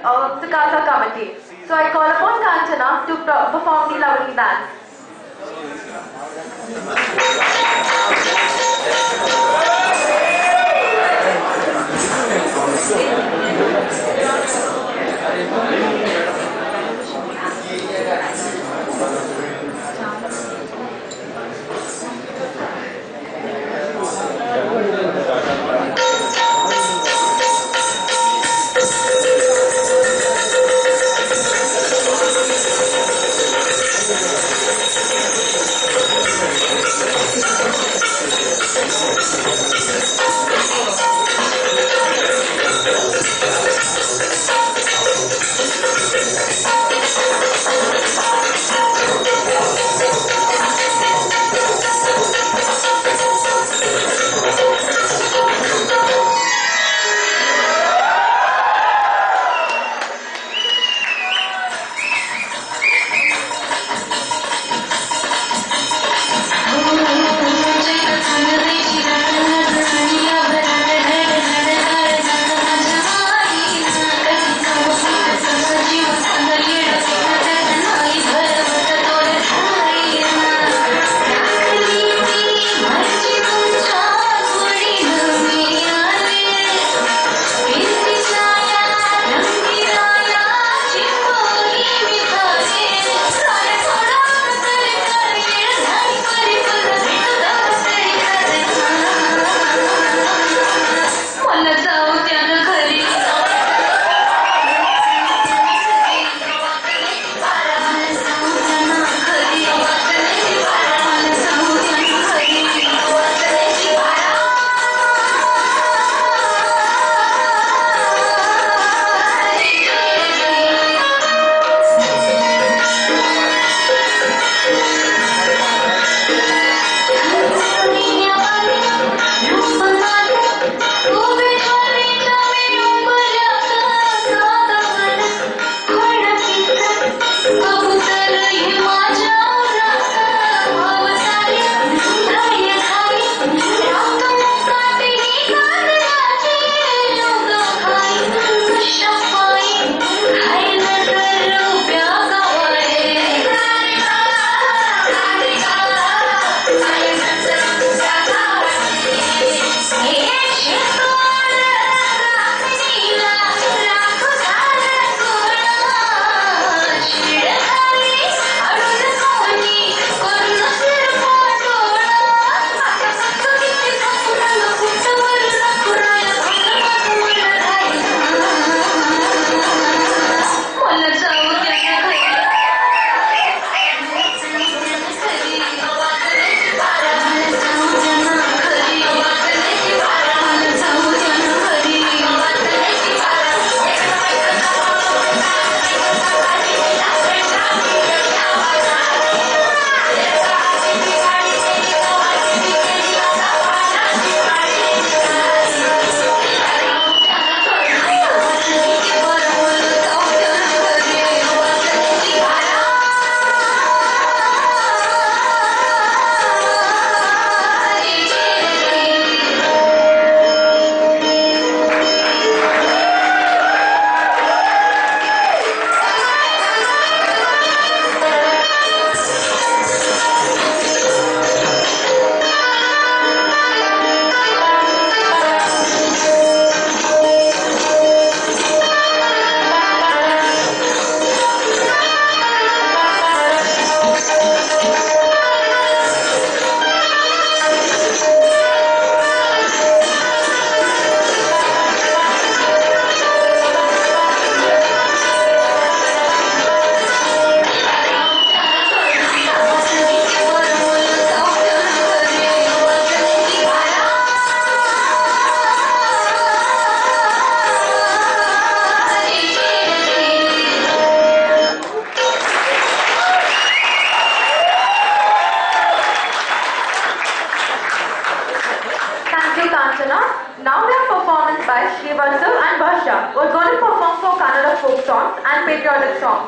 of the CA K committee. So I call upon Kanchana to perform the lovely dance. Thank you. one patriotic song.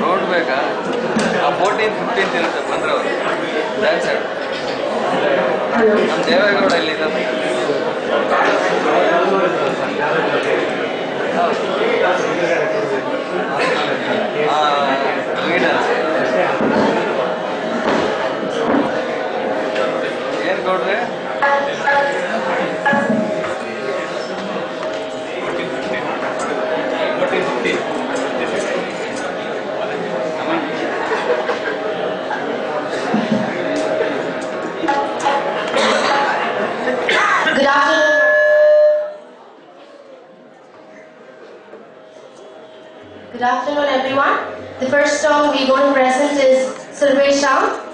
Road ಬೇಕಾ 14-15 ಇರುತ್ತೆ ಬಂದ್ರೆ ಅವರು dance ನಮ್ಮ ದೇವೇಗೌಡ ಇಲ್ಲಿ ಇದ್ದಾರೆ ಏನು ಗೌಡ್ರೆ Good afternoon. Good afternoon, everyone. The first song we're going to present is Salvation.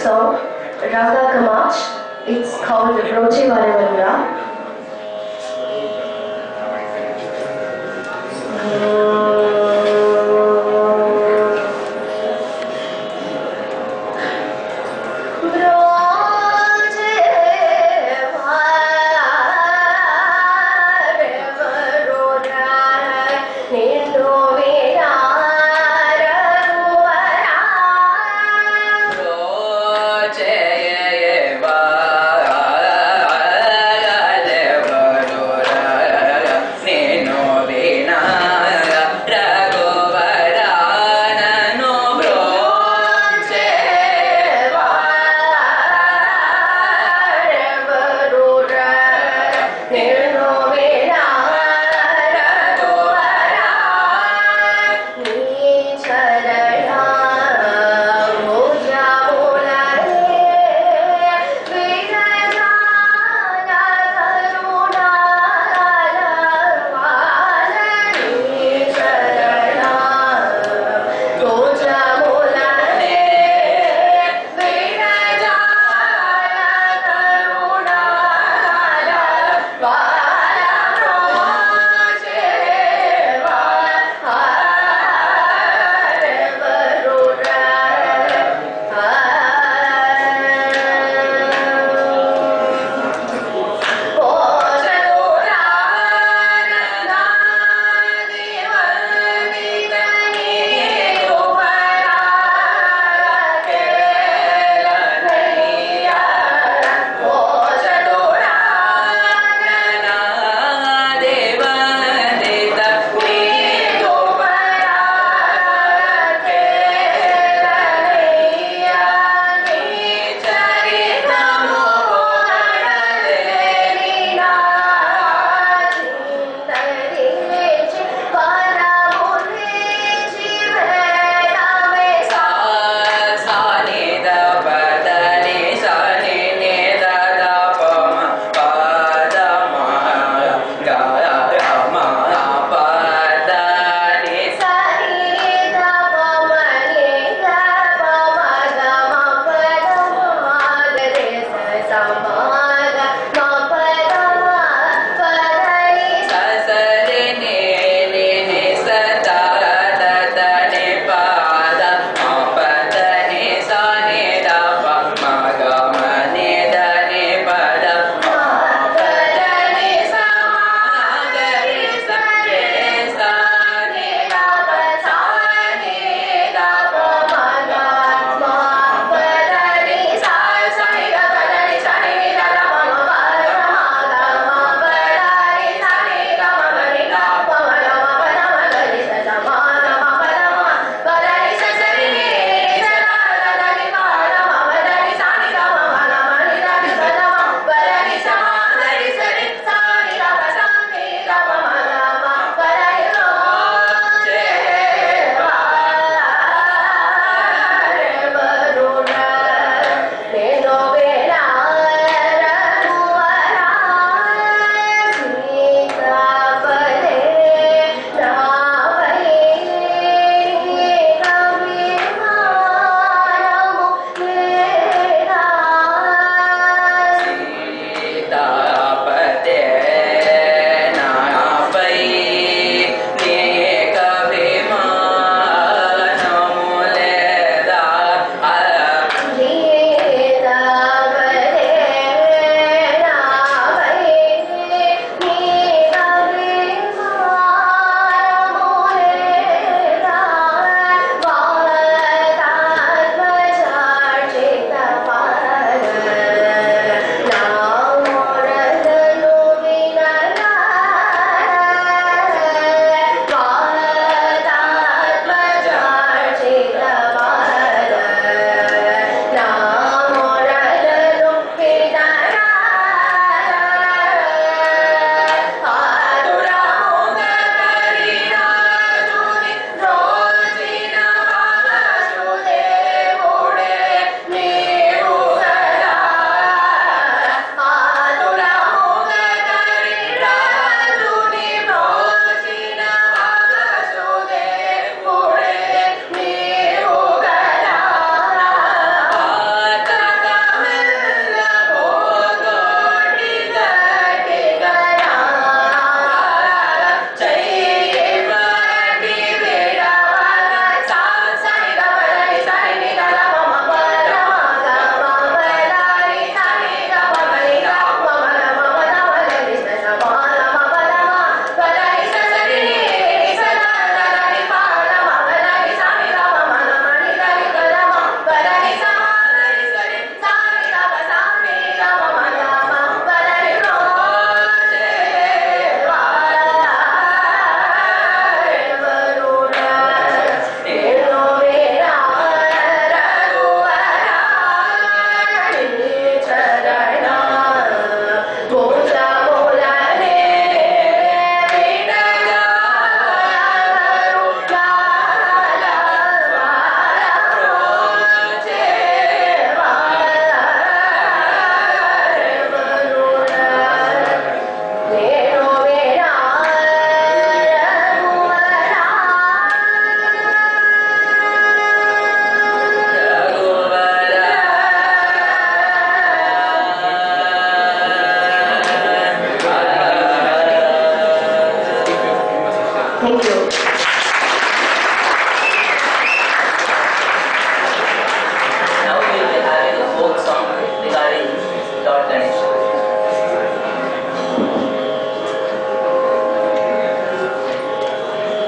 song, Raga Kamach. It's called Broche Varavalura. Jaya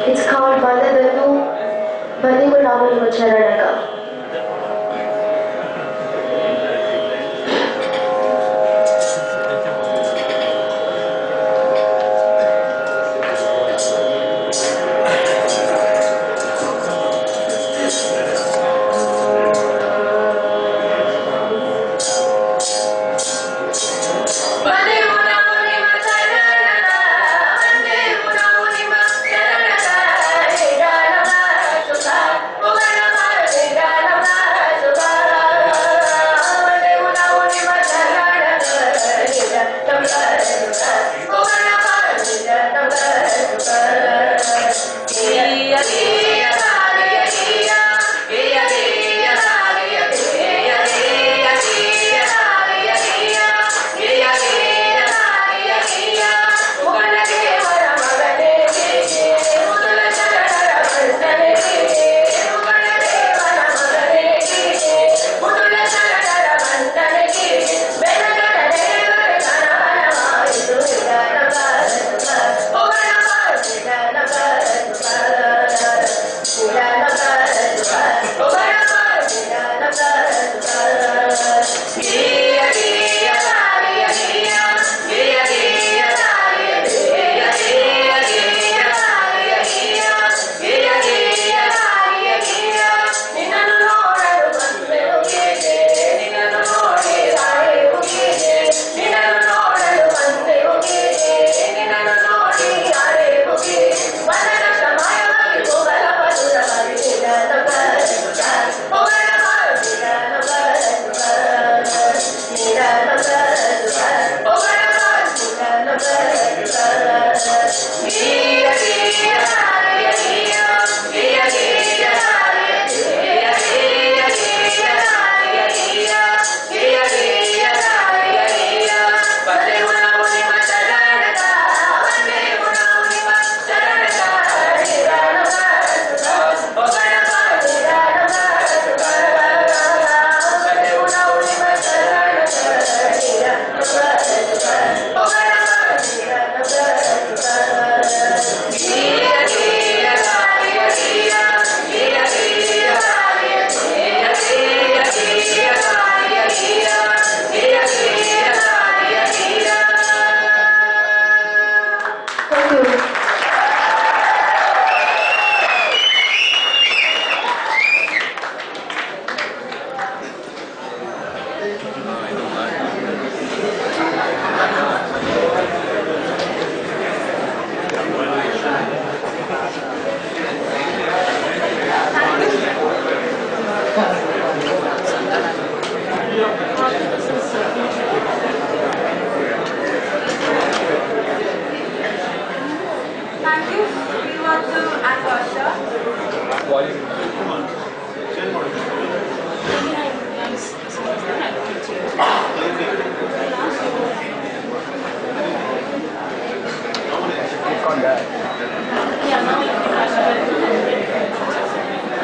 It's called Bandaganu Bandimu Ramanu Charanaka.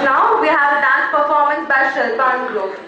Now we have a dance performance by Shilpan Group.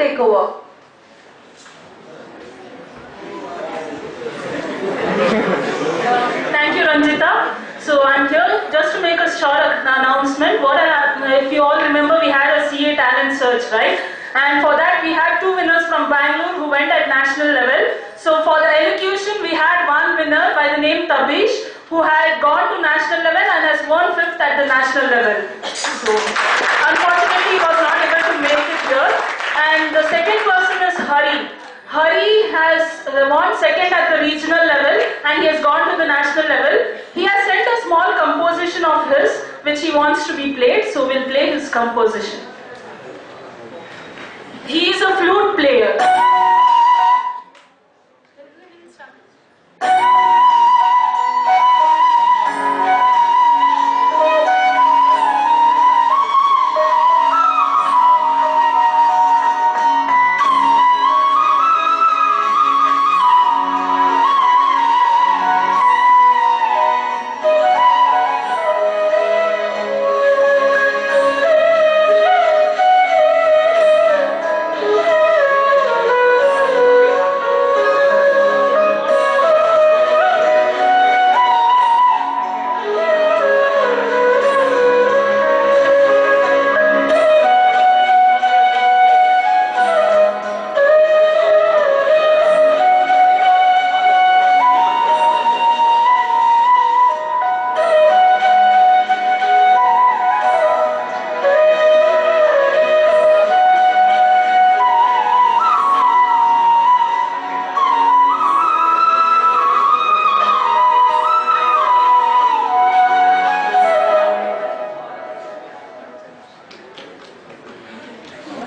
take over. Thank you, Ranjita. So I'm here just to make a short announcement. If you all remember, we had a CA talent search, right? And for that, we had 2 winners from Bangalore who went at national level. So for the elocution, we had one winner by the name Tabish, who had gone to national level and has won 5th at the national level. So unfortunately, he was not able to make it here. And the second person is Hari. Hari has won 2nd at the regional level and he has gone to the national level. He has sent a small composition of his which he wants to be played, so we'll play his composition. He is a flute player.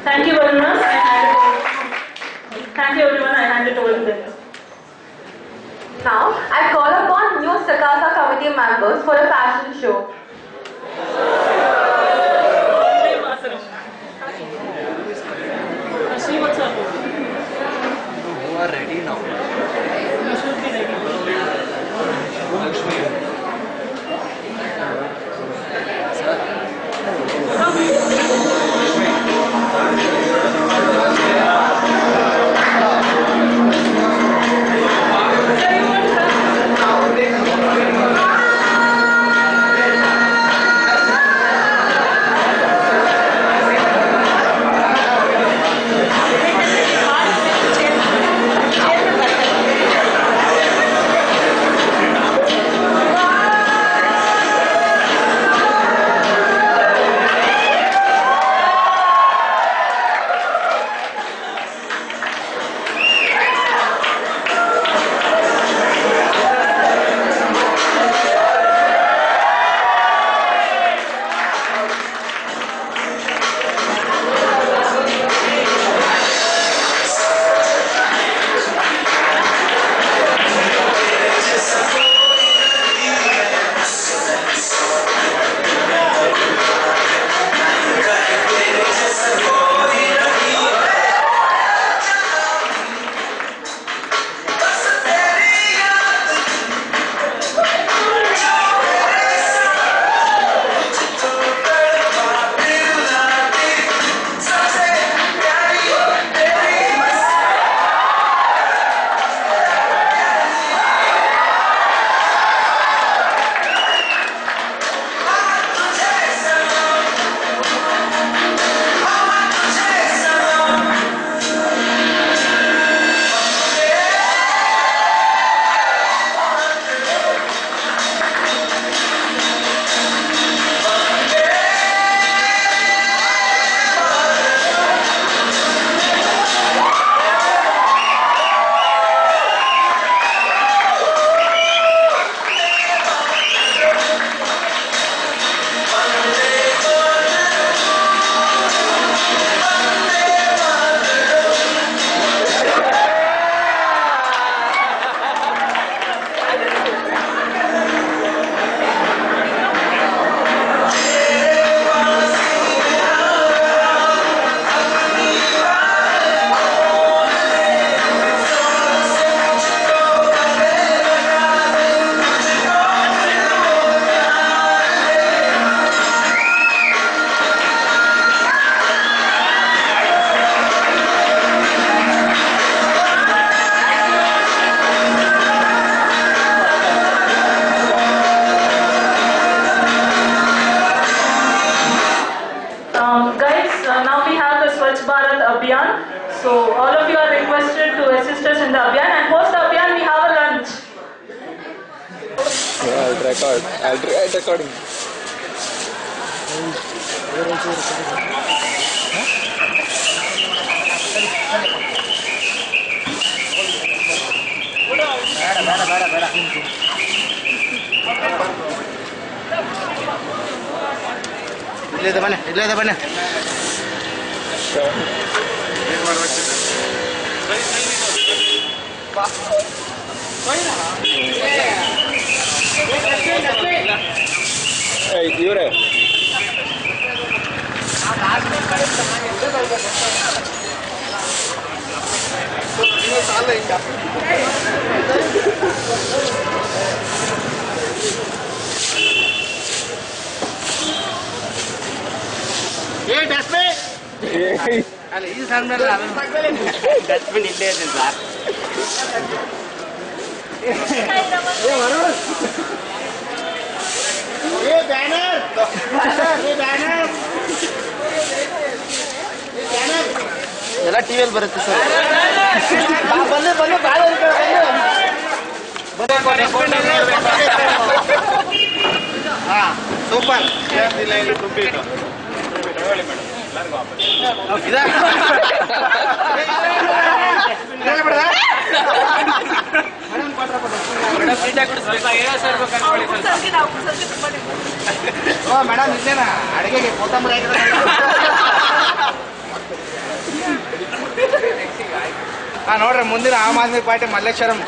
Thank you everyone. I hand it over to them. Now, I call upon new Sakasa committee members for a fashion show. Who are ready now? You should be ready. So all of you are requested to assist us in the Abhiyan, and post the Abhiyan we have a lunch. Yeah, I'll record. I'll write recording. ಇಲ್ಲೇ ಬನ್ನಿ ಇವರೇ ಅಲ್ಲ ಈ ಸಂದರ್ಭ dustbin ಇಲ್ಲೇ ಇದೆ sir banner ಎಲ್ಲ ಟಿವಿಯಲ್ಲಿ ಬರುತ್ತೆ ಸರ್ ಬಂದು ಹಾ ಸೂಪರ್ ಮೇಡಮ್ ಇಲ್ಲೇನಾ ಅಡಿಗೆಗೆ ಕೊತ್ತಂಬರಿ ನೋಡ್ರಿ ಮುಂದಿನ ಆಮ್ ಆದ್ಮಿ ಪಾರ್ಟಿ ಮಲ್ಲೇಶ್ವರಂ